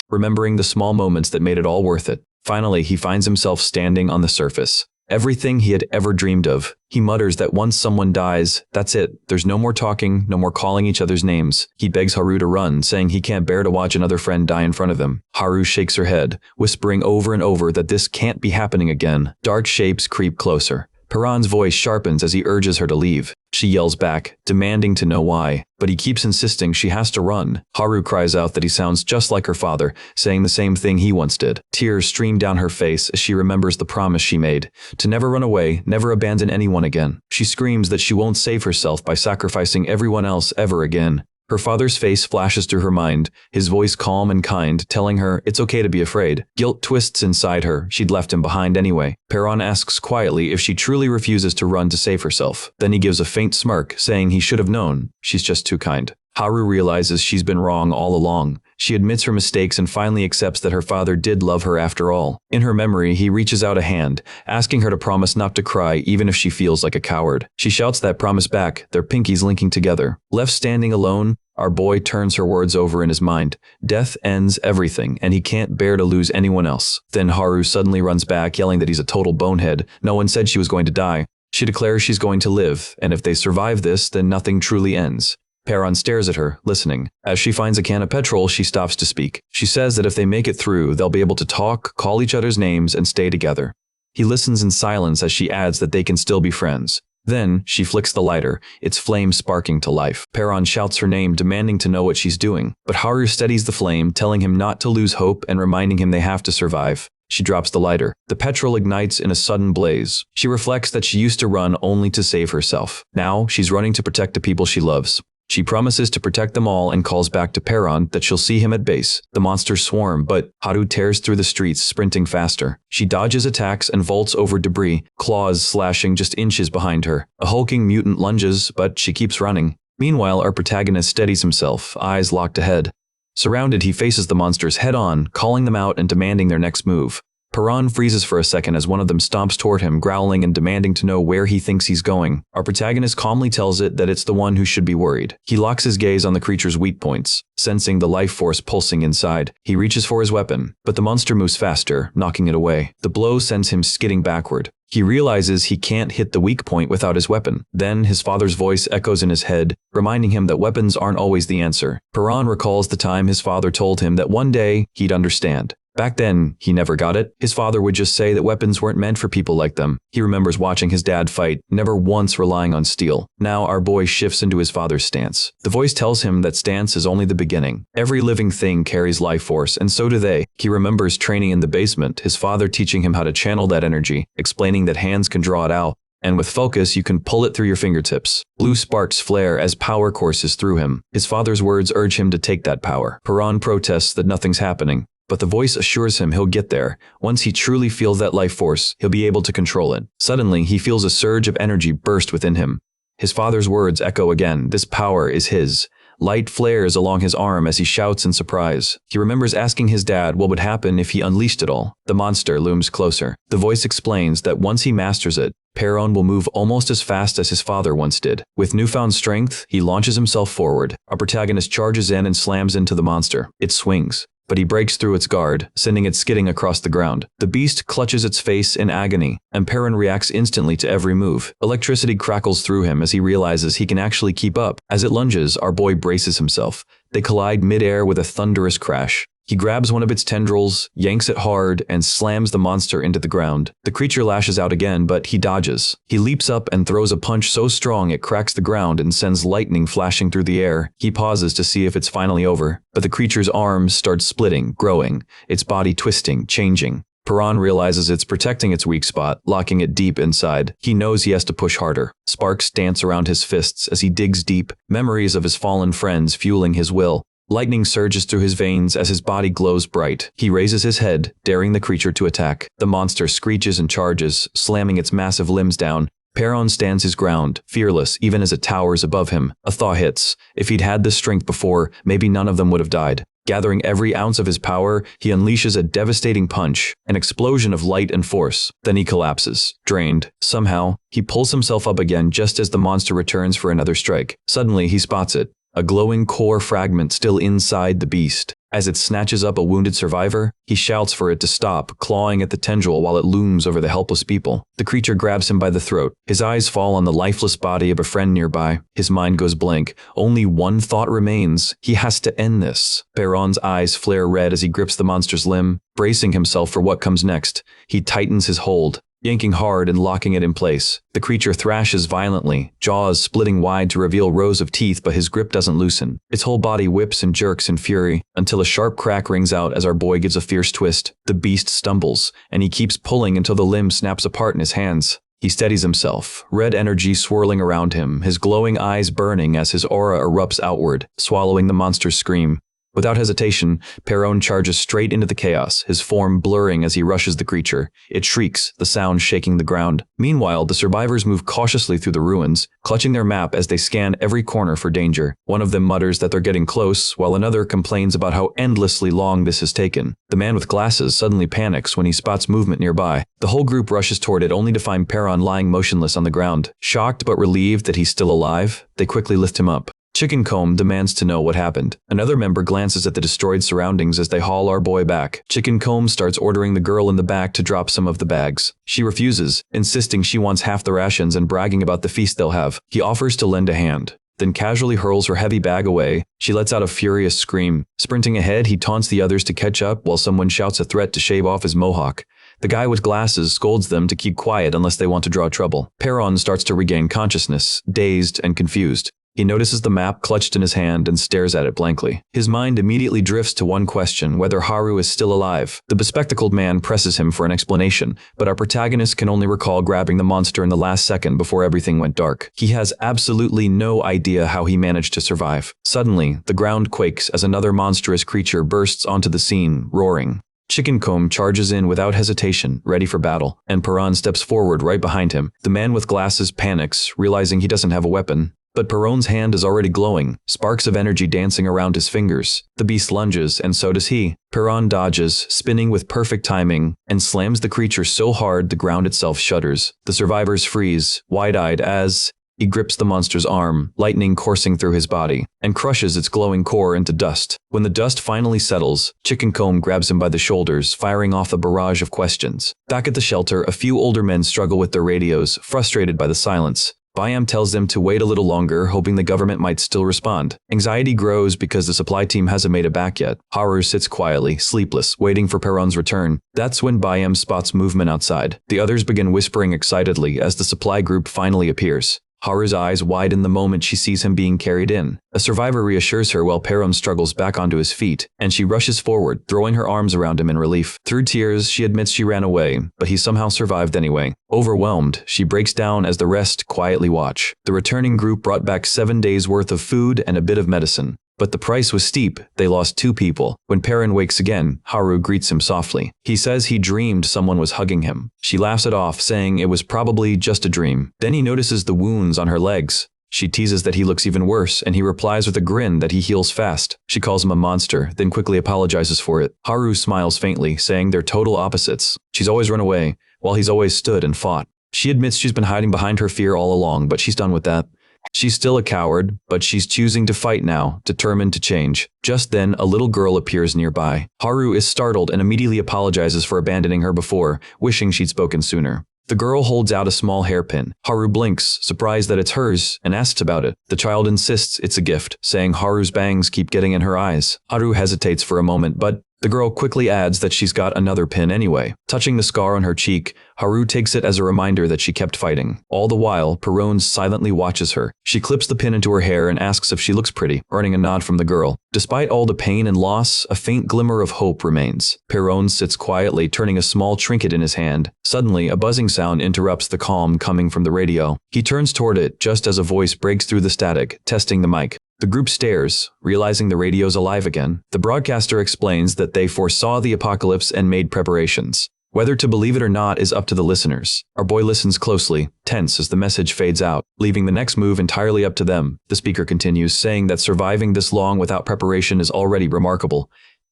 Speaker 1: remembering the small moments that made it all worth it. Finally, he finds himself standing on the surface. Everything he had ever dreamed of. He mutters that once someone dies, that's it. There's no more talking, no more calling each other's names. He begs Haru to run, saying he can't bear to watch another friend die in front of him. Haru shakes her head, whispering over and over that this can't be happening again. Dark shapes creep closer. Perron's voice sharpens as he urges her to leave. She yells back, demanding to know why, but he keeps insisting she has to run. Haru cries out that he sounds just like her father, saying the same thing he once did. Tears stream down her face as she remembers the promise she made, to never run away, never abandon anyone again. She screams that she won't save herself by sacrificing everyone else ever again. Her father's face flashes through her mind, his voice calm and kind, telling her it's okay to be afraid. Guilt twists inside her, she'd left him behind anyway. Perron asks quietly if she truly refuses to run to save herself. Then he gives a faint smirk, saying he should have known. She's just too kind. Haru realizes she's been wrong all along. She admits her mistakes and finally accepts that her father did love her after all. In her memory, he reaches out a hand, asking her to promise not to cry even if she feels like a coward. She shouts that promise back, their pinkies linking together. Left standing alone, our boy turns her words over in his mind. Death ends everything, and he can't bear to lose anyone else. Then Haru suddenly runs back, yelling that he's a total bonehead. No one said she was going to die. She declares she's going to live, and if they survive this, then nothing truly ends. Perron stares at her, listening. As she finds a can of petrol, she stops to speak. She says that if they make it through, they'll be able to talk, call each other's names, and stay together. He listens in silence as she adds that they can still be friends. Then, she flicks the lighter, its flame sparking to life. Perron shouts her name, demanding to know what she's doing. But Haru steadies the flame, telling him not to lose hope and reminding him they have to survive. She drops the lighter. The petrol ignites in a sudden blaze. She reflects that she used to run only to save herself. Now, she's running to protect the people she loves. She promises to protect them all and calls back to Perron that she'll see him at base. The monsters swarm, but Haru tears through the streets, sprinting faster. She dodges attacks and vaults over debris, claws slashing just inches behind her. A hulking mutant lunges, but she keeps running. Meanwhile, our protagonist steadies himself, eyes locked ahead. Surrounded, he faces the monsters head-on, calling them out and demanding their next move. Perron freezes for a second as one of them stomps toward him, growling and demanding to know where he thinks he's going. Our protagonist calmly tells it that it's the one who should be worried. He locks his gaze on the creature's weak points, sensing the life force pulsing inside. He reaches for his weapon, but the monster moves faster, knocking it away. The blow sends him skidding backward. He realizes he can't hit the weak point without his weapon. Then his father's voice echoes in his head, reminding him that weapons aren't always the answer. Perron recalls the time his father told him that one day he'd understand. Back then, he never got it. His father would just say that weapons weren't meant for people like them. He remembers watching his dad fight, never once relying on steel. Now our boy shifts into his father's stance. The voice tells him that stance is only the beginning. Every living thing carries life force, and so do they. He remembers training in the basement, his father teaching him how to channel that energy, explaining that hands can draw it out, and with focus you can pull it through your fingertips. Blue sparks flare as power courses through him. His father's words urge him to take that power. Perron protests that nothing's happening, but the voice assures him he'll get there. Once he truly feels that life force, he'll be able to control it. Suddenly, he feels a surge of energy burst within him. His father's words echo again. This power is his. Light flares along his arm as he shouts in surprise. He remembers asking his dad what would happen if he unleashed it all. The monster looms closer. The voice explains that once he masters it, Perron will move almost as fast as his father once did. With newfound strength, he launches himself forward. Our protagonist charges in and slams into the monster. It swings, but he breaks through its guard, sending it skidding across the ground. The beast clutches its face in agony, and Perron reacts instantly to every move. Electricity crackles through him as he realizes he can actually keep up. As it lunges, our boy braces himself. They collide mid-air with a thunderous crash. He grabs one of its tendrils, yanks it hard, and slams the monster into the ground. The creature lashes out again, but he dodges. He leaps up and throws a punch so strong it cracks the ground and sends lightning flashing through the air. He pauses to see if it's finally over, but the creature's arms start splitting, growing, its body twisting, changing. Piran realizes it's protecting its weak spot, locking it deep inside. He knows he has to push harder. Sparks dance around his fists as he digs deep, memories of his fallen friends fueling his will. Lightning surges through his veins as his body glows bright. He raises his head, daring the creature to attack. The monster screeches and charges, slamming its massive limbs down. Piran stands his ground, fearless even as it towers above him. A thought hits. If he'd had this strength before, maybe none of them would have died. Gathering every ounce of his power, he unleashes a devastating punch, an explosion of light and force. Then he collapses, drained. Somehow, he pulls himself up again just as the monster returns for another strike. Suddenly, he spots it. A glowing core fragment still inside the beast. As it snatches up a wounded survivor, he shouts for it to stop, clawing at the tendril while it looms over the helpless people. The creature grabs him by the throat. His eyes fall on the lifeless body of a friend nearby. His mind goes blank. Only one thought remains. He has to end this. Piran's eyes flare red as he grips the monster's limb, bracing himself for what comes next. He tightens his hold, yanking hard and locking it in place. The creature thrashes violently, jaws splitting wide to reveal rows of teeth, but his grip doesn't loosen. Its whole body whips and jerks in fury, until a sharp crack rings out as our boy gives a fierce twist. The beast stumbles, and he keeps pulling until the limb snaps apart in his hands. He steadies himself, red energy swirling around him, his glowing eyes burning as his aura erupts outward, swallowing the monster's scream. Without hesitation, Piran charges straight into the chaos, his form blurring as he rushes the creature. It shrieks, the sound shaking the ground. Meanwhile, the survivors move cautiously through the ruins, clutching their map as they scan every corner for danger. One of them mutters that they're getting close, while another complains about how endlessly long this has taken. The man with glasses suddenly panics when he spots movement nearby. The whole group rushes toward it only to find Piran lying motionless on the ground. Shocked but relieved that he's still alive, they quickly lift him up. Chicken Comb demands to know what happened. Another member glances at the destroyed surroundings as they haul our boy back. Chicken Comb starts ordering the girl in the back to drop some of the bags. She refuses, insisting she wants half the rations and bragging about the feast they'll have. He offers to lend a hand, then casually hurls her heavy bag away. She lets out a furious scream. Sprinting ahead, he taunts the others to catch up while someone shouts a threat to shave off his mohawk. The guy with glasses scolds them to keep quiet unless they want to draw trouble. Piran starts to regain consciousness, dazed and confused. He notices the map clutched in his hand and stares at it blankly. His mind immediately drifts to one question, whether Haru is still alive. The bespectacled man presses him for an explanation, but our protagonist can only recall grabbing the monster in the last second before everything went dark. He has absolutely no idea how he managed to survive. Suddenly, the ground quakes as another monstrous creature bursts onto the scene, roaring. Chicken Comb charges in without hesitation, ready for battle, and Piran steps forward right behind him. The man with glasses panics, realizing he doesn't have a weapon. But Piran's hand is already glowing, sparks of energy dancing around his fingers. The beast lunges, and so does he. Piran dodges, spinning with perfect timing, and slams the creature so hard the ground itself shudders. The survivors freeze, wide-eyed as he grips the monster's arm, lightning coursing through his body, and crushes its glowing core into dust. When the dust finally settles, Chicken Comb grabs him by the shoulders, firing off a barrage of questions. Back at the shelter, a few older men struggle with their radios, frustrated by the silence. Byam tells them to wait a little longer, hoping the government might still respond. Anxiety grows because the supply team hasn't made it back yet. Haru sits quietly, sleepless, waiting for Piran's return. That's when Byam spots movement outside. The others begin whispering excitedly as the supply group finally appears. Haru's eyes widen the moment she sees him being carried in. A survivor reassures her while Piran struggles back onto his feet, and she rushes forward, throwing her arms around him in relief. Through tears, she admits she ran away, but he somehow survived anyway. Overwhelmed, she breaks down as the rest quietly watch. The returning group brought back 7 days' worth of food and a bit of medicine. But the price was steep. They lost 2 people. When Piran wakes again, Haru greets him softly. He says he dreamed someone was hugging him. She laughs it off, saying it was probably just a dream. Then he notices the wounds on her legs. She teases that he looks even worse, and he replies with a grin that he heals fast. She calls him a monster, then quickly apologizes for it. Haru smiles faintly, saying they're total opposites. She's always run away, while he's always stood and fought. She admits she's been hiding behind her fear all along, but she's done with that. She's still a coward, but she's choosing to fight now, determined to change. Just then, a little girl appears nearby. Haru is startled and immediately apologizes for abandoning her before, wishing she'd spoken sooner. The girl holds out a small hairpin. Haru blinks, surprised that it's hers, and asks about it. The child insists it's a gift, saying Haru's bangs keep getting in her eyes. Haru hesitates for a moment, but The girl quickly adds that she's got another pin anyway. Touching the scar on her cheek, Haru takes it as a reminder that she kept fighting. All the while, Perron silently watches her. She clips the pin into her hair and asks if she looks pretty, earning a nod from the girl. Despite all the pain and loss, a faint glimmer of hope remains. Perron sits quietly, turning a small trinket in his hand. Suddenly, a buzzing sound interrupts the calm coming from the radio. He turns toward it just as a voice breaks through the static, testing the mic. The group stares, realizing the radio's alive again. The broadcaster explains that they foresaw the apocalypse and made preparations. Whether to believe it or not is up to the listeners. Our boy listens closely, tense as the message fades out, leaving the next move entirely up to them. The speaker continues, saying that surviving this long without preparation is already remarkable.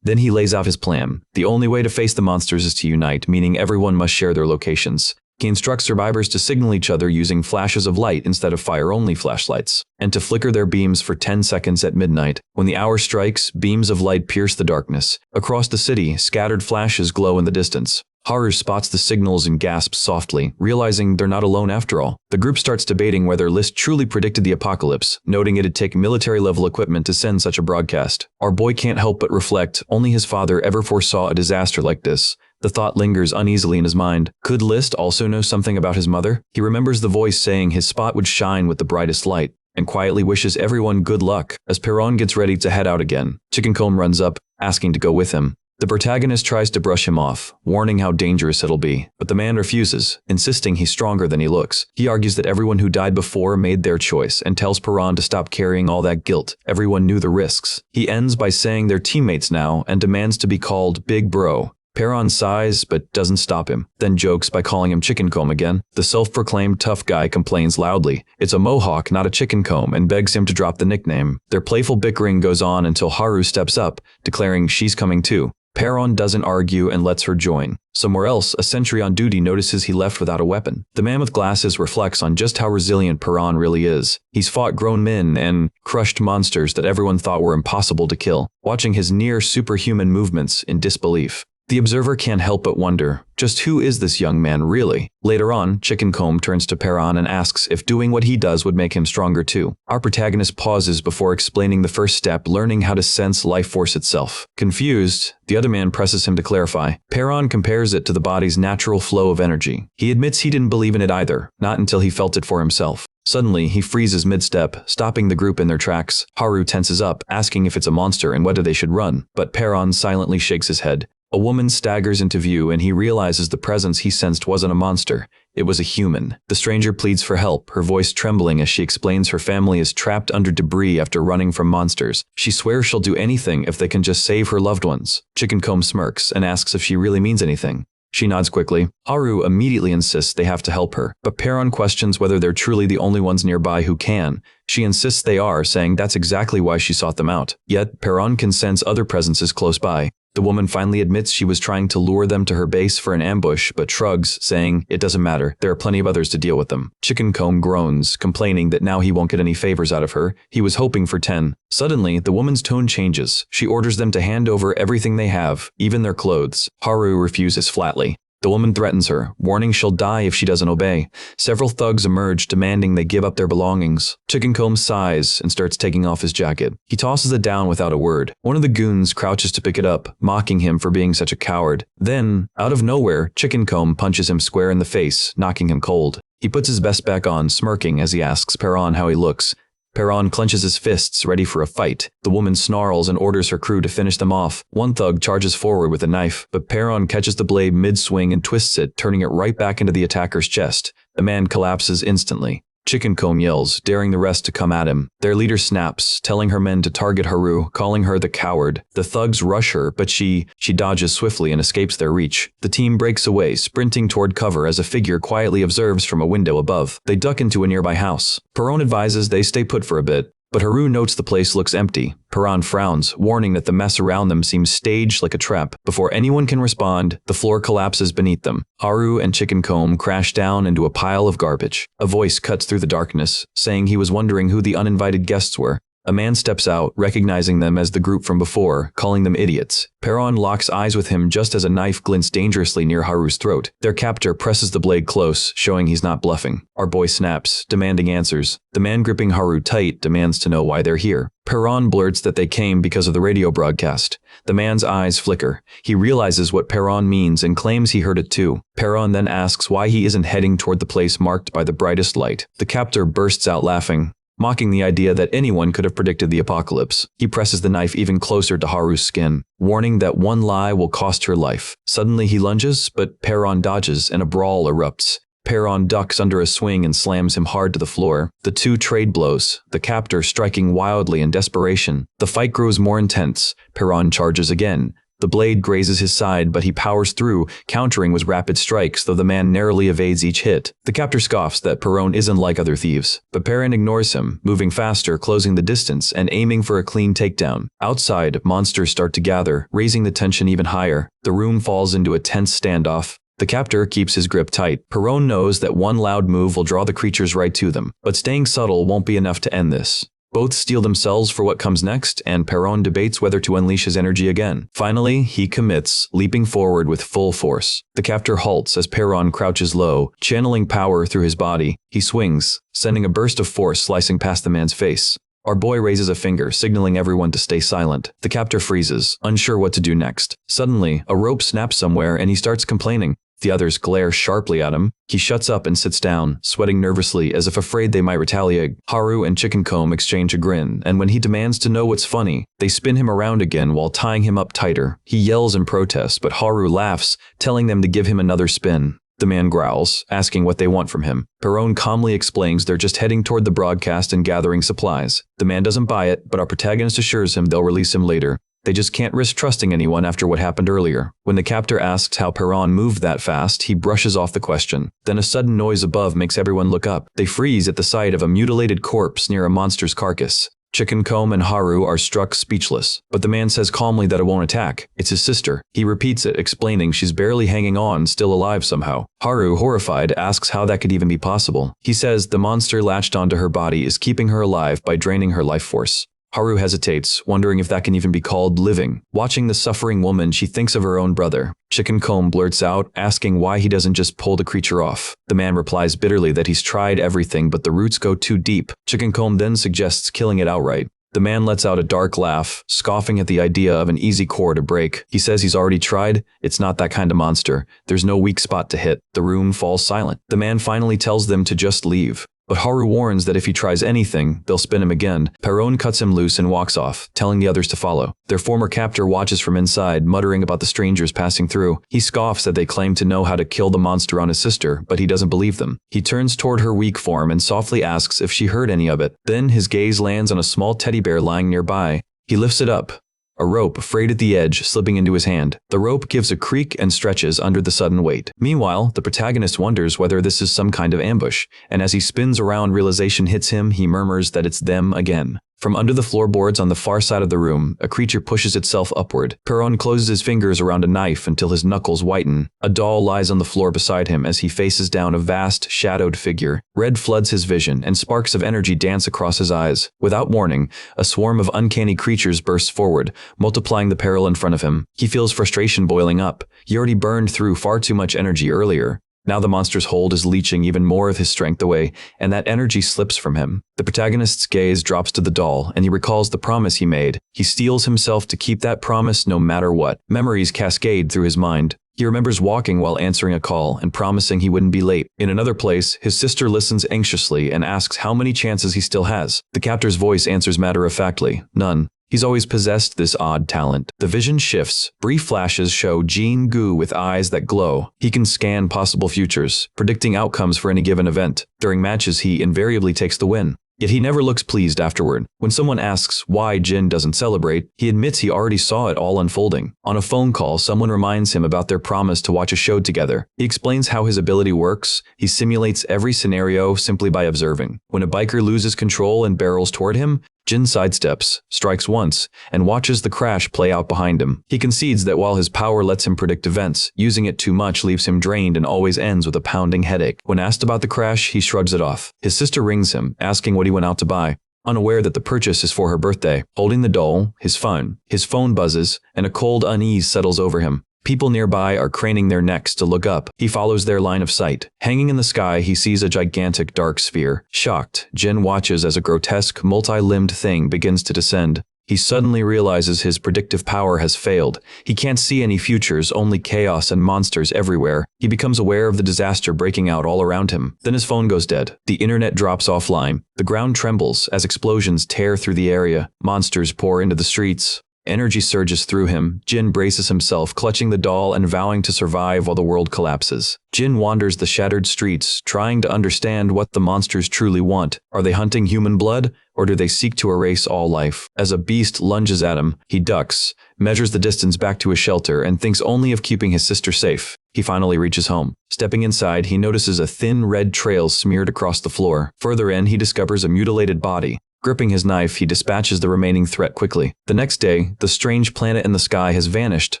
Speaker 1: Then he lays out his plan. The only way to face the monsters is to unite, meaning everyone must share their locations. He instructs survivors to signal each other using flashes of light instead of fire-only flashlights, and to flicker their beams for 10 seconds at midnight. When the hour strikes, beams of light pierce the darkness. Across the city, scattered flashes glow in the distance. Haru spots the signals and gasps softly, realizing they're not alone after all. The group starts debating whether List truly predicted the apocalypse, noting it'd take military-level equipment to send such a broadcast. Our boy can't help but reflect, only his father ever foresaw a disaster like this. The thought lingers uneasily in his mind. Could List also know something about his mother? He remembers the voice saying his spot would shine with the brightest light, and quietly wishes everyone good luck. As Perron gets ready to head out again, Chickencomb runs up, asking to go with him. The protagonist tries to brush him off, warning how dangerous it'll be, but the man refuses, insisting he's stronger than he looks. He argues that everyone who died before made their choice and tells Perron to stop carrying all that guilt. Everyone knew the risks. He ends by saying they're teammates now and demands to be called Big Bro. Perron sighs but doesn't stop him, then jokes by calling him Chickencomb again. The self-proclaimed tough guy complains loudly. It's a mohawk, not a chickencomb, and begs him to drop the nickname. Their playful bickering goes on until Haru steps up, declaring she's coming too. Perron doesn't argue and lets her join. Somewhere else, a sentry on duty notices he left without a weapon. The man with glasses reflects on just how resilient Perron really is. He's fought grown men and crushed monsters that everyone thought were impossible to kill, watching his near-superhuman movements in disbelief. The observer can't help but wonder, just who is this young man really? Later on, Chickencomb turns to Perron and asks if doing what he does would make him stronger too. Our protagonist pauses before explaining the first step, learning how to sense life force itself. Confused, the other man presses him to clarify. Perron compares it to the body's natural flow of energy. He admits he didn't believe in it either, not until he felt it for himself. Suddenly, he freezes mid-step, stopping the group in their tracks. Haru tenses up, asking if it's a monster and whether they should run, but Perron silently shakes his head. A woman staggers into view and he realizes the presence he sensed wasn't a monster. It was a human. The stranger pleads for help, her voice trembling as she explains her family is trapped under debris after running from monsters. She swears she'll do anything if they can just save her loved ones. Chickencomb smirks and asks if she really means anything. She nods quickly. Haru immediately insists they have to help her, but Perron questions whether they're truly the only ones nearby who can. She insists they are, saying that's exactly why she sought them out. Yet, Perron can sense other presences close by. The woman finally admits she was trying to lure them to her base for an ambush, but shrugs, saying, it doesn't matter, there are plenty of others to deal with them. Chickencomb groans, complaining that now he won't get any favors out of her. He was hoping for 10. Suddenly, the woman's tone changes. She orders them to hand over everything they have, even their clothes. Haru refuses flatly. The woman threatens her, warning she'll die if she doesn't obey. Several thugs emerge, demanding they give up their belongings. Chickencomb sighs and starts taking off his jacket. He tosses it down without a word. One of the goons crouches to pick it up, mocking him for being such a coward. Then, out of nowhere, Chickencomb punches him square in the face, knocking him cold. He puts his vest back on, smirking as he asks Perron how he looks. Perron clenches his fists, ready for a fight. The woman snarls and orders her crew to finish them off. One thug charges forward with a knife, but Perron catches the blade mid-swing and twists it, turning it right back into the attacker's chest. The man collapses instantly. Chickencomb yells, daring the rest to come at him. Their leader snaps, telling her men to target Haru, calling her the coward. The thugs rush her, but she dodges swiftly and escapes their reach. The team breaks away, sprinting toward cover as a figure quietly observes from a window above. They duck into a nearby house. Perron advises they stay put for a bit, but Haru notes the place looks empty. Perron frowns, warning that the mess around them seems staged like a trap. Before anyone can respond, the floor collapses beneath them. Haru and Chickencomb crash down into a pile of garbage. A voice cuts through the darkness, saying he was wondering who the uninvited guests were. A man steps out, recognizing them as the group from before, calling them idiots. Perron locks eyes with him just as a knife glints dangerously near Haru's throat. Their captor presses the blade close, showing he's not bluffing. Our boy snaps, demanding answers. The man gripping Haru tight demands to know why they're here. Perron blurts that they came because of the radio broadcast. The man's eyes flicker. He realizes what Perron means and claims he heard it too. Perron then asks why he isn't heading toward the place marked by the brightest light. The captor bursts out laughing, mocking the idea that anyone could have predicted the apocalypse. He presses the knife even closer to Haru's skin, warning that one lie will cost her life. Suddenly he lunges, but Perron dodges and a brawl erupts. Perron ducks under a swing and slams him hard to the floor. The two trade blows, the captor striking wildly in desperation. The fight grows more intense. Perron charges again. The blade grazes his side, but he powers through, countering with rapid strikes, though the man narrowly evades each hit. The captor scoffs that Perron isn't like other thieves, but Perron ignores him, moving faster, closing the distance, and aiming for a clean takedown. Outside, monsters start to gather, raising the tension even higher. The room falls into a tense standoff. The captor keeps his grip tight. Perron knows that one loud move will draw the creatures right to them, but staying subtle won't be enough to end this. Both steel themselves for what comes next, and Perron debates whether to unleash his energy again. Finally, he commits, leaping forward with full force. The captor halts as Perron crouches low, channeling power through his body. He swings, sending a burst of force slicing past the man's face. Our boy raises a finger, signaling everyone to stay silent. The captor freezes, unsure what to do next. Suddenly, a rope snaps somewhere and he starts complaining. The others glare sharply at him. He shuts up and sits down, sweating nervously as if afraid they might retaliate. Haru and Chicken Comb exchange a grin, and when he demands to know what's funny, they spin him around again while tying him up tighter. He yells in protest, but Haru laughs, telling them to give him another spin. The man growls, asking what they want from him. Perron calmly explains they're just heading toward the broadcast and gathering supplies. The man doesn't buy it, but our protagonist assures him they'll release him later. They just can't risk trusting anyone after what happened earlier. When the captor asks how Perron moved that fast, he brushes off the question. Then a sudden noise above makes everyone look up. They freeze at the sight of a mutilated corpse near a monster's carcass. Chicken Comb and Haru are struck speechless, but the man says calmly that it won't attack. It's his sister. He repeats it, explaining she's barely hanging on, still alive somehow. Haru, horrified, asks how that could even be possible. He says the monster latched onto her body is keeping her alive by draining her life force. Haru hesitates, wondering if that can even be called living. Watching the suffering woman, she thinks of her own brother. Chicken Comb blurts out, asking why he doesn't just pull the creature off. The man replies bitterly that he's tried everything, but the roots go too deep. Chicken Comb then suggests killing it outright. The man lets out a dark laugh, scoffing at the idea of an easy core to break. He says he's already tried. It's not that kind of monster. There's no weak spot to hit. The room falls silent. The man finally tells them to just leave. But Haru warns that if he tries anything, they'll spin him again. Perron cuts him loose and walks off, telling the others to follow. Their former captor watches from inside, muttering about the strangers passing through. He scoffs that they claim to know how to kill the monster on his sister, but he doesn't believe them. He turns toward her weak form and softly asks if she heard any of it. Then his gaze lands on a small teddy bear lying nearby. He lifts it up, a rope frayed at the edge slipping into his hand. The rope gives a creak and stretches under the sudden weight. Meanwhile, the protagonist wonders whether this is some kind of ambush, and as he spins around, realization hits him. He murmurs that it's them again. From under the floorboards on the far side of the room, a creature pushes itself upward. Perron closes his fingers around a knife until his knuckles whiten. A doll lies on the floor beside him as he faces down a vast, shadowed figure. Red floods his vision, and sparks of energy dance across his eyes. Without warning, a swarm of uncanny creatures bursts forward, multiplying the peril in front of him. He feels frustration boiling up. He already burned through far too much energy earlier. Now the monster's hold is leeching even more of his strength away, and that energy slips from him. The protagonist's gaze drops to the doll, and he recalls the promise he made. He steels himself to keep that promise no matter what. Memories cascade through his mind. He remembers walking while answering a call and promising he wouldn't be late. In another place, his sister listens anxiously and asks how many chances he still has. The captor's voice answers matter-of-factly, none. He's always possessed this odd talent. The vision shifts. Brief flashes show Jean Gu with eyes that glow. He can scan possible futures, predicting outcomes for any given event. During matches, he invariably takes the win. Yet he never looks pleased afterward. When someone asks why Jin doesn't celebrate, he admits he already saw it all unfolding. On a phone call, someone reminds him about their promise to watch a show together. He explains how his ability works. He simulates every scenario simply by observing. When a biker loses control and barrels toward him, Jin sidesteps, strikes once, and watches the crash play out behind him. He concedes that while his power lets him predict events, using it too much leaves him drained and always ends with a pounding headache. When asked about the crash, he shrugs it off. His sister rings him, asking what he went out to buy. unaware that the purchase is for her birthday. Holding the doll, his phone buzzes, and a cold unease settles over him. People nearby are craning their necks to look up. He follows their line of sight. Hanging in the sky, he sees a gigantic dark sphere. Shocked, Jin watches as a grotesque, multi-limbed thing begins to descend. He suddenly realizes his predictive power has failed. He can't see any futures, only chaos and monsters everywhere. He becomes aware of the disaster breaking out all around him. Then his phone goes dead. The internet drops offline. The ground trembles as explosions tear through the area. Monsters pour into the streets. Energy surges through him. Jin braces himself, clutching the doll and vowing to survive while the world collapses. Jin wanders the shattered streets, trying to understand what the monsters truly want. Are they hunting human blood, or do they seek to erase all life? As a beast lunges at him, he ducks, measures the distance back to his shelter, and thinks only of keeping his sister safe. He finally reaches home. Stepping inside, he notices a thin red trail smeared across the floor. Further in, he discovers a mutilated body. Gripping his knife, he dispatches the remaining threat quickly. The next day, the strange planet in the sky has vanished,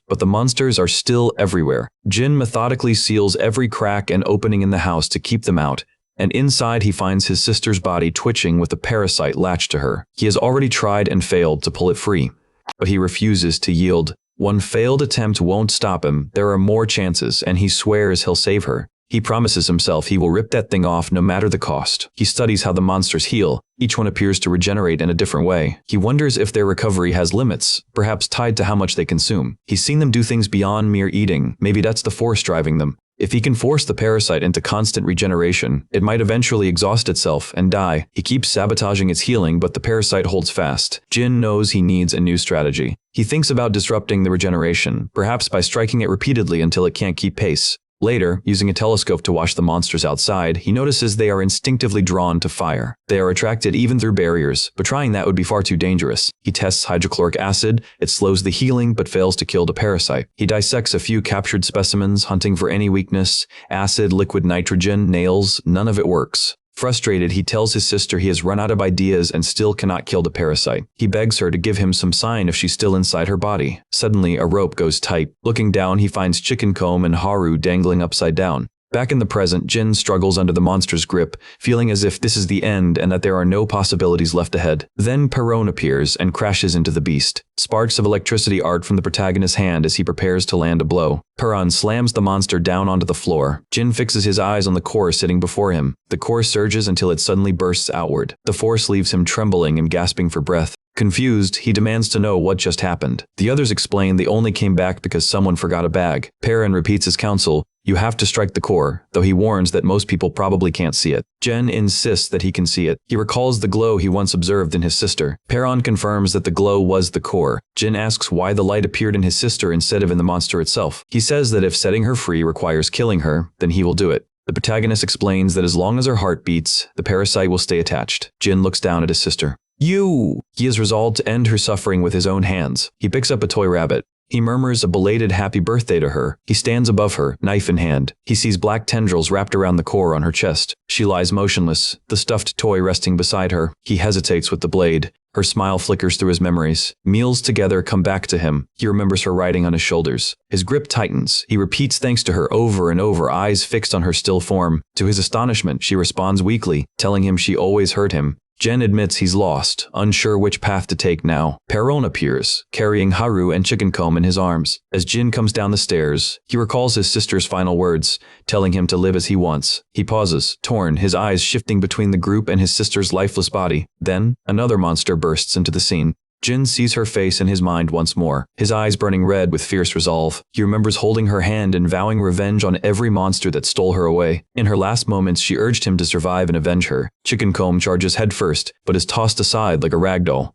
Speaker 1: but the monsters are still everywhere. Jin methodically seals every crack and opening in the house to keep them out, and inside he finds his sister's body twitching with a parasite latched to her. He has already tried and failed to pull it free, but he refuses to yield. One failed attempt won't stop him. There are more chances, and he swears he'll save her. He promises himself he will rip that thing off no matter the cost. He studies how the monsters heal. Each one appears to regenerate in a different way. He wonders if their recovery has limits, perhaps tied to how much they consume. He's seen them do things beyond mere eating. Maybe that's the force driving them. If he can force the parasite into constant regeneration, it might eventually exhaust itself and die. He keeps sabotaging its healing, but the parasite holds fast. Jin knows he needs a new strategy. He thinks about disrupting the regeneration, perhaps by striking it repeatedly until it can't keep pace. Later, using a telescope to watch the monsters outside, he notices they are instinctively drawn to fire. They are attracted even through barriers, but trying that would be far too dangerous. He tests hydrochloric acid. It slows the healing but fails to kill the parasite. He dissects a few captured specimens, hunting for any weakness. Acid, liquid nitrogen, nails, none of it works. Frustrated, he tells his sister he has run out of ideas and still cannot kill the parasite. He begs her to give him some sign if she's still inside her body. Suddenly, a rope goes tight. Looking down, he finds Chicken Comb and Haru dangling upside down. Back in the present, Jin struggles under the monster's grip, feeling as if this is the end and that there are no possibilities left ahead. Then Perron appears and crashes into the beast. Sparks of electricity art from the protagonist's hand as he prepares to land a blow. Perron slams the monster down onto the floor. Jin fixes his eyes on the core sitting before him. The core surges until it suddenly bursts outward. The force leaves him trembling and gasping for breath. Confused, he demands to know what just happened. The others explain they only came back because someone forgot a bag. Perron repeats his counsel. You have to strike the core, though he warns that most people probably can't see it. Jin insists that he can see it. He recalls the glow he once observed in his sister. Perron confirms that the glow was the core. Jin asks why the light appeared in his sister instead of in the monster itself. He says that if setting her free requires killing her, then he will do it. The protagonist explains that as long as her heart beats, the parasite will stay attached. Jin looks down at his sister. You! He is resolved to end her suffering with his own hands. He picks up a toy rabbit. He murmurs a belated happy birthday to her. He stands above her, knife in hand. He sees black tendrils wrapped around the core on her chest. She lies motionless, the stuffed toy resting beside her. He hesitates with the blade. Her smile flickers through his memories. Meals together come back to him. He remembers her riding on his shoulders. His grip tightens. He repeats thanks to her over and over, eyes fixed on her still form. To his astonishment, she responds weakly, telling him she always heard him. Jin admits he's lost, unsure which path to take now. Perron appears, carrying Haru and Chicken Comb in his arms. As Jin comes down the stairs, he recalls his sister's final words, telling him to live as he wants. He pauses, torn, his eyes shifting between the group and his sister's lifeless body. Then, another monster bursts into the scene. Jin sees her face in his mind once more, his eyes burning red with fierce resolve. He remembers holding her hand and vowing revenge on every monster that stole her away. In her last moments, she urged him to survive and avenge her. Chicken Comb charges headfirst, but is tossed aside like a rag doll.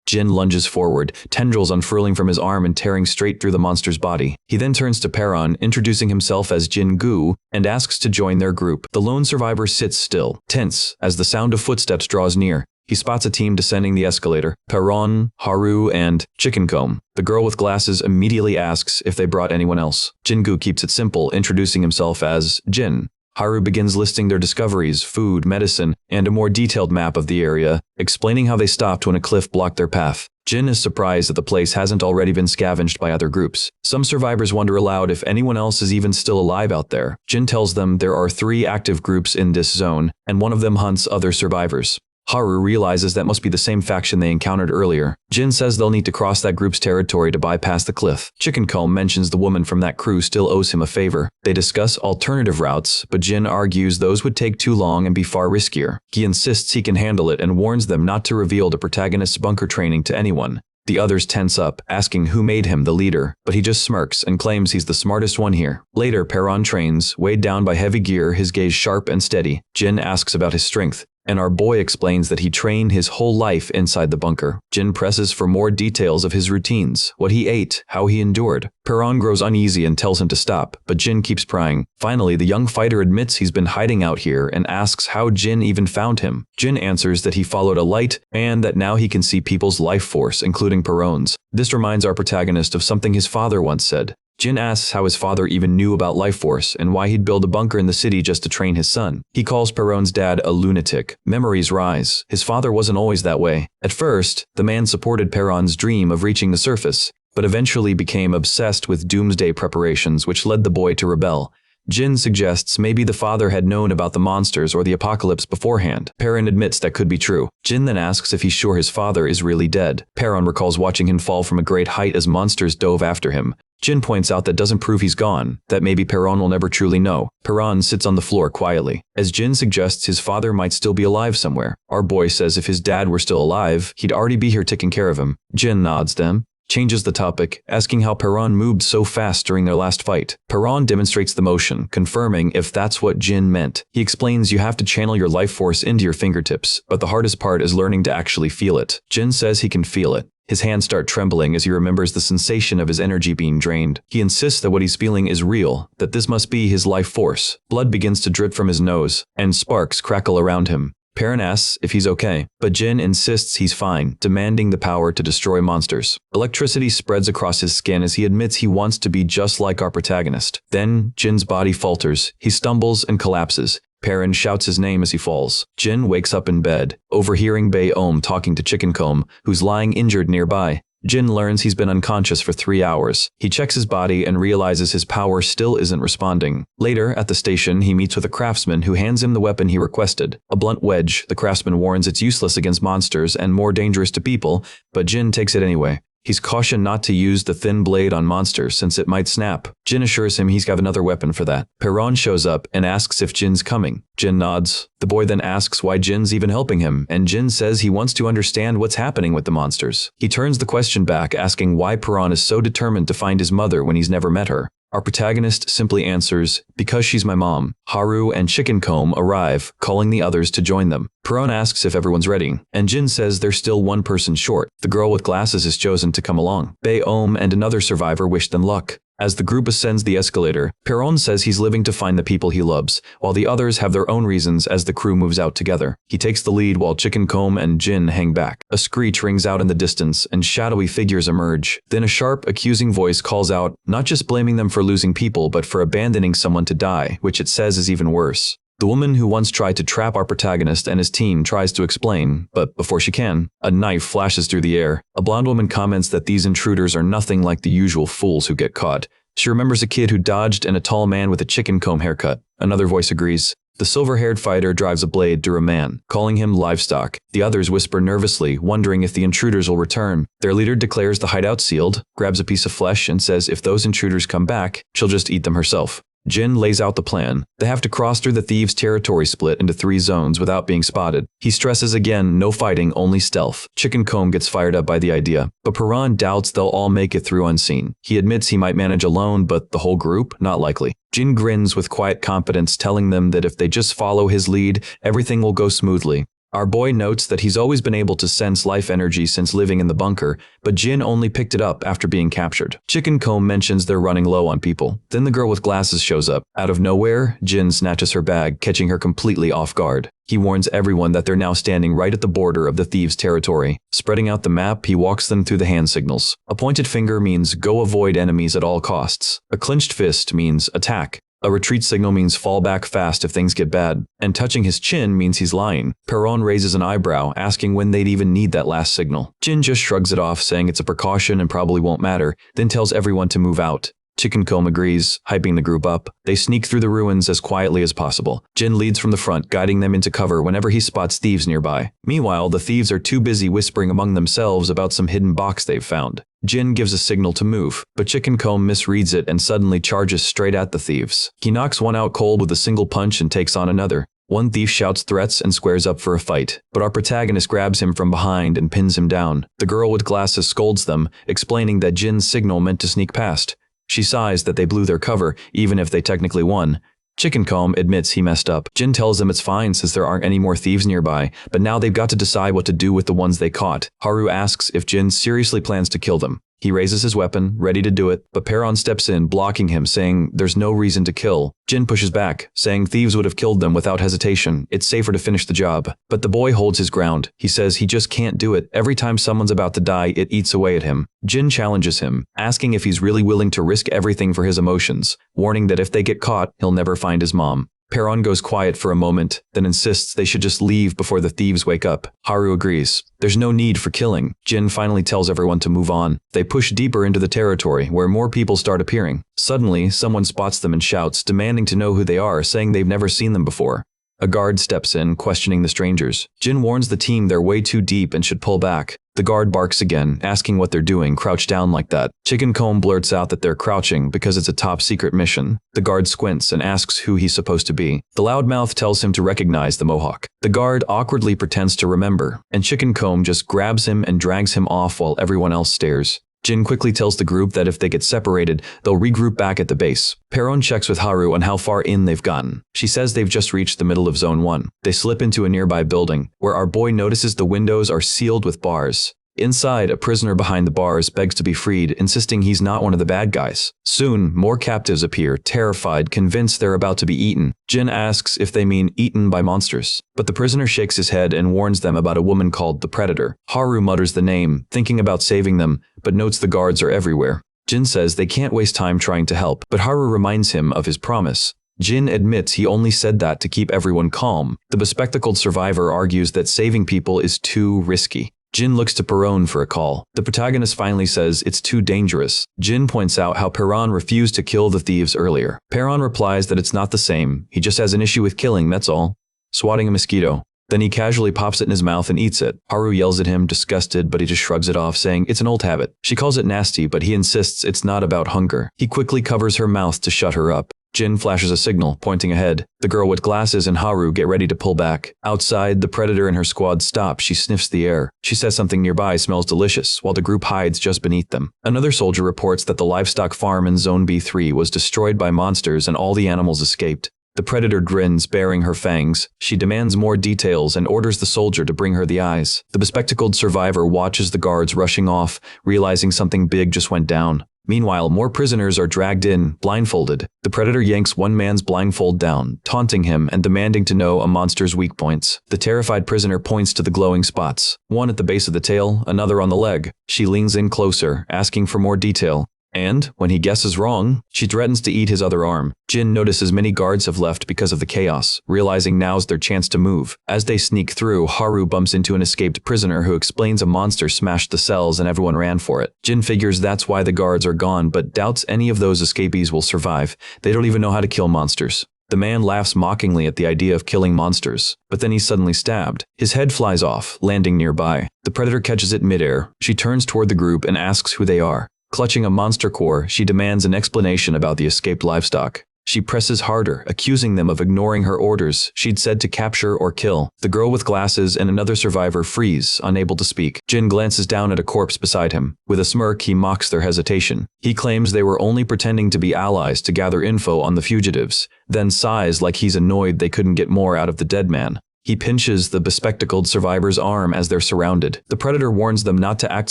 Speaker 1: Jin lunges forward, tendrils unfurling from his arm and tearing straight through the monster's body. He then turns to Perron, introducing himself as Jin Gu, and asks to join their group. The lone survivor sits still, tense, as the sound of footsteps draws near. He spots a team descending the escalator. Perron, Haru, and Chicken Comb. The girl with glasses immediately asks if they brought anyone else. Jingu keeps it simple, introducing himself as Jin. Haru begins listing their discoveries, food, medicine, and a more detailed map of the area, explaining how they stopped when a cliff blocked their path. Jin is surprised that the place hasn't already been scavenged by other groups. Some survivors wonder aloud if anyone else is even still alive out there. Jin tells them there are 3 active groups in this zone, and one of them hunts other survivors. Haru realizes that must be the same faction they encountered earlier. Jin says they'll need to cross that group's territory to bypass the cliff. Chickencomb mentions the woman from that crew still owes him a favor. They discuss alternative routes, but Jin argues those would take too long and be far riskier. He insists he can handle it and warns them not to reveal the protagonist's bunker training to anyone. The others tense up, asking who made him the leader, but he just smirks and claims he's the smartest one here. Later, Perron trains, weighed down by heavy gear, his gaze sharp and steady. Jin asks about his strength, and our boy explains that he trained his whole life inside the bunker. Jin presses for more details of his routines, what he ate, how he endured. Perron grows uneasy and tells him to stop, but Jin keeps prying. Finally, the young fighter admits he's been hiding out here and asks how Jin even found him. Jin answers that he followed a light and that now he can see people's life force, including Perron's. This reminds our protagonist of something his father once said. Jin asks how his father even knew about life force and why he'd build a bunker in the city just to train his son. He calls Perron's dad a lunatic. Memories rise. His father wasn't always that way. At first, the man supported Perron's dream of reaching the surface, but eventually became obsessed with doomsday preparations, which led the boy to rebel. Jin suggests maybe the father had known about the monsters or the apocalypse beforehand. Perron admits that could be true. Jin then asks if he's sure his father is really dead. Perron recalls watching him fall from a great height as monsters dove after him. Jin points out that doesn't prove he's gone, that maybe Perron will never truly know. Perron sits on the floor quietly, as Jin suggests his father might still be alive somewhere. Our boy says if his dad were still alive, he'd already be here taking care of him. Jin nods then, changes the topic, asking how Perron moved so fast during their last fight. Perron demonstrates the motion, confirming if that's what Jin meant. He explains you have to channel your life force into your fingertips, but the hardest part is learning to actually feel it. Jin says he can feel it. His hands start trembling as he remembers the sensation of his energy being drained. He insists that what he's feeling is real, that this must be his life force. Blood begins to drip from his nose, and sparks crackle around him. Perron asks if he's okay, but Jin insists he's fine, demanding the power to destroy monsters. Electricity spreads across his skin as he admits he wants to be just like our protagonist. Then, Jin's body falters. He stumbles and collapses. Perron shouts his name as he falls. Jin wakes up in bed, overhearing Bae-Om talking to Chickencomb, who's lying injured nearby. Jin learns he's been unconscious for 3 hours. He checks his body and realizes his power still isn't responding. Later, at the station, he meets with a craftsman who hands him the weapon he requested. A blunt wedge. The craftsman warns it's useless against monsters and more dangerous to people, but Jin takes it anyway. He's cautioned not to use the thin blade on monsters since it might snap. Jin assures him he's got another weapon for that. Perron shows up and asks if Jin's coming. Jin nods. The boy then asks why Jin's even helping him, and Jin says he wants to understand what's happening with the monsters. He turns the question back, asking why Perron is so determined to find his mother when he's never met her. Our protagonist simply answers, because she's my mom. Haru and Chickencomb arrive, calling the others to join them. Perron asks if everyone's ready, and Jin says there's still one person short. The girl with glasses is chosen to come along. Bae-Om and another survivor wish them luck. As the group ascends the escalator, Perron says he's living to find the people he loves, while the others have their own reasons as the crew moves out together. He takes the lead while Chickencomb and Jin hang back. A screech rings out in the distance, and shadowy figures emerge. Then a sharp, accusing voice calls out, not just blaming them for losing people, but for abandoning someone to die, which it says is even worse. The woman who once tried to trap our protagonist and his team tries to explain, but before she can, a knife flashes through the air. A blonde woman comments that these intruders are nothing like the usual fools who get caught. She remembers a kid who dodged and a tall man with a Chickencomb haircut. Another voice agrees. The silver-haired fighter drives a blade through a man, calling him livestock. The others whisper nervously, wondering if the intruders will return. Their leader declares the hideout sealed, grabs a piece of flesh, and says if those intruders come back, she'll just eat them herself. Jin lays out the plan. They have to cross through the thieves' territory split into 3 zones without being spotted. He stresses again, no fighting, only stealth. Chickencomb gets fired up by the idea, but Perron doubts they'll all make it through unseen. He admits he might manage alone, but the whole group? Not likely. Jin grins with quiet confidence, telling them that if they just follow his lead, everything will go smoothly. Our boy notes that he's always been able to sense life energy since living in the bunker, but Jin only picked it up after being captured. Chickencomb mentions they're running low on people. Then the girl with glasses shows up. Out of nowhere, Jin snatches her bag, catching her completely off guard. He warns everyone that they're now standing right at the border of the thieves' territory. Spreading out the map, he walks them through the hand signals. A pointed finger means go avoid enemies at all costs. A clenched fist means attack. A retreat signal means fall back fast if things get bad. And touching his chin means he's lying. Perron raises an eyebrow, asking when they'd even need that last signal. Jin just shrugs it off, saying it's a precaution and probably won't matter, then tells everyone to move out. Chicken Comb agrees, hyping the group up. They sneak through the ruins as quietly as possible. Jin leads from the front, guiding them into cover whenever he spots thieves nearby. Meanwhile, the thieves are too busy whispering among themselves about some hidden box they've found. Jin gives a signal to move, but Chicken Comb misreads it and suddenly charges straight at the thieves. He knocks one out cold with a single punch and takes on another. One thief shouts threats and squares up for a fight, but our protagonist grabs him from behind and pins him down. The girl with glasses scolds them, explaining that Jin's signal meant to sneak past. She sighs that they blew their cover, even if they technically won. Chicken Comb admits he messed up. Jin tells them it's fine since there aren't any more thieves nearby, but now they've got to decide what to do with the ones they caught. Haru asks if Jin seriously plans to kill them. He raises his weapon, ready to do it, but Perron steps in, blocking him, saying there's no reason to kill. Jin pushes back, saying thieves would have killed them without hesitation. It's safer to finish the job. But the boy holds his ground. He says he just can't do it. Every time someone's about to die, it eats away at him. Jin challenges him, asking if he's really willing to risk everything for his emotions, warning that if they get caught, he'll never find his mom. Perron goes quiet for a moment, then insists they should just leave before the thieves wake up. Haru agrees. There's no need for killing. Jin finally tells everyone to move on. They push deeper into the territory, where more people start appearing. Suddenly, someone spots them and shouts, demanding to know who they are, saying they've never seen them before. A guard steps in, questioning the strangers. Jin warns the team they're way too deep and should pull back. The guard barks again, asking what they're doing, crouched down like that. Chicken Comb blurts out that they're crouching because it's a top-secret mission. The guard squints and asks who he's supposed to be. The loudmouth tells him to recognize the Mohawk. The guard awkwardly pretends to remember, and Chicken Comb just grabs him and drags him off while everyone else stares. Jin quickly tells the group that if they get separated, they'll regroup back at the base. Perron checks with Haru on how far in they've gotten. She says they've just reached the middle of Zone 1. They slip into a nearby building, where our boy notices the windows are sealed with bars. Inside, a prisoner behind the bars begs to be freed, insisting he's not one of the bad guys. Soon, more captives appear, terrified, convinced they're about to be eaten. Jin asks if they mean eaten by monsters, but the prisoner shakes his head and warns them about a woman called the Predator. Haru mutters the name, thinking about saving them, but notes the guards are everywhere. Jin says they can't waste time trying to help, but Haru reminds him of his promise. Jin admits he only said that to keep everyone calm. The bespectacled survivor argues that saving people is too risky. Jin looks to Perron for a call. The protagonist finally says it's too dangerous. Jin points out how Perron refused to kill the thieves earlier. Perron replies that it's not the same. He just has an issue with killing, that's all. Swatting a mosquito. Then he casually pops it in his mouth and eats it. Haru yells at him, disgusted, but he just shrugs it off, saying it's an old habit. She calls it nasty, but he insists it's not about hunger. He quickly covers her mouth to shut her up. Jin flashes a signal, pointing ahead. The girl with glasses and Haru get ready to pull back. Outside, the Predator and her squad stop. She sniffs the air. She says something nearby smells delicious, while the group hides just beneath them. Another soldier reports that the livestock farm in Zone B3 was destroyed by monsters and all the animals escaped. The Predator grins, baring her fangs. She demands more details and orders the soldier to bring her the eyes. The bespectacled survivor watches the guards rushing off, realizing something big just went down. Meanwhile, more prisoners are dragged in, blindfolded. The Predator yanks one man's blindfold down, taunting him and demanding to know a monster's weak points. The terrified prisoner points to the glowing spots, one at the base of the tail, another on the leg. She leans in closer, asking for more detail. And, when he guesses wrong, she threatens to eat his other arm. Jin notices many guards have left because of the chaos, realizing now's their chance to move. As they sneak through, Haru bumps into an escaped prisoner who explains a monster smashed the cells and everyone ran for it. Jin figures that's why the guards are gone, but doubts any of those escapees will survive. They don't even know how to kill monsters. The man laughs mockingly at the idea of killing monsters, but then he's suddenly stabbed. His head flies off, landing nearby. The Predator catches it midair. She turns toward the group and asks who they are. Clutching a monster core, she demands an explanation about the escaped livestock. She presses harder, accusing them of ignoring her orders she'd said to capture or kill. The girl with glasses and another survivor freeze, unable to speak. Jin glances down at a corpse beside him. With a smirk, he mocks their hesitation. He claims they were only pretending to be allies to gather info on the fugitives, then sighs like he's annoyed they couldn't get more out of the dead man. He pinches the bespectacled survivor's arm as they're surrounded. The Predator warns them not to act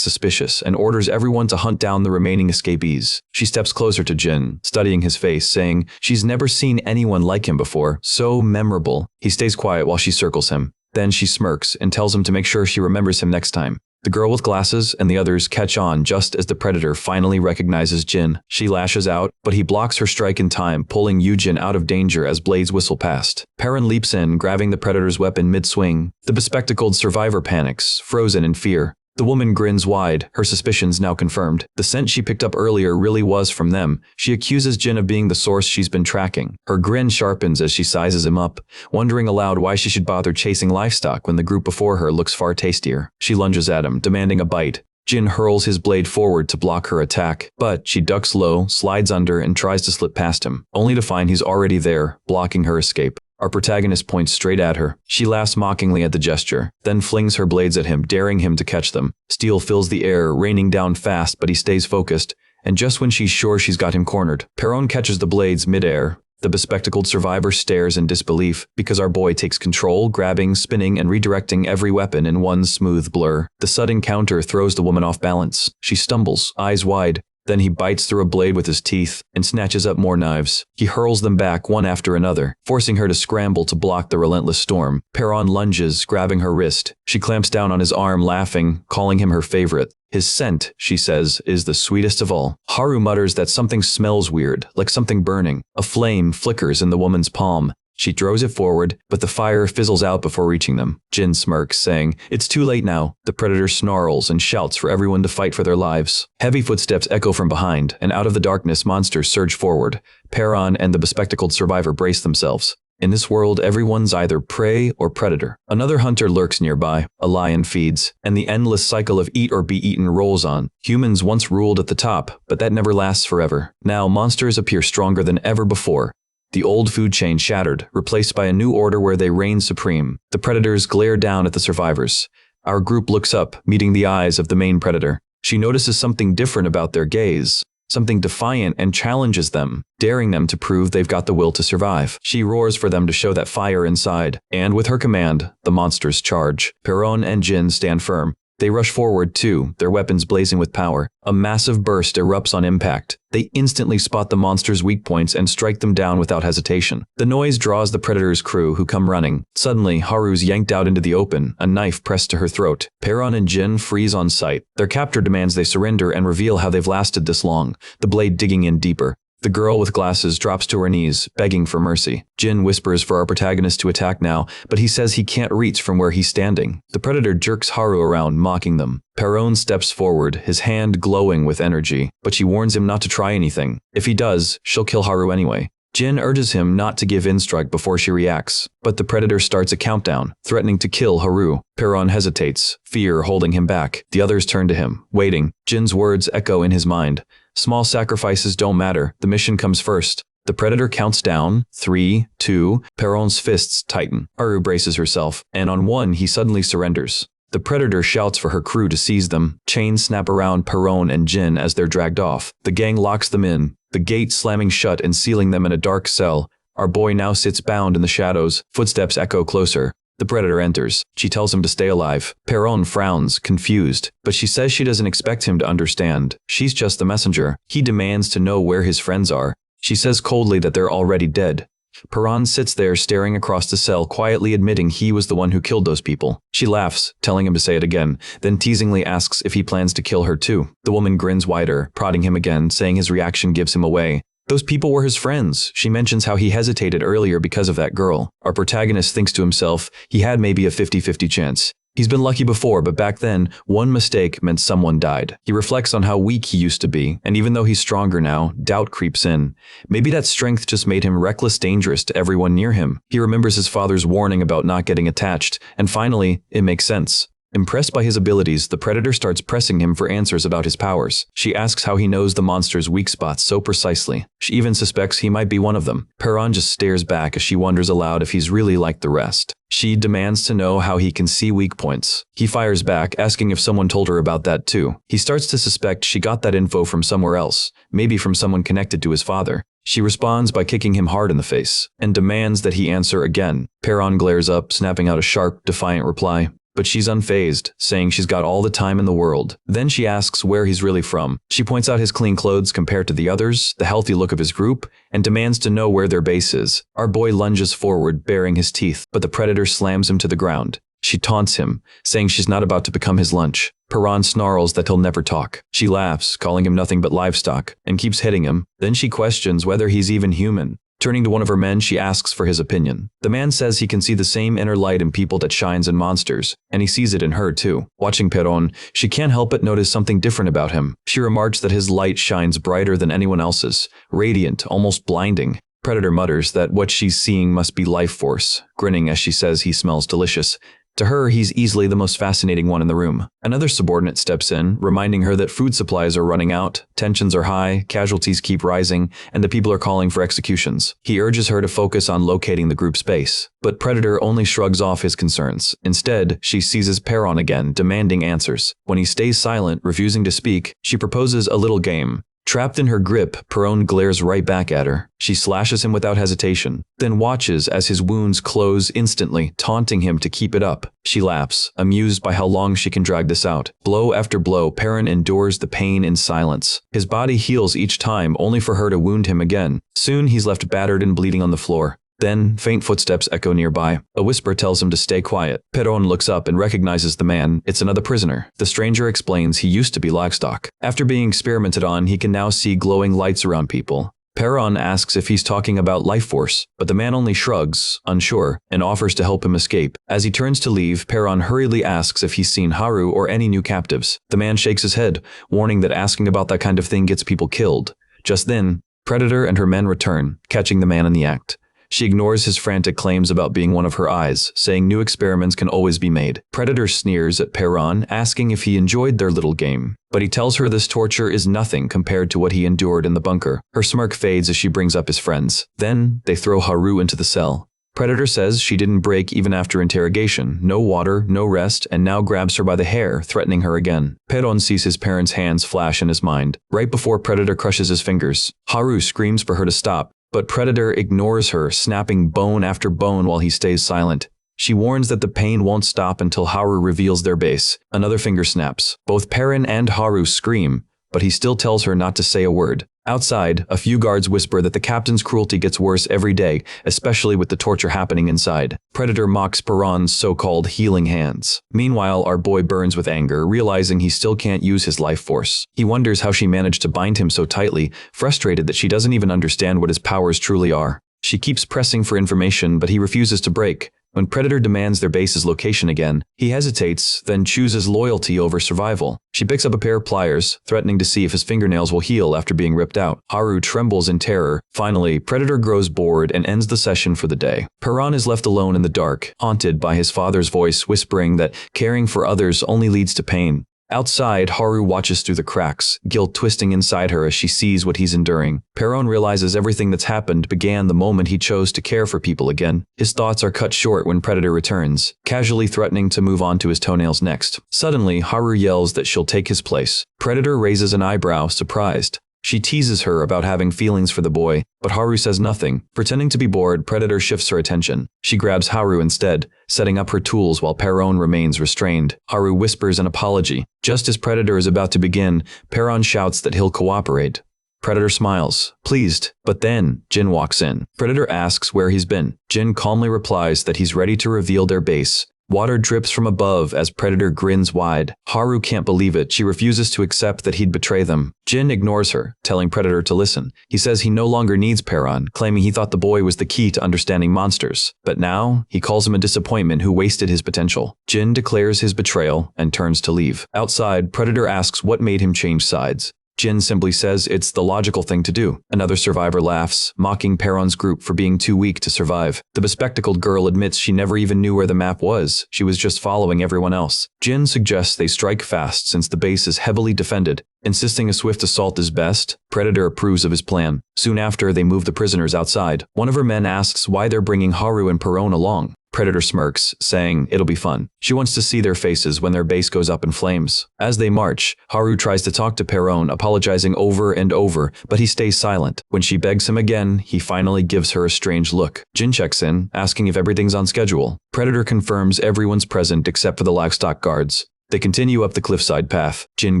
Speaker 1: suspicious and orders everyone to hunt down the remaining escapees. She steps closer to Jin, studying his face, saying she's never seen anyone like him before, so memorable. He stays quiet while she circles him. Then she smirks and tells him to make sure she remembers him next time. The girl with glasses and the others catch on just as the Predator finally recognizes Jin. She lashes out, but he blocks her strike in time, pulling Yujin out of danger as blades whistle past. Perron leaps in, grabbing the Predator's weapon mid-swing. The bespectacled survivor panics, frozen in fear. The woman grins wide, her suspicions now confirmed. The scent she picked up earlier really was from them. She accuses Jin of being the source she's been tracking. Her grin sharpens as she sizes him up, wondering aloud why she should bother chasing livestock when the group before her looks far tastier. She lunges at him, demanding a bite. Jin hurls his blade forward to block her attack, but she ducks low, slides under, and tries to slip past him, only to find he's already there, blocking her escape. Our protagonist points straight at her. She laughs mockingly at the gesture, then flings her blades at him, daring him to catch them. Steel fills the air, raining down fast, but he stays focused, and just when she's sure she's got him cornered, Perron catches the blades mid-air. The bespectacled survivor stares in disbelief, because our boy takes control, grabbing, spinning, and redirecting every weapon in one smooth blur. The sudden counter throws the woman off balance. She stumbles, eyes wide. Then he bites through a blade with his teeth and snatches up more knives. He hurls them back one after another, forcing her to scramble to block the relentless storm. Perron lunges, grabbing her wrist. She clamps down on his arm, laughing, calling him her favorite. His scent, she says, is the sweetest of all. Haru mutters that something smells weird, like something burning. A flame flickers in the woman's palm. She throws it forward, but the fire fizzles out before reaching them. Jin smirks, saying, "It's too late now." The predator snarls and shouts for everyone to fight for their lives. Heavy footsteps echo from behind, and out of the darkness monsters surge forward. Perron and the bespectacled survivor brace themselves. In this world, everyone's either prey or predator. Another hunter lurks nearby, a lion feeds, and the endless cycle of eat or be eaten rolls on. Humans once ruled at the top, but that never lasts forever. Now monsters appear stronger than ever before. The old food chain shattered, replaced by a new order where they reign supreme. The predators glare down at the survivors. Our group looks up, meeting the eyes of the main predator. She notices something different about their gaze, something defiant, and challenges them, daring them to prove they've got the will to survive. She roars for them to show that fire inside, and with her command, the monsters charge. Perron and Jin stand firm. They rush forward too, their weapons blazing with power. A massive burst erupts on impact. They instantly spot the monster's weak points and strike them down without hesitation. The noise draws the predator's crew, who come running. Suddenly, Haru's yanked out into the open, a knife pressed to her throat. Perron and Jin freeze on sight. Their captor demands they surrender and reveal how they've lasted this long, the blade digging in deeper. The girl with glasses drops to her knees, begging for mercy. Jin whispers for our protagonist to attack now, but he says he can't reach from where he's standing. The predator jerks Haru around, mocking them. Perron steps forward, his hand glowing with energy, but she warns him not to try anything. If he does, she'll kill Haru anyway. Jin urges him not to give in strike before she reacts, but the predator starts a countdown, threatening to kill Haru. Perron hesitates, fear holding him back. The others turn to him, waiting. Jin's words echo in his mind. Small sacrifices don't matter, the mission comes first. The predator counts down, 3, 2, Perron's fists tighten. Haru braces herself, and on 1 he suddenly surrenders. The predator shouts for her crew to seize them. Chains snap around Perron and Jin as they're dragged off. The gang locks them in, the gate slamming shut and sealing them in a dark cell. Our boy now sits bound in the shadows. Footsteps echo closer. The predator enters. She tells him to stay alive. Perron frowns, confused, but she says she doesn't expect him to understand. She's just the messenger. He demands to know where his friends are. She says coldly that they're already dead. Perron sits there staring across the cell, quietly admitting he was the one who killed those people. She laughs, telling him to say it again, then teasingly asks if he plans to kill her too. The woman grins wider, prodding him again, saying his reaction gives him away. Those people were his friends. She mentions how he hesitated earlier because of that girl. Our protagonist thinks to himself, he had maybe a 50-50 chance. He's been lucky before, but back then, one mistake meant someone died. He reflects on how weak he used to be, and even though he's stronger now, doubt creeps in. Maybe that strength just made him reckless dangerous to everyone near him. He remembers his father's warning about not getting attached, and finally, it makes sense. Impressed by his abilities, the predator starts pressing him for answers about his powers. She asks how he knows the monster's weak spots so precisely. She even suspects he might be one of them. Perron just stares back as she wonders aloud if he's really like the rest. She demands to know how he can see weak points. He fires back, asking if someone told her about that too. He starts to suspect she got that info from somewhere else, maybe from someone connected to his father. She responds by kicking him hard in the face, and demands that he answer again. Perron glares up, snapping out a sharp, defiant reply. But she's unfazed, saying she's got all the time in the world. Then she asks where he's really from. She points out his clean clothes compared to the others, the healthy look of his group, and demands to know where their base is. Our boy lunges forward, baring his teeth, but the predator slams him to the ground. She taunts him, saying she's not about to become his lunch. Perron snarls that he'll never talk. She laughs, calling him nothing but livestock, and keeps hitting him. Then she questions whether he's even human. Turning to one of her men, she asks for his opinion. The man says he can see the same inner light in people that shines in monsters, and he sees it in her too. Watching Perón, she can't help but notice something different about him. She remarks that his light shines brighter than anyone else's, radiant, almost blinding. Predator mutters that what she's seeing must be life force, grinning as she says he smells delicious. To her, he's easily the most fascinating one in the room. Another subordinate steps in, reminding her that food supplies are running out, tensions are high, casualties keep rising, and the people are calling for executions. He urges her to focus on locating the group's base. But Predator only shrugs off his concerns. Instead, she seizes Perón again, demanding answers. When he stays silent, refusing to speak, she proposes a little game. Trapped in her grip, Perón glares right back at her. She slashes him without hesitation, then watches as his wounds close instantly, taunting him to keep it up. She laughs, amused by how long she can drag this out. Blow after blow, Perón endures the pain in silence. His body heals each time, only for her to wound him again. Soon, he's left battered and bleeding on the floor. Then, faint footsteps echo nearby. A whisper tells him to stay quiet. Perón looks up and recognizes the man. It's another prisoner. The stranger explains he used to be livestock. After being experimented on, he can now see glowing lights around people. Perón asks if he's talking about life force, but the man only shrugs, unsure, and offers to help him escape. As he turns to leave, Perón hurriedly asks if he's seen Haru or any new captives. The man shakes his head, warning that asking about that kind of thing gets people killed. Just then, Predator and her men return, catching the man in the act. She ignores his frantic claims about being one of her eyes, saying new experiments can always be made. Predator sneers at Perón, asking if he enjoyed their little game. But he tells her this torture is nothing compared to what he endured in the bunker. Her smirk fades as she brings up his friends. Then, they throw Haru into the cell. Predator says she didn't break even after interrogation, no water, no rest, and now grabs her by the hair, threatening her again. Perón sees his parents' hands flash in his mind. Right before Predator crushes his fingers, Haru screams for her to stop. But Predator ignores her, snapping bone after bone while he stays silent. She warns that the pain won't stop until Haru reveals their base. Another finger snaps. Both Perón and Haru scream, but he still tells her not to say a word. Outside, a few guards whisper that the captain's cruelty gets worse every day, especially with the torture happening inside. Predator mocks Perón's so-called healing hands. Meanwhile, our boy burns with anger, realizing he still can't use his life force. He wonders how she managed to bind him so tightly, frustrated that she doesn't even understand what his powers truly are. She keeps pressing for information, but he refuses to break. When Predator demands their base's location again, he hesitates, then chooses loyalty over survival. She picks up a pair of pliers, threatening to see if his fingernails will heal after being ripped out. Haru trembles in terror. Finally, Predator grows bored and ends the session for the day. Perón is left alone in the dark, haunted by his father's voice whispering that caring for others only leads to pain. Outside, Haru watches through the cracks, guilt twisting inside her as she sees what he's enduring. Perón realizes everything that's happened began the moment he chose to care for people again. His thoughts are cut short when Predator returns, casually threatening to move on to his toenails next. Suddenly, Haru yells that she'll take his place. Predator raises an eyebrow, surprised. She teases her about having feelings for the boy, but Haru says nothing. Pretending to be bored, Predator shifts her attention. She grabs Haru instead, setting up her tools while Perón remains restrained. Haru whispers an apology. Just as Predator is about to begin, Perón shouts that he'll cooperate. Predator smiles, pleased, but then Jin walks in. Predator asks where he's been. Jin calmly replies that he's ready to reveal their base. Water drips from above as Predator grins wide. Haru can't believe it. She refuses to accept that he'd betray them. Jin ignores her, telling Predator to listen. He says he no longer needs Perón, claiming he thought the boy was the key to understanding monsters. But now, he calls him a disappointment who wasted his potential. Jin declares his betrayal and turns to leave. Outside, Predator asks what made him change sides. Jin simply says it's the logical thing to do. Another survivor laughs, mocking Perón's group for being too weak to survive. The bespectacled girl admits she never even knew where the map was. She was just following everyone else. Jin suggests they strike fast since the base is heavily defended. Insisting a swift assault is best, Predator approves of his plan. Soon after, they move the prisoners outside. One of her men asks why they're bringing Haru and Perón along. Predator smirks, saying it'll be fun. She wants to see their faces when their base goes up in flames. As they march, Haru tries to talk to Perón, apologizing over and over, but he stays silent. When she begs him again, he finally gives her a strange look. Jin checks in, asking if everything's on schedule. Predator confirms everyone's present except for the livestock guards. They continue up the cliffside path. Jin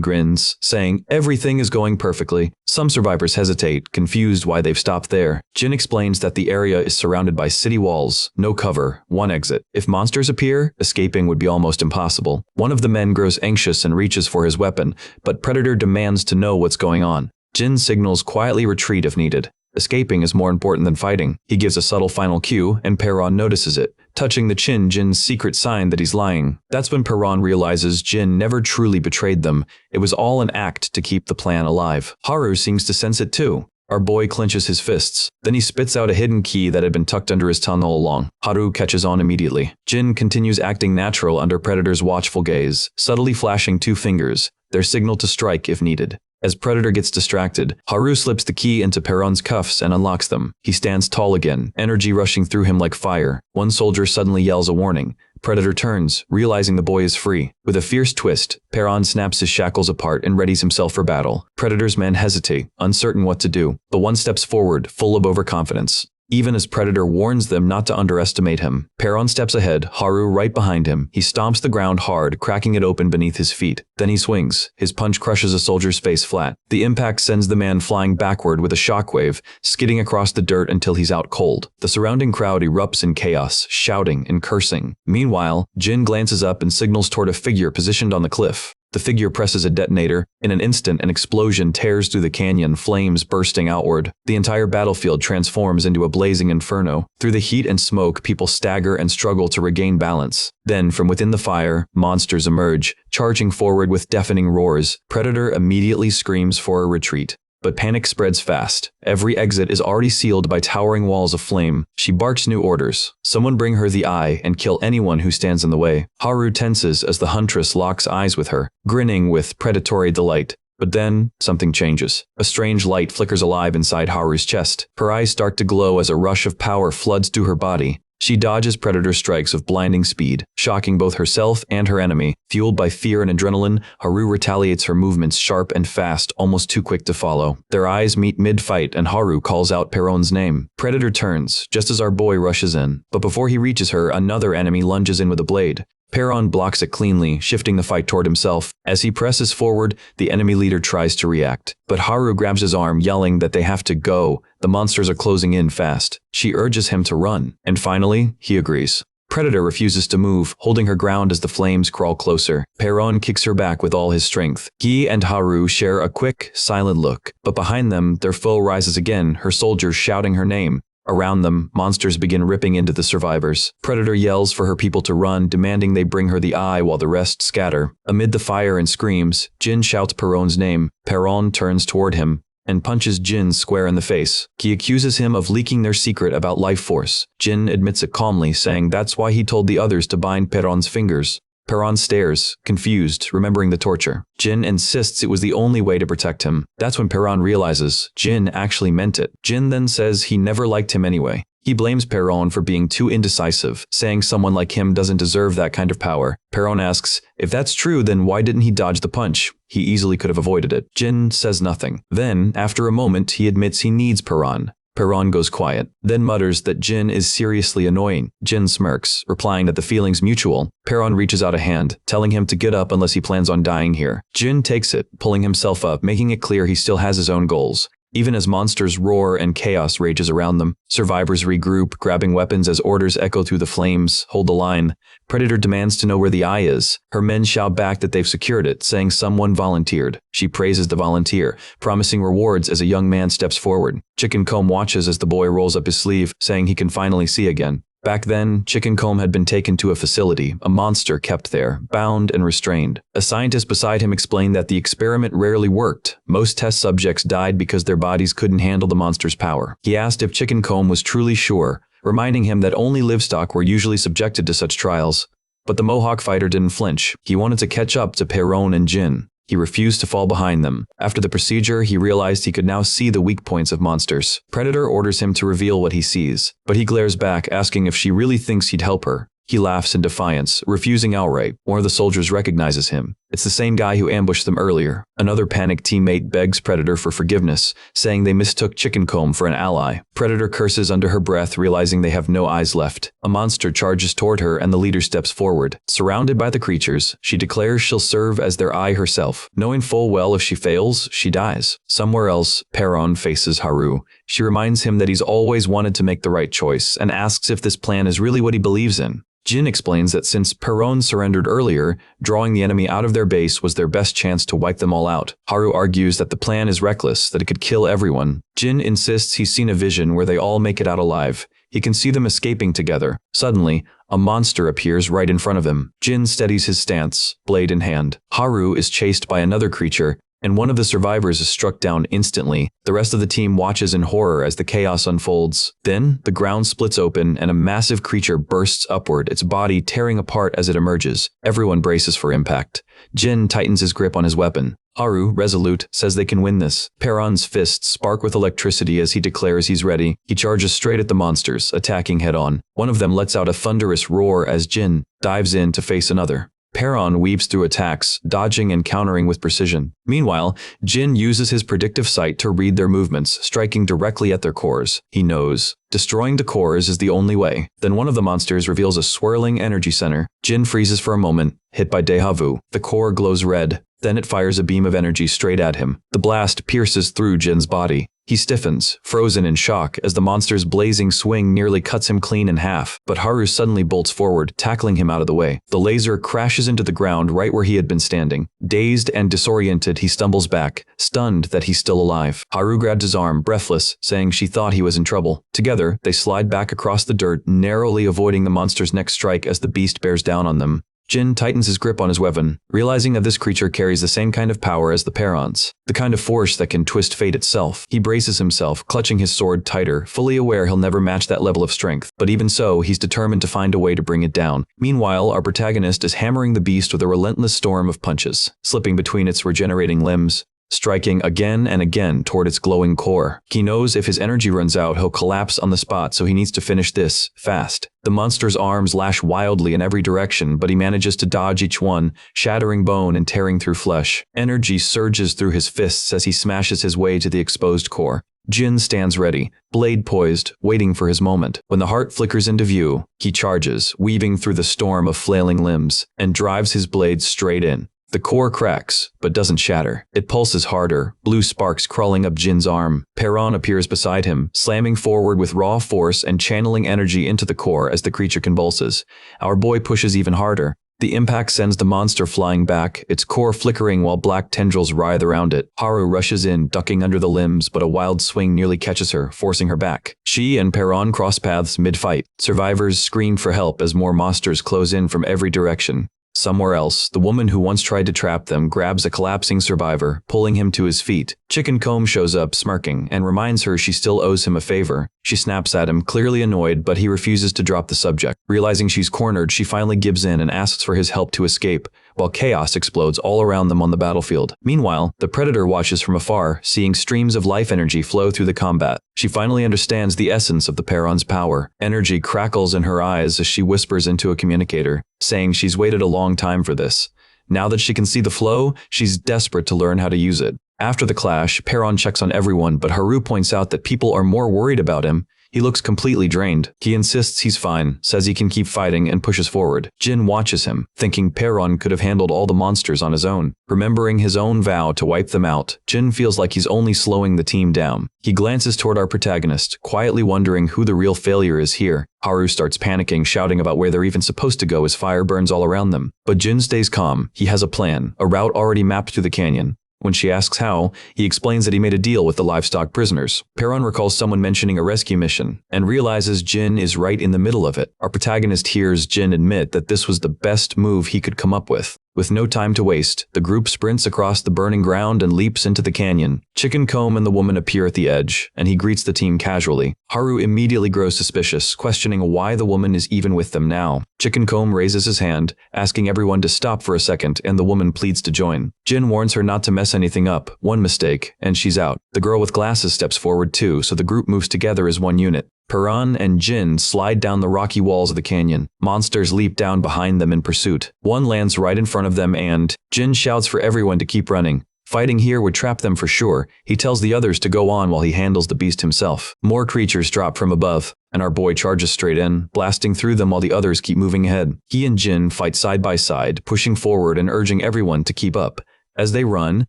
Speaker 1: grins, saying everything is going perfectly. Some survivors hesitate, confused why they've stopped there. Jin explains that the area is surrounded by city walls, no cover, one exit. If monsters appear, escaping would be almost impossible. One of the men grows anxious and reaches for his weapon, but Predator demands to know what's going on. Jin signals quietly retreat if needed. Escaping is more important than fighting. He gives a subtle final cue, and Perron notices it, touching the chin, Jin's secret sign that he's lying. That's when Perron realizes Jin never truly betrayed them. It was all an act to keep the plan alive. Haru seems to sense it too. Our boy clenches his fists. Then he spits out a hidden key that had been tucked under his tongue all along. Haru catches on immediately. Jin continues acting natural under Predator's watchful gaze, subtly flashing 2 fingers, their signal to strike if needed. As Predator gets distracted, Haru slips the key into Perron's cuffs and unlocks them. He stands tall again, energy rushing through him like fire. One soldier suddenly yells a warning. Predator turns, realizing the boy is free. With a fierce twist, Perron snaps his shackles apart and readies himself for battle. Predator's men hesitate, uncertain what to do, but one steps forward, full of overconfidence. Even as Predator warns them not to underestimate him, Perron steps ahead, Haru right behind him. He stomps the ground hard, cracking it open beneath his feet. Then he swings. His punch crushes a soldier's face flat. The impact sends the man flying backward with a shockwave, skidding across the dirt until he's out cold. The surrounding crowd erupts in chaos, shouting and cursing. Meanwhile, Jin glances up and signals toward a figure positioned on the cliff. The figure presses a detonator. In an instant, an explosion tears through the canyon, flames bursting outward. The entire battlefield transforms into a blazing inferno. Through the heat and smoke, people stagger and struggle to regain balance. Then, from within the fire, monsters emerge, charging forward with deafening roars. Predator immediately screams for a retreat. But panic spreads fast. Every exit is already sealed by towering walls of flame. She barks new orders. Someone bring her the eye and kill anyone who stands in the way. Haru tenses as the huntress locks eyes with her, grinning with predatory delight. But then, something changes. A strange light flickers alive inside Haru's chest. Her eyes start to glow as a rush of power floods through her body. She dodges Predator's strikes with blinding speed, shocking both herself and her enemy. Fueled by fear and adrenaline, Haru retaliates, her movements sharp and fast, almost too quick to follow. Their eyes meet mid-fight and Haru calls out Perron's name. Predator turns, just as our boy rushes in. But before he reaches her, another enemy lunges in with a blade. Perron blocks it cleanly, shifting the fight toward himself. As he presses forward, the enemy leader tries to react. But Haru grabs his arm, yelling that they have to go. The monsters are closing in fast. She urges him to run. And finally, he agrees. Predator refuses to move, holding her ground as the flames crawl closer. Perron kicks her back with all his strength. Guy and Haru share a quick, silent look. But behind them, their foe rises again, her soldiers shouting her name. Around them, monsters begin ripping into the survivors. Predator yells for her people to run, demanding they bring her the eye while the rest scatter. Amid the fire and screams, Jin shouts Perron's name. Perron turns toward him and punches Jin square in the face. He accuses him of leaking their secret about life force. Jin admits it calmly, saying that's why he told the others to bind Perron's fingers. Perron stares, confused, remembering the torture. Jin insists it was the only way to protect him. That's when Perron realizes Jin actually meant it. Jin then says he never liked him anyway. He blames Perron for being too indecisive, saying someone like him doesn't deserve that kind of power. Perron asks, if that's true, then why didn't he dodge the punch? He easily could have avoided it. Jin says nothing. Then, after a moment, he admits he needs Perron. Perron goes quiet, then mutters that Jin is seriously annoying. Jin smirks, replying that the feeling's mutual. Perron reaches out a hand, telling him to get up unless he plans on dying here. Jin takes it, pulling himself up, making it clear he still has his own goals. Even as monsters roar and chaos rages around them, survivors regroup, grabbing weapons as orders echo through the flames. Hold the line. Predator demands to know where the eye is. Her men shout back that they've secured it, saying someone volunteered. She praises the volunteer, promising rewards as a young man steps forward. Chicken Comb watches as the boy rolls up his sleeve, saying he can finally see again. Back then, Chicken Comb had been taken to a facility, a monster kept there, bound and restrained. A scientist beside him explained that the experiment rarely worked. Most test subjects died because their bodies couldn't handle the monster's power. He asked if Chicken Comb was truly sure, reminding him that only livestock were usually subjected to such trials. But the Mohawk fighter didn't flinch. He wanted to catch up to Perron and Jin. He refused to fall behind them. After the procedure, he realized he could now see the weak points of monsters. Predator orders him to reveal what he sees, but he glares back, asking if she really thinks he'd help her. He laughs in defiance, refusing outright. One of the soldiers recognizes him. It's the same guy who ambushed them earlier. Another panicked teammate begs Predator for forgiveness, saying they mistook Chicken Comb for an ally. Predator curses under her breath, realizing they have no eyes left. A monster charges toward her and the leader steps forward. Surrounded by the creatures, she declares she'll serve as their eye herself, knowing full well if she fails, she dies. Somewhere else, Perron faces Haru. She reminds him that he's always wanted to make the right choice and asks if this plan is really what he believes in. Jin explains that since Perron surrendered earlier, drawing the enemy out of their base was their best chance to wipe them all out. Haru argues that the plan is reckless, that it could kill everyone. Jin insists he's seen a vision where they all make it out alive. He can see them escaping together. Suddenly, a monster appears right in front of him. Jin steadies his stance, blade in hand. Haru is chased by another creature, and one of the survivors is struck down instantly. The rest of the team watches in horror as the chaos unfolds. Then, the ground splits open and a massive creature bursts upward, its body tearing apart as it emerges. Everyone braces for impact. Jin tightens his grip on his weapon. Haru, resolute, says they can win this. Perron's fists spark with electricity as he declares he's ready. He charges straight at the monsters, attacking head-on. One of them lets out a thunderous roar as Jin dives in to face another. Perron weaves through attacks, dodging and countering with precision. Meanwhile, Jin uses his predictive sight to read their movements, striking directly at their cores. He knows. Destroying the cores is the only way. Then one of the monsters reveals a swirling energy center. Jin freezes for a moment, hit by Deja Vu. The core glows red. Then it fires a beam of energy straight at him. The blast pierces through Jin's body. He stiffens, frozen in shock, as the monster's blazing swing nearly cuts him clean in half, but Haru suddenly bolts forward, tackling him out of the way. The laser crashes into the ground right where he had been standing. Dazed and disoriented, he stumbles back, stunned that he's still alive. Haru grabs his arm, breathless, saying she thought he was in trouble. Together, they slide back across the dirt, narrowly avoiding the monster's next strike as the beast bears down on them. Jin tightens his grip on his weapon, realizing that this creature carries the same kind of power as the Perrons, the kind of force that can twist fate itself. He braces himself, clutching his sword tighter, fully aware he'll never match that level of strength. But even so, he's determined to find a way to bring it down. Meanwhile, our protagonist is hammering the beast with a relentless storm of punches, slipping between its regenerating limbs, striking again and again toward its glowing core. He knows if his energy runs out, he'll collapse on the spot, so he needs to finish this fast. The monster's arms lash wildly in every direction, but he manages to dodge each one, shattering bone and tearing through flesh. Energy surges through his fists as he smashes his way to the exposed core. Jin stands ready, blade poised, waiting for his moment. When the heart flickers into view, he charges, weaving through the storm of flailing limbs, and drives his blade straight in. The core cracks, but doesn't shatter. It pulses harder, blue sparks crawling up Jin's arm. Perron appears beside him, slamming forward with raw force and channeling energy into the core as the creature convulses. Our boy pushes even harder. The impact sends the monster flying back, its core flickering while black tendrils writhe around it. Haru rushes in, ducking under the limbs, but a wild swing nearly catches her, forcing her back. She and Perron cross paths mid-fight. Survivors scream for help as more monsters close in from every direction. Somewhere else, the woman who once tried to trap them grabs a collapsing survivor, pulling him to his feet. Chicken Comb shows up, smirking, and reminds her she still owes him a favor. She snaps at him, clearly annoyed, but he refuses to drop the subject. Realizing she's cornered, she finally gives in and asks for his help to escape, while chaos explodes all around them on the battlefield. Meanwhile, the Predator watches from afar, seeing streams of life energy flow through the combat. She finally understands the essence of the Perron's power. Energy crackles in her eyes as she whispers into a communicator, saying she's waited a long time for this. Now that she can see the flow, she's desperate to learn how to use it. After the clash, Perron checks on everyone, but Haru points out that people are more worried about him. He looks completely drained. He insists he's fine, says he can keep fighting, and pushes forward. Jin watches him, thinking Perron could have handled all the monsters on his own. Remembering his own vow to wipe them out, Jin feels like he's only slowing the team down. He glances toward our protagonist, quietly wondering who the real failure is here. Haru starts panicking, shouting about where they're even supposed to go as fire burns all around them. But Jin stays calm. He has a plan, a route already mapped through the canyon. When she asks how, he explains that he made a deal with the livestock prisoners. Perron recalls someone mentioning a rescue mission, and realizes Jin is right in the middle of it. Our protagonist hears Jin admit that this was the best move he could come up with. With no time to waste, the group sprints across the burning ground and leaps into the canyon. Chicken Comb and the woman appear at the edge, and he greets the team casually. Haru immediately grows suspicious, questioning why the woman is even with them now. Chicken Comb raises his hand, asking everyone to stop for a second, and the woman pleads to join. Jin warns her not to mess anything up, one mistake, and she's out. The girl with glasses steps forward too, so the group moves together as one unit. Perron and Jin slide down the rocky walls of the canyon. Monsters leap down behind them in pursuit. One lands right in front of them and Jin shouts for everyone to keep running. Fighting here would trap them for sure. He tells the others to go on while he handles the beast himself. More creatures drop from above, and our boy charges straight in, blasting through them while the others keep moving ahead. He and Jin fight side by side, pushing forward and urging everyone to keep up. As they run,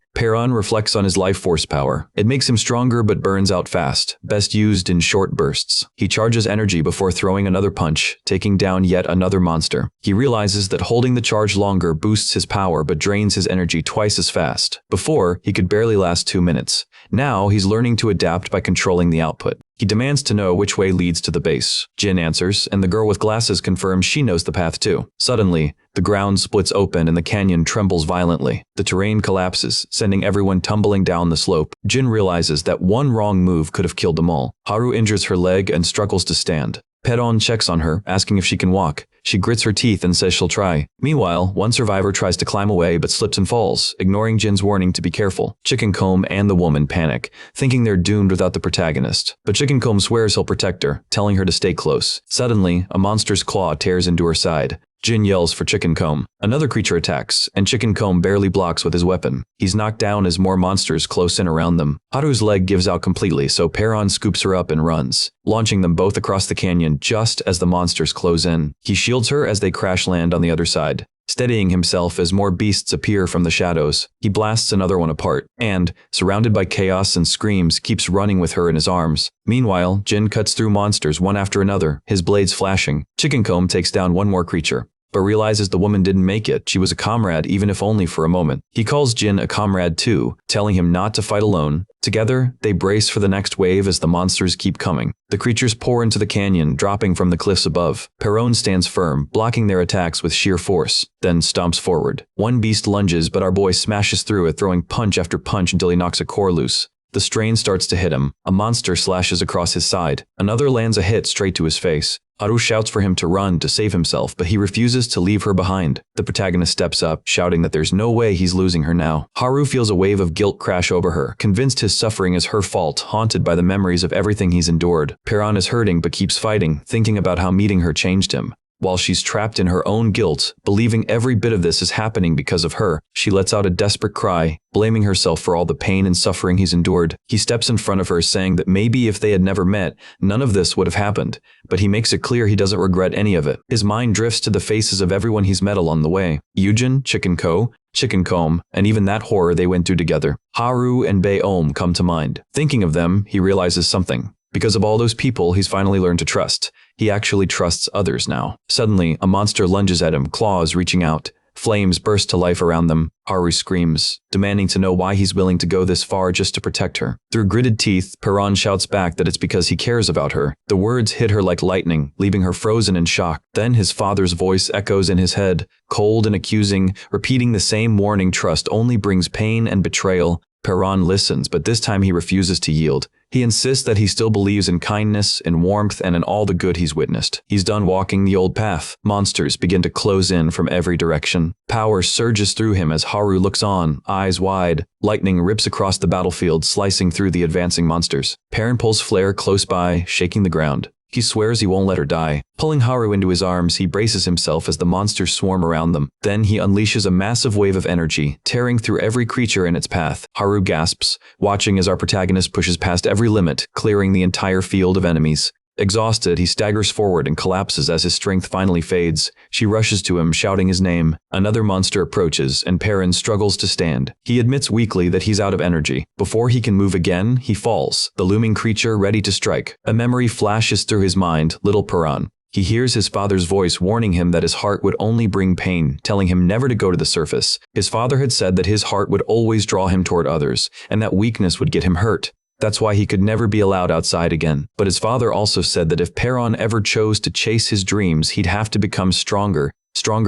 Speaker 1: Perron reflects on his life force power. It makes him stronger but burns out fast, best used in short bursts. He charges energy before throwing another punch, taking down yet another monster. He realizes that holding the charge longer boosts his power but drains his energy twice as fast. Before, he could barely last 2 minutes. Now, he's learning to adapt by controlling the output. He demands to know which way leads to the base. Jin answers, and the girl with glasses confirms she knows the path too. Suddenly, the ground splits open and the canyon trembles violently. The terrain collapses, sending everyone tumbling down the slope. Jin realizes that one wrong move could have killed them all. Haru injures her leg and struggles to stand. Perron checks on her, asking if she can walk. She grits her teeth and says she'll try. Meanwhile, one survivor tries to climb away but slips and falls, ignoring Jin's warning to be careful. Chickencomb and the woman panic, thinking they're doomed without the protagonist. But Chickencomb swears he'll protect her, telling her to stay close. Suddenly, a monster's claw tears into her side. Jin yells for Chickencomb. Another creature attacks, and Chickencomb barely blocks with his weapon. He's knocked down as more monsters close in around them. Haru's leg gives out completely, so Perron scoops her up and runs, launching them both across the canyon just as the monsters close in. He shields her as they crash land on the other side. Steadying himself as more beasts appear from the shadows, he blasts another one apart, and, surrounded by chaos and screams, keeps running with her in his arms. Meanwhile, Jin cuts through monsters one after another, his blades flashing. Chickencomb takes down one more creature, but realizes the woman didn't make it. She was a comrade, even if only for a moment. He calls Jin a comrade too, telling him not to fight alone. Together, they brace for the next wave as the monsters keep coming. The creatures pour into the canyon, dropping from the cliffs above. Perron stands firm, blocking their attacks with sheer force, then stomps forward. One beast lunges, but our boy smashes through it, throwing punch after punch until he knocks a core loose. The strain starts to hit him. A monster slashes across his side. Another lands a hit straight to his face. Haru shouts for him to run to save himself, but he refuses to leave her behind. The protagonist steps up, shouting that there's no way he's losing her now. Haru feels a wave of guilt crash over her, convinced his suffering is her fault, haunted by the memories of everything he's endured. Perron is hurting but keeps fighting, thinking about how meeting her changed him. While she's trapped in her own guilt, believing every bit of this is happening because of her, she lets out a desperate cry, blaming herself for all the pain and suffering he's endured. He steps in front of her, saying that maybe if they had never met, none of this would have happened, but he makes it clear he doesn't regret any of it. His mind drifts to the faces of everyone he's met along the way. Yujin, Chickencomb, and even that horror they went through together. Haru and Bae-om come to mind. Thinking of them, he realizes something. Because of all those people he's finally learned to trust, he actually trusts others now. Suddenly, a monster lunges at him, claws reaching out. Flames burst to life around them. Haru screams, demanding to know why he's willing to go this far just to protect her. Through gritted teeth, Perron shouts back that it's because he cares about her. The words hit her like lightning, leaving her frozen in shock. Then his father's voice echoes in his head, cold and accusing, repeating the same warning. Trust only brings pain and betrayal. Perron listens, but this time he refuses to yield. He insists that he still believes in kindness, in warmth, and in all the good he's witnessed. He's done walking the old path. Monsters begin to close in from every direction. Power surges through him as Haru looks on, eyes wide. Lightning rips across the battlefield, slicing through the advancing monsters. Perron pulls Flare close by, shaking the ground. He swears he won't let her die. Pulling Haru into his arms, he braces himself as the monsters swarm around them. Then he unleashes a massive wave of energy, tearing through every creature in its path. Haru gasps, watching as our protagonist pushes past every limit, clearing the entire field of enemies. Exhausted, he staggers forward and collapses as his strength finally fades. She rushes to him, shouting his name. Another monster approaches, and Perron struggles to stand. He admits weakly that he's out of energy. Before he can move again, he falls, the looming creature ready to strike. A memory flashes through his mind, little Perron. He hears his father's voice warning him that his heart would only bring pain, telling him never to go to the surface. His father had said that his heart would always draw him toward others, and that weakness would get him hurt. That's why he could never be allowed outside again. But his father also said that if Perron ever chose to chase his dreams, he'd have to become stronger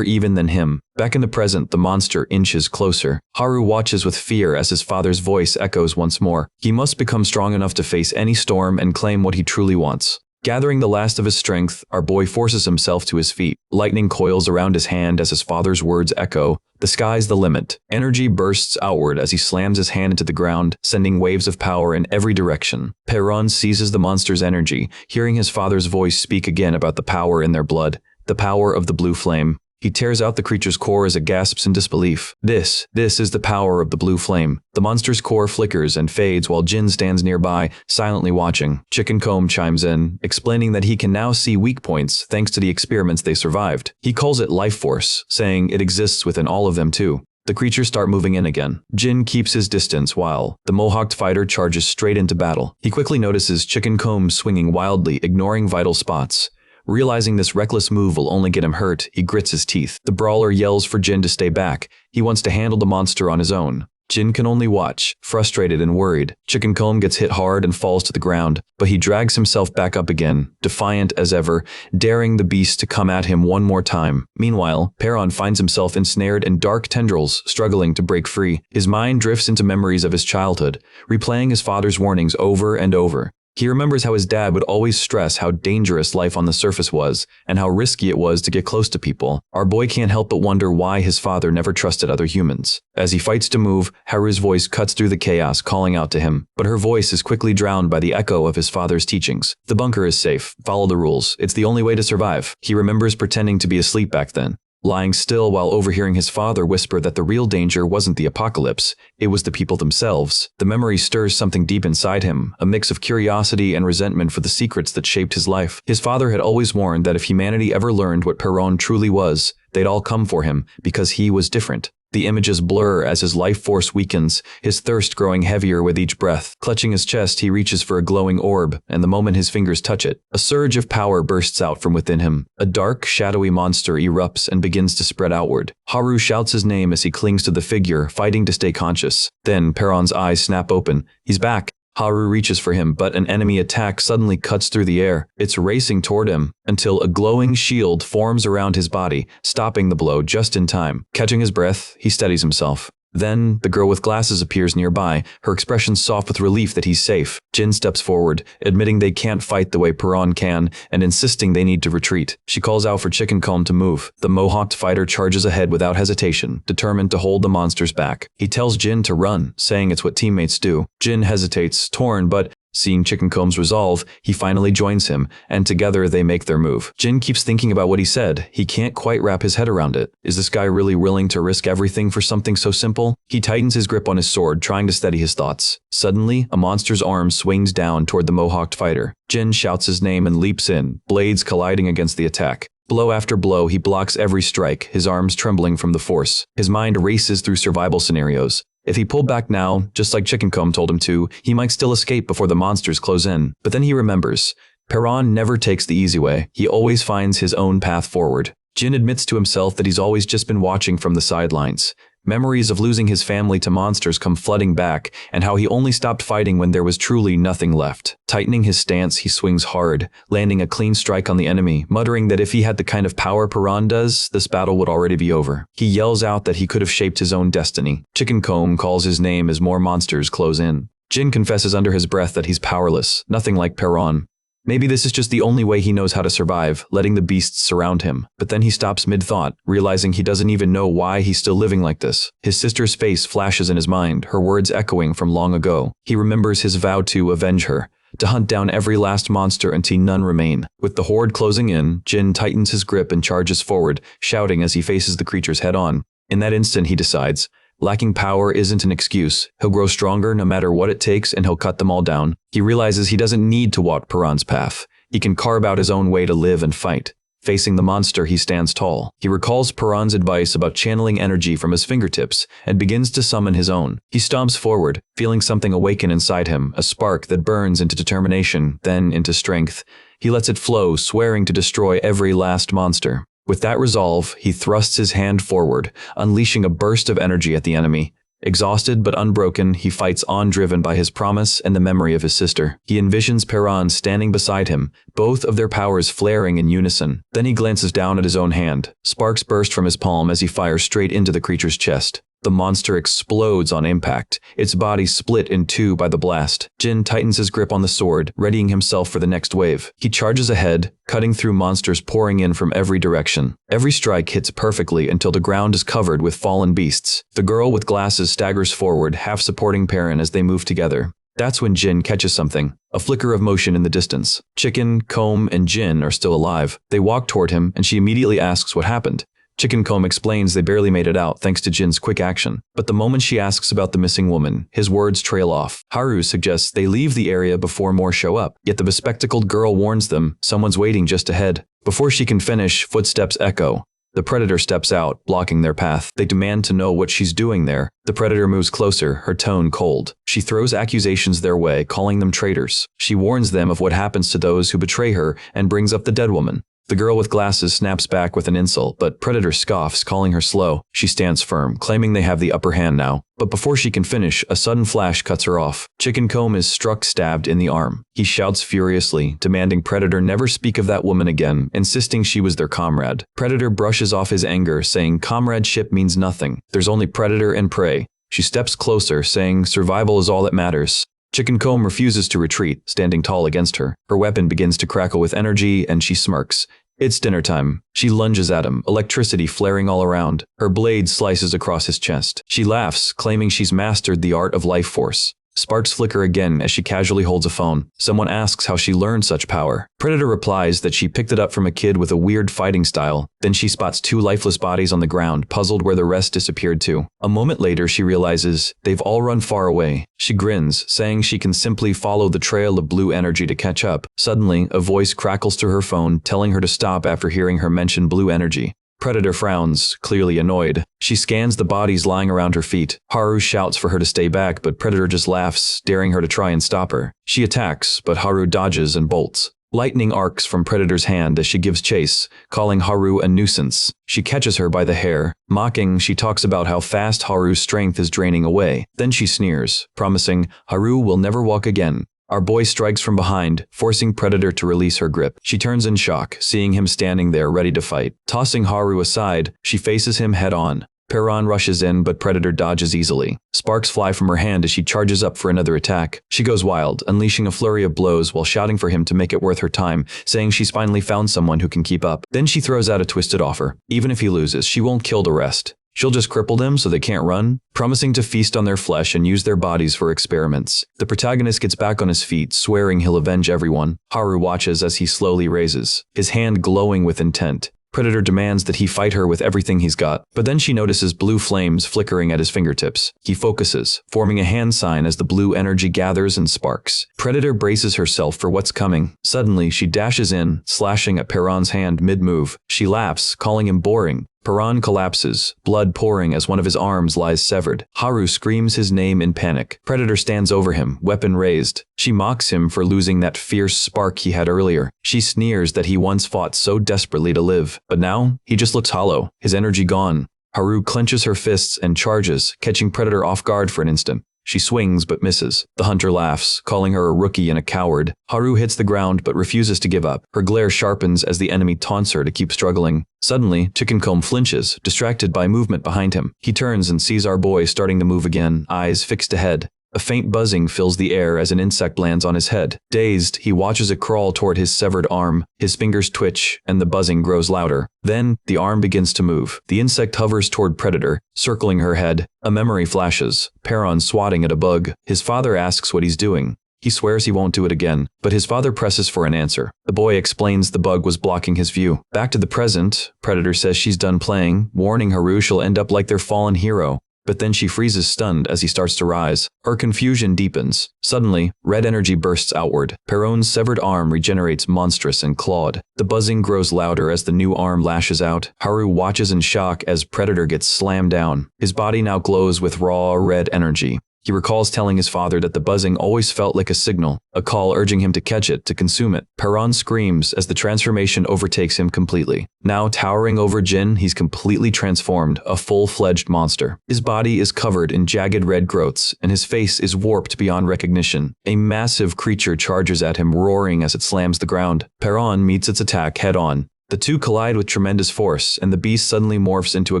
Speaker 1: even than him. Back in the present, the monster inches closer. Haru watches with fear as his father's voice echoes once more. He must become strong enough to face any storm and claim what he truly wants. Gathering the last of his strength, our boy forces himself to his feet. Lightning coils around his hand as his father's words echo. The sky's the limit. Energy bursts outward as he slams his hand into the ground, sending waves of power in every direction. Perron seizes the monster's energy, hearing his father's voice speak again about the power in their blood, the power of the blue flame. He tears out the creature's core as it gasps in disbelief. This is the power of the blue flame. The monster's core flickers and fades while Jin stands nearby, silently watching. Chickencomb chimes in, explaining that he can now see weak points thanks to the experiments they survived. He calls it life force, saying it exists within all of them too. The creatures start moving in again. Jin keeps his distance while the Mohawked fighter charges straight into battle. He quickly notices Chicken Comb swinging wildly, ignoring vital spots. Realizing this reckless move will only get him hurt, he grits his teeth. The brawler yells for Jin to stay back. He wants to handle the monster on his own. Jin can only watch, frustrated and worried. Chicken Comb gets hit hard and falls to the ground, but he drags himself back up again, defiant as ever, daring the beast to come at him one more time. Meanwhile, Perron finds himself ensnared in dark tendrils, struggling to break free. His mind drifts into memories of his childhood, replaying his father's warnings over and over. He remembers how his dad would always stress how dangerous life on the surface was and how risky it was to get close to people. Our boy can't help but wonder why his father never trusted other humans. As he fights to move, Haru's voice cuts through the chaos, calling out to him, but her voice is quickly drowned by the echo of his father's teachings. The bunker is safe. Follow the rules. It's the only way to survive. He remembers pretending to be asleep back then, lying still while overhearing his father whisper that the real danger wasn't the apocalypse, it was the people themselves. The memory stirs something deep inside him, a mix of curiosity and resentment for the secrets that shaped his life. His father had always warned that if humanity ever learned what Perron truly was, they'd all come for him, because he was different. The images blur as his life force weakens, his thirst growing heavier with each breath. Clutching his chest, he reaches for a glowing orb, and the moment his fingers touch it, a surge of power bursts out from within him. A dark, shadowy monster erupts and begins to spread outward. Haru shouts his name as he clings to the figure, fighting to stay conscious. Then, Perron's eyes snap open. He's back. Haru reaches for him, but an enemy attack suddenly cuts through the air. It's racing toward him, until a glowing shield forms around his body, stopping the blow just in time. Catching his breath, he steadies himself. Then, the girl with glasses appears nearby, her expression soft with relief that he's safe. Jin steps forward, admitting they can't fight the way Perron can, and insisting they need to retreat. She calls out for Chicken Comb to move. The Mohawked fighter charges ahead without hesitation, determined to hold the monsters back. He tells Jin to run, saying it's what teammates do. Jin hesitates, torn, but seeing Chicken Comb's resolve, he finally joins him, and together they make their move. Jin keeps thinking about what he said. He can't quite wrap his head around it. Is this guy really willing to risk everything for something so simple? He tightens his grip on his sword, trying to steady his thoughts. Suddenly, a monster's arm swings down toward the Mohawked fighter. Jin shouts his name and leaps in, blades colliding against the attack. Blow after blow, he blocks every strike, his arms trembling from the force. His mind races through survival scenarios. If he pulled back now, just like Chicken Comb told him to, he might still escape before the monsters close in. But then he remembers. Perron never takes the easy way. He always finds his own path forward. Jin admits to himself that he's always just been watching from the sidelines. Memories of losing his family to monsters come flooding back, and how he only stopped fighting when there was truly nothing left. Tightening his stance, he swings hard, landing a clean strike on the enemy, muttering that if he had the kind of power Perron does, this battle would already be over. He yells out that he could have shaped his own destiny. Chicken Comb calls his name as more monsters close in. Jin confesses under his breath that he's powerless, nothing like Perron. Maybe this is just the only way he knows how to survive, letting the beasts surround him. But then he stops mid-thought, realizing he doesn't even know why he's still living like this. His sister's face flashes in his mind, her words echoing from long ago. He remembers his vow to avenge her, to hunt down every last monster until none remain. With the horde closing in, Jin tightens his grip and charges forward, shouting as he faces the creatures head-on. In that instant, he decides, lacking power isn't an excuse. He'll grow stronger no matter what it takes, and he'll cut them all down. He realizes he doesn't need to walk Perron's path. He can carve out his own way to live and fight. Facing the monster, he stands tall. He recalls Perron's advice about channeling energy from his fingertips and begins to summon his own. He stomps forward, feeling something awaken inside him, a spark that burns into determination, then into strength. He lets it flow, swearing to destroy every last monster. With that resolve, he thrusts his hand forward, unleashing a burst of energy at the enemy. Exhausted but unbroken, he fights on, driven by his promise and the memory of his sister. He envisions Perron standing beside him, both of their powers flaring in unison. Then he glances down at his own hand. Sparks burst from his palm as he fires straight into the creature's chest. The monster explodes on impact, its body split in two by the blast. Jin tightens his grip on the sword, readying himself for the next wave. He charges ahead, cutting through monsters pouring in from every direction. Every strike hits perfectly until the ground is covered with fallen beasts. The girl with glasses staggers forward, half supporting Perron as they move together. That's when Jin catches something, a flicker of motion in the distance. Chicken, Comb, and Jin are still alive. They walk toward him, and she immediately asks what happened. Chicken Comb explains they barely made it out thanks to Jin's quick action. But the moment she asks about the missing woman, his words trail off. Haru suggests they leave the area before more show up, yet the bespectacled girl warns them someone's waiting just ahead. Before she can finish, footsteps echo. The predator steps out, blocking their path. They demand to know what she's doing there. The predator moves closer, her tone cold. She throws accusations their way, calling them traitors. She warns them of what happens to those who betray her and brings up the dead woman. The girl with glasses snaps back with an insult, but Predator scoffs, calling her slow. She stands firm, claiming they have the upper hand now. But before she can finish, a sudden flash cuts her off. Chicken Comb is stabbed in the arm. He shouts furiously, demanding Predator never speak of that woman again, insisting she was their comrade. Predator brushes off his anger, saying comradeship means nothing. There's only predator and prey. She steps closer, saying survival is all that matters. Chicken Comb refuses to retreat, standing tall against her. Her weapon begins to crackle with energy, and she smirks. It's dinner time. She lunges at him, electricity flaring all around. Her blade slices across his chest. She laughs, claiming she's mastered the art of life force. Sparks flicker again as she casually holds a phone. Someone asks how she learned such power. Predator replies that she picked it up from a kid with a weird fighting style. Then she spots 2 lifeless bodies on the ground, puzzled where the rest disappeared to. A moment later, she realizes they've all run far away. She grins, saying she can simply follow the trail of blue energy to catch up. Suddenly, a voice crackles through her phone, telling her to stop after hearing her mention blue energy. Predator frowns, clearly annoyed. She scans the bodies lying around her feet. Haru shouts for her to stay back, but Predator just laughs, daring her to try and stop her. She attacks, but Haru dodges and bolts. Lightning arcs from Predator's hand as she gives chase, calling Haru a nuisance. She catches her by the hair. Mocking, she talks about how fast Haru's strength is draining away. Then she sneers, promising Haru will never walk again. Our boy strikes from behind, forcing Predator to release her grip. She turns in shock, seeing him standing there ready to fight. Tossing Haru aside, she faces him head-on. Perron rushes in, but Predator dodges easily. Sparks fly from her hand as she charges up for another attack. She goes wild, unleashing a flurry of blows while shouting for him to make it worth her time, saying she's finally found someone who can keep up. Then she throws out a twisted offer. Even if he loses, she won't kill the rest. She'll just cripple them so they can't run, promising to feast on their flesh and use their bodies for experiments. The protagonist gets back on his feet, swearing he'll avenge everyone. Haru watches as he slowly raises, his hand glowing with intent. Predator demands that he fight her with everything he's got, but then she notices blue flames flickering at his fingertips. He focuses, forming a hand sign as the blue energy gathers and sparks. Predator braces herself for what's coming. Suddenly, she dashes in, slashing at Perron's hand mid-move. She laughs, calling him boring. Perron collapses, blood pouring as one of his arms lies severed. Haru screams his name in panic. Predator stands over him, weapon raised. She mocks him for losing that fierce spark he had earlier. She sneers that he once fought so desperately to live. But now, he just looks hollow, his energy gone. Haru clenches her fists and charges, catching Predator off guard for an instant. She swings but misses. The hunter laughs, calling her a rookie and a coward. Haru hits the ground but refuses to give up. Her glare sharpens as the enemy taunts her to keep struggling. Suddenly, Chicken Comb flinches, distracted by movement behind him. He turns and sees our boy starting to move again, eyes fixed ahead. A faint buzzing fills the air as an insect lands on his head. Dazed, he watches it crawl toward his severed arm. His fingers twitch, and the buzzing grows louder. Then, the arm begins to move. The insect hovers toward Predator, circling her head. A memory flashes. Perron swatting at a bug. His father asks what he's doing. He swears he won't do it again, but his father presses for an answer. The boy explains the bug was blocking his view. Back to the present, Predator says she's done playing, warning Haru she'll end up like their fallen hero. But then she freezes stunned as he starts to rise. Her confusion deepens. Suddenly, red energy bursts outward. Perron's severed arm regenerates monstrous and clawed. The buzzing grows louder as the new arm lashes out. Haru watches in shock as Predator gets slammed down. His body now glows with raw, red energy. He recalls telling his father that the buzzing always felt like a signal, a call urging him to catch it, to consume it. Perron screams as the transformation overtakes him completely. Now towering over Jin, he's completely transformed, a full-fledged monster. His body is covered in jagged red growths, and his face is warped beyond recognition. A massive creature charges at him, roaring as it slams the ground. Perron meets its attack head-on. The two collide with tremendous force, and the beast suddenly morphs into a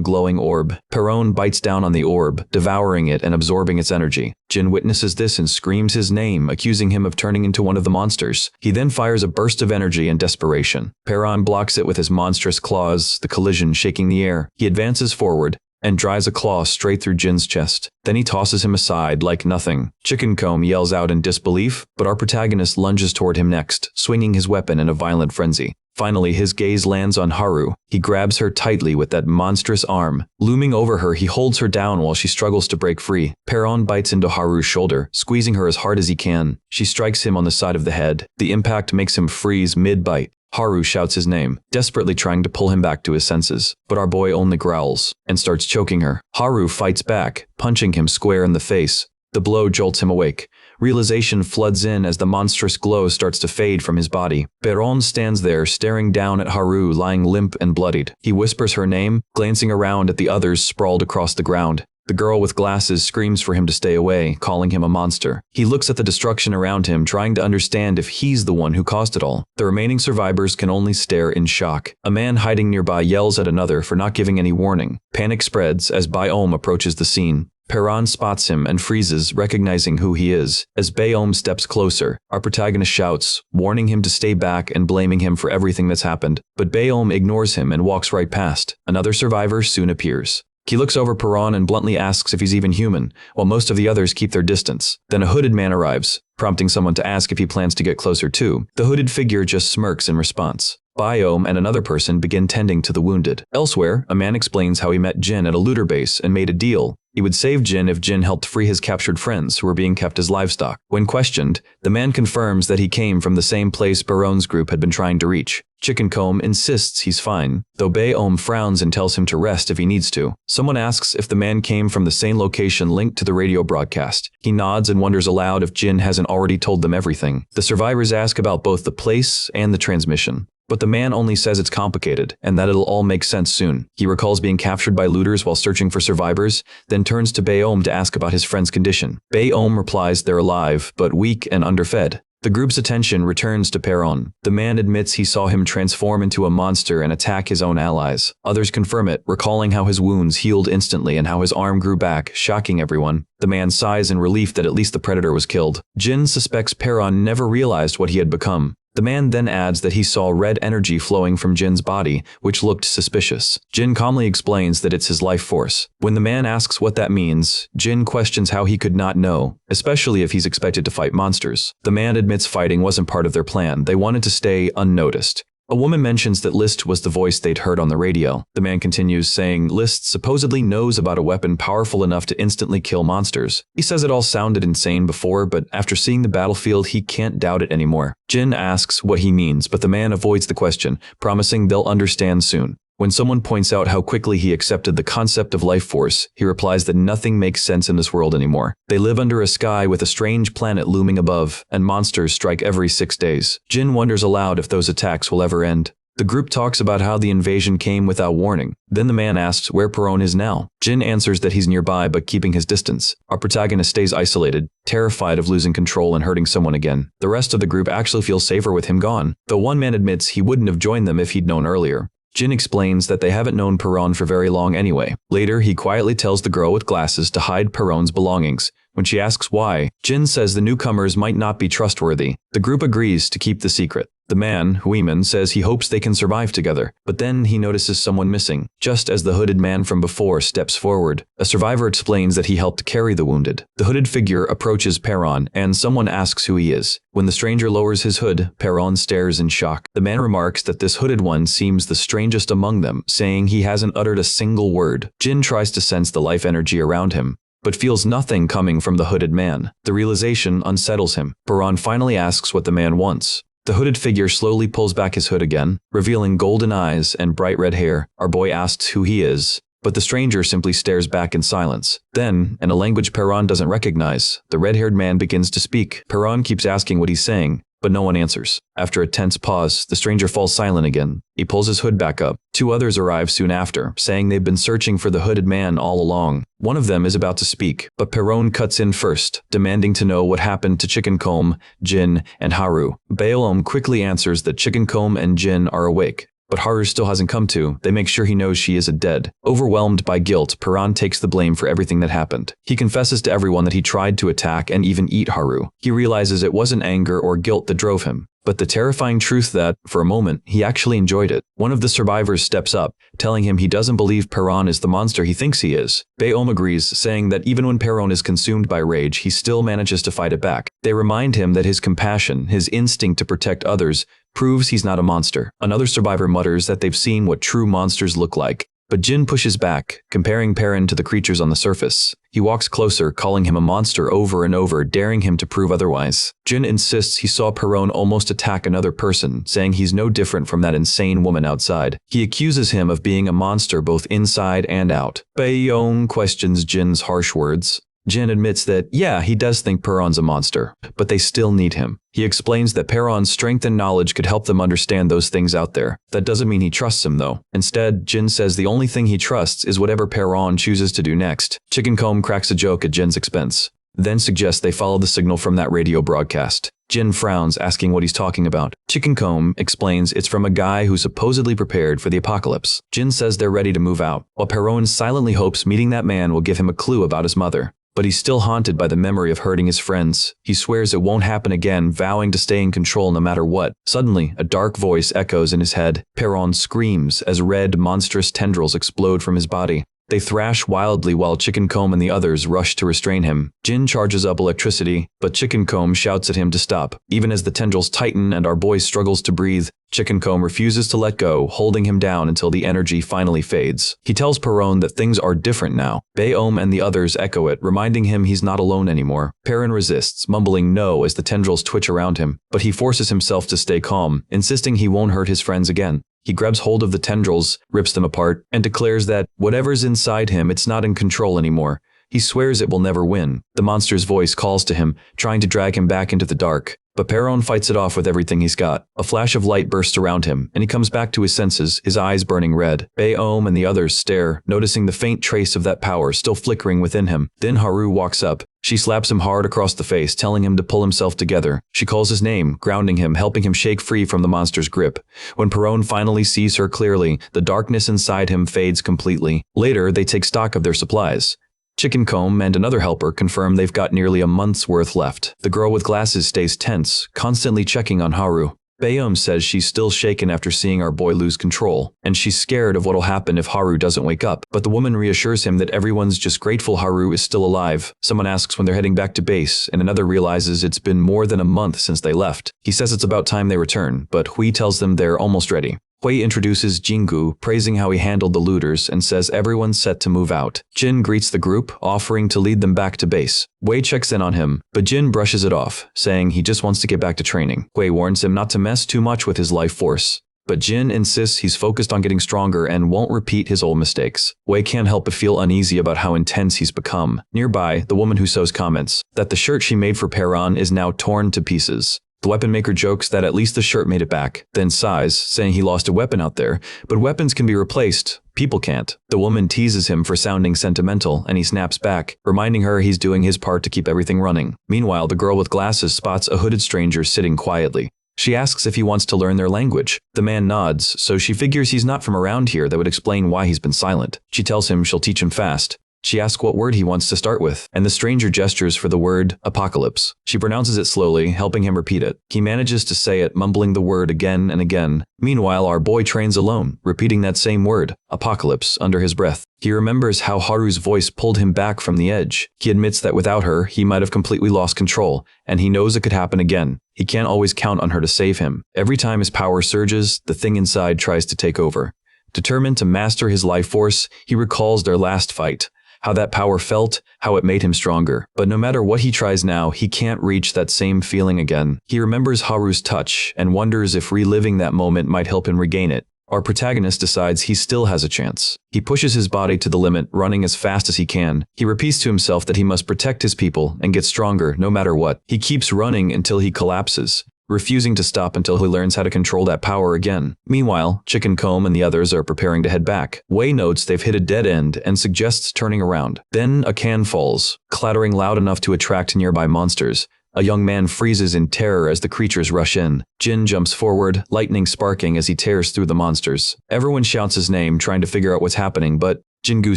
Speaker 1: glowing orb. Perron bites down on the orb, devouring it and absorbing its energy. Jin witnesses this and screams his name, accusing him of turning into one of the monsters. He then fires a burst of energy in desperation. Perron blocks it with his monstrous claws, the collision shaking the air. He advances forward and drives a claw straight through Jin's chest. Then he tosses him aside like nothing. Chicken Comb yells out in disbelief, but our protagonist lunges toward him next, swinging his weapon in a violent frenzy. Finally, his gaze lands on Haru. He grabs her tightly with that monstrous arm. Looming over her, he holds her down while she struggles to break free. Perron bites into Haru's shoulder, squeezing her as hard as he can. She strikes him on the side of the head. The impact makes him freeze mid-bite. Haru shouts his name, desperately trying to pull him back to his senses, but our boy only growls and starts choking her. Haru fights back, punching him square in the face. The blow jolts him awake. Realization floods in as the monstrous glow starts to fade from his body. Perron stands there, staring down at Haru lying limp and bloodied. He whispers her name, glancing around at the others sprawled across the ground. The girl with glasses screams for him to stay away, calling him a monster. He looks at the destruction around him, trying to understand if he's the one who caused it all. The remaining survivors can only stare in shock. A man hiding nearby yells at another for not giving any warning. Panic spreads as Baeom approaches the scene. Perron spots him and freezes, recognizing who he is. As Baeom steps closer, our protagonist shouts, warning him to stay back and blaming him for everything that's happened. But Baeom ignores him and walks right past. Another survivor soon appears. He looks over Perron and bluntly asks if he's even human, while most of the others keep their distance. Then a hooded man arrives, prompting someone to ask if he plans to get closer too. The hooded figure just smirks in response. Baeom and another person begin tending to the wounded. Elsewhere, a man explains how he met Jin at a looter base and made a deal. He would save Jin if Jin helped free his captured friends who were being kept as livestock. When questioned, the man confirms that he came from the same place Perron's group had been trying to reach. Chicken Comb insists he's fine, though Baeom frowns and tells him to rest if he needs to. Someone asks if the man came from the same location linked to the radio broadcast. He nods and wonders aloud if Jin hasn't already told them everything. The survivors ask about both the place and the transmission. But the man only says it's complicated, and that it'll all make sense soon. He recalls being captured by looters while searching for survivors, then turns to Baeom to ask about his friend's condition. Baeom replies they're alive, but weak and underfed. The group's attention returns to Perron. The man admits he saw him transform into a monster and attack his own allies. Others confirm it, recalling how his wounds healed instantly and how his arm grew back, shocking everyone. The man sighs in relief that at least the predator was killed. Jin suspects Perron never realized what he had become. The man then adds that he saw red energy flowing from Jin's body, which looked suspicious. Jin calmly explains that it's his life force. When the man asks what that means, Jin questions how he could not know, especially if he's expected to fight monsters. The man admits fighting wasn't part of their plan. They wanted to stay unnoticed. A woman mentions that List was the voice they'd heard on the radio. The man continues, saying List supposedly knows about a weapon powerful enough to instantly kill monsters. He says it all sounded insane before, but after seeing the battlefield, he can't doubt it anymore. Jin asks what he means, but the man avoids the question, promising they'll understand soon. When someone points out how quickly he accepted the concept of life force, he replies that nothing makes sense in this world anymore. They live under a sky with a strange planet looming above, and monsters strike every 6 days. Jin wonders aloud if those attacks will ever end. The group talks about how the invasion came without warning. Then the man asks where Perron is now. Jin answers that he's nearby but keeping his distance. Our protagonist stays isolated, terrified of losing control and hurting someone again. The rest of the group actually feels safer with him gone, though one man admits he wouldn't have joined them if he'd known earlier. Jin explains that they haven't known Perron for very long anyway. Later, he quietly tells the girl with glasses to hide Perron's belongings. When she asks why, Jin says the newcomers might not be trustworthy. The group agrees to keep the secret. The man, Huiman, says he hopes they can survive together, but then he notices someone missing. Just as the hooded man from before steps forward, a survivor explains that he helped carry the wounded. The hooded figure approaches Perron, and someone asks who he is. When the stranger lowers his hood, Perron stares in shock. The man remarks that this hooded one seems the strangest among them, saying he hasn't uttered a single word. Jin tries to sense the life energy around him, but feels nothing coming from the hooded man. The realization unsettles him. Perron finally asks what the man wants. The hooded figure slowly pulls back his hood again, revealing golden eyes and bright red hair. Our boy asks who he is, but the stranger simply stares back in silence. Then, in a language Perron doesn't recognize, the red-haired man begins to speak. Perron keeps asking what he's saying, but no one answers. After a tense pause, the stranger falls silent again. He pulls his hood back up. 2 others arrive soon after, saying they've been searching for the hooded man all along. One of them is about to speak, but Perron cuts in first, demanding to know what happened to Chicken Comb, Jin, and Haru. Baeom quickly answers that Chicken Comb and Jin are awake, but Haru still hasn't come to. They make sure he knows she isn't dead. Overwhelmed by guilt, Perron takes the blame for everything that happened. He confesses to everyone that he tried to attack and even eat Haru. He realizes it wasn't anger or guilt that drove him, but the terrifying truth that, for a moment, he actually enjoyed it. One of the survivors steps up, telling him he doesn't believe Perron is the monster he thinks he is. Baeom agrees, saying that even when Perron is consumed by rage, he still manages to fight it back. They remind him that his compassion, his instinct to protect others, proves he's not a monster. Another survivor mutters that they've seen what true monsters look like, but Jin pushes back, comparing Perron to the creatures on the surface. He He walks closer, calling him a monster over and over, daring him to prove otherwise. Jin insists he saw Perron almost attack another person, saying he's no different from that insane woman outside. He accuses him of being a monster both inside and out. Bae-yong questions Jin's harsh words. Jin admits that, yeah, he does think Perron's a monster, but they still need him. He explains that Perron's strength and knowledge could help them understand those things out there. That doesn't mean he trusts him, though. Instead, Jin says the only thing he trusts is whatever Perron chooses to do next. Chicken Comb cracks a joke at Jin's expense, then suggests they follow the signal from that radio broadcast. Jin frowns, asking what he's talking about. Chicken Comb explains it's from a guy who supposedly prepared for the apocalypse. Jin says they're ready to move out, while Perron silently hopes meeting that man will give him a clue about his mother. But he's still haunted by the memory of hurting his friends. He swears it won't happen again, vowing to stay in control no matter what. Suddenly, a dark voice echoes in his head. Perron screams as red, monstrous tendrils explode from his body. They thrash wildly while Chicken Comb and the others rush to restrain him. Jin charges up electricity, but Chicken Comb shouts at him to stop. Even as the tendrils tighten and our boy struggles to breathe, Chicken Comb refuses to let go, holding him down until the energy finally fades. He tells Perron that things are different now. Bae-om and the others echo it, reminding him he's not alone anymore. Perron resists, mumbling no as the tendrils twitch around him, but he forces himself to stay calm, insisting he won't hurt his friends again. He grabs hold of the tendrils, rips them apart, and declares that whatever's inside him, it's not in control anymore. He swears it will never win. The monster's voice calls to him, trying to drag him back into the dark. But Perron fights it off with everything he's got. A flash of light bursts around him, and he comes back to his senses, his eyes burning red. Bae-om and the others stare, noticing the faint trace of that power still flickering within him. Then Haru walks up. She slaps him hard across the face, telling him to pull himself together. She calls his name, grounding him, helping him shake free from the monster's grip. When Perron finally sees her clearly, the darkness inside him fades completely. Later, they take stock of their supplies. Chicken Comb and another helper confirm they've got nearly a month's worth left. The girl with glasses stays tense, constantly checking on Haru. Bae-om says she's still shaken after seeing our boy lose control, and she's scared of what'll happen if Haru doesn't wake up. But the woman reassures him that everyone's just grateful Haru is still alive. Someone asks when they're heading back to base, and another realizes it's been more than a month since they left. He says it's about time they return, but Hui tells them they're almost ready. Hui introduces Jingu, praising how he handled the looters, and says everyone's set to move out. Jin greets the group, offering to lead them back to base. Hui checks in on him, but Jin brushes it off, saying he just wants to get back to training. Hui warns him not to mess too much with his life force, but Jin insists he's focused on getting stronger and won't repeat his old mistakes. Hui can't help but feel uneasy about how intense he's become. Nearby, the woman who sews comments that the shirt she made for Perron is now torn to pieces. The weapon maker jokes that at least the shirt made it back, then sighs, saying he lost a weapon out there, but weapons can be replaced, people can't. The woman teases him for sounding sentimental, and he snaps back, reminding her he's doing his part to keep everything running. Meanwhile, the girl with glasses spots a hooded stranger sitting quietly. She asks if he wants to learn their language. The man nods, so she figures he's not from around here. That would explain why he's been silent. She tells him she'll teach him fast. She asks what word he wants to start with, and the stranger gestures for the word apocalypse. She pronounces it slowly, helping him repeat it. He manages to say it, mumbling the word again and again. Meanwhile, our boy trains alone, repeating that same word, apocalypse, under his breath. He remembers how Haru's voice pulled him back from the edge. He admits that without her, he might have completely lost control, and he knows it could happen again. He can't always count on her to save him. Every time his power surges, the thing inside tries to take over. Determined to master his life force, he recalls their last fight. How that power felt, how it made him stronger. But no matter what he tries now, he can't reach that same feeling again. He remembers Haru's touch and wonders if reliving that moment might help him regain it. Our protagonist decides he still has a chance. He pushes his body to the limit, running as fast as he can. He repeats to himself that he must protect his people and get stronger no matter what. He keeps running until he collapses, refusing to stop until he learns how to control that power again. Meanwhile, Chicken Comb and the others are preparing to head back. Hui notes they've hit a dead end and suggests turning around. Then a can falls, clattering loud enough to attract nearby monsters. A young man freezes in terror as the creatures rush in. Jin jumps forward, lightning sparking as he tears through the monsters. Everyone shouts his name, trying to figure out what's happening, but Jingu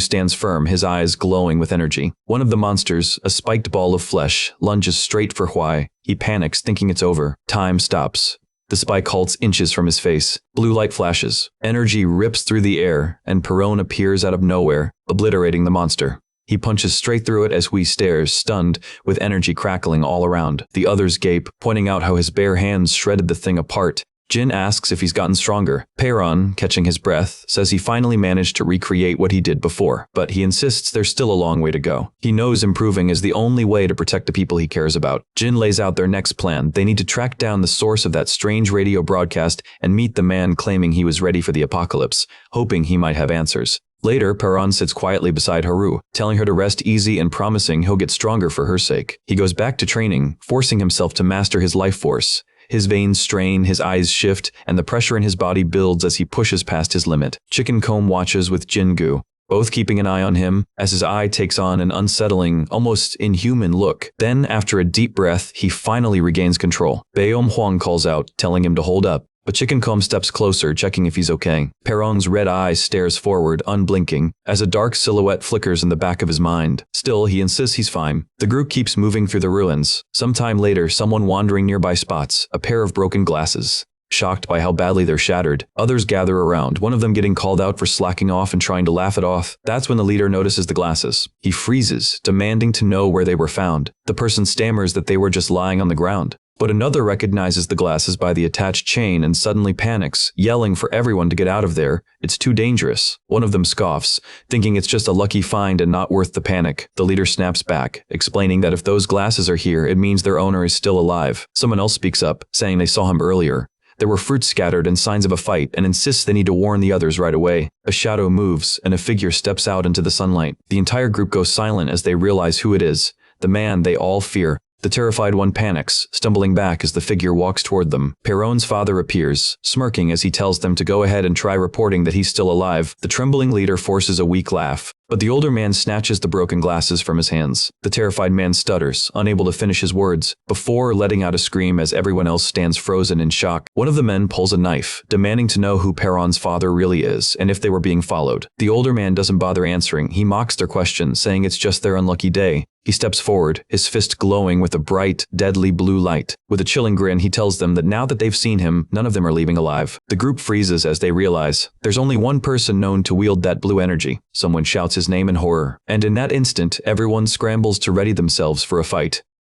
Speaker 1: stands firm, his eyes glowing with energy. One of the monsters, a spiked ball of flesh, lunges straight for Hui. He panics, thinking it's over. Time stops. The spike halts inches from his face. Blue light flashes. Energy rips through the air, and Perron appears out of nowhere, obliterating the monster. He punches straight through it as Hui stares, stunned, with energy crackling all around. The others gape, pointing out how his bare hands shredded the thing apart. Jin asks if he's gotten stronger. Perron, catching his breath, says he finally managed to recreate what he did before, but he insists there's still a long way to go. He knows improving is the only way to protect the people he cares about. Jin lays out their next plan. They need to track down the source of that strange radio broadcast and meet the man claiming he was ready for the apocalypse, hoping he might have answers. Later, Perron sits quietly beside Haru, telling her to rest easy and promising he'll get stronger for her sake. He goes back to training, forcing himself to master his life force. His veins strain, his eyes shift, and the pressure in his body builds as he pushes past his limit. Chicken Comb watches with Jingu, both keeping an eye on him, as his eye takes on an unsettling, almost inhuman look. Then, after a deep breath, he finally regains control. Baeom Huang calls out, telling him to hold up. But Chicken Comb steps closer, checking if he's okay. Perron's red eye stares forward, unblinking, as a dark silhouette flickers in the back of his mind. Still, he insists he's fine. The group keeps moving through the ruins. Sometime later, someone wandering nearby spots a pair of broken glasses. Shocked by how badly they're shattered, others gather around, one of them getting called out for slacking off and trying to laugh it off. That's when the leader notices the glasses. He freezes, demanding to know where they were found. The person stammers that they were just lying on the ground. But another recognizes the glasses by the attached chain and suddenly panics, yelling for everyone to get out of there. It's too dangerous. One of them scoffs, thinking it's just a lucky find and not worth the panic. The leader snaps back, explaining that if those glasses are here, it means their owner is still alive. Someone else speaks up, saying they saw him earlier. There were fruits scattered and signs of a fight, and insists they need to warn the others right away. A shadow moves, and a figure steps out into the sunlight. The entire group goes silent as they realize who it is, the man they all fear. The terrified one panics, stumbling back as the figure walks toward them. Perron's father appears, smirking as he tells them to go ahead and try reporting that he's still alive. The trembling leader forces a weak laugh, but the older man snatches the broken glasses from his hands. The terrified man stutters, unable to finish his words, before letting out a scream as everyone else stands frozen in shock. One of the men pulls a knife, demanding to know who Perron's father really is and if they were being followed. The older man doesn't bother answering. He mocks their question, saying it's just their unlucky day. He steps forward, his fist glowing with a bright, deadly blue light. With a chilling grin, he tells them that now that they've seen him, none of them are leaving alive. The group freezes as they realize there's only one person known to wield that blue energy. Someone shouts his name in horror, and in that instant, everyone scrambles to ready themselves for a fight.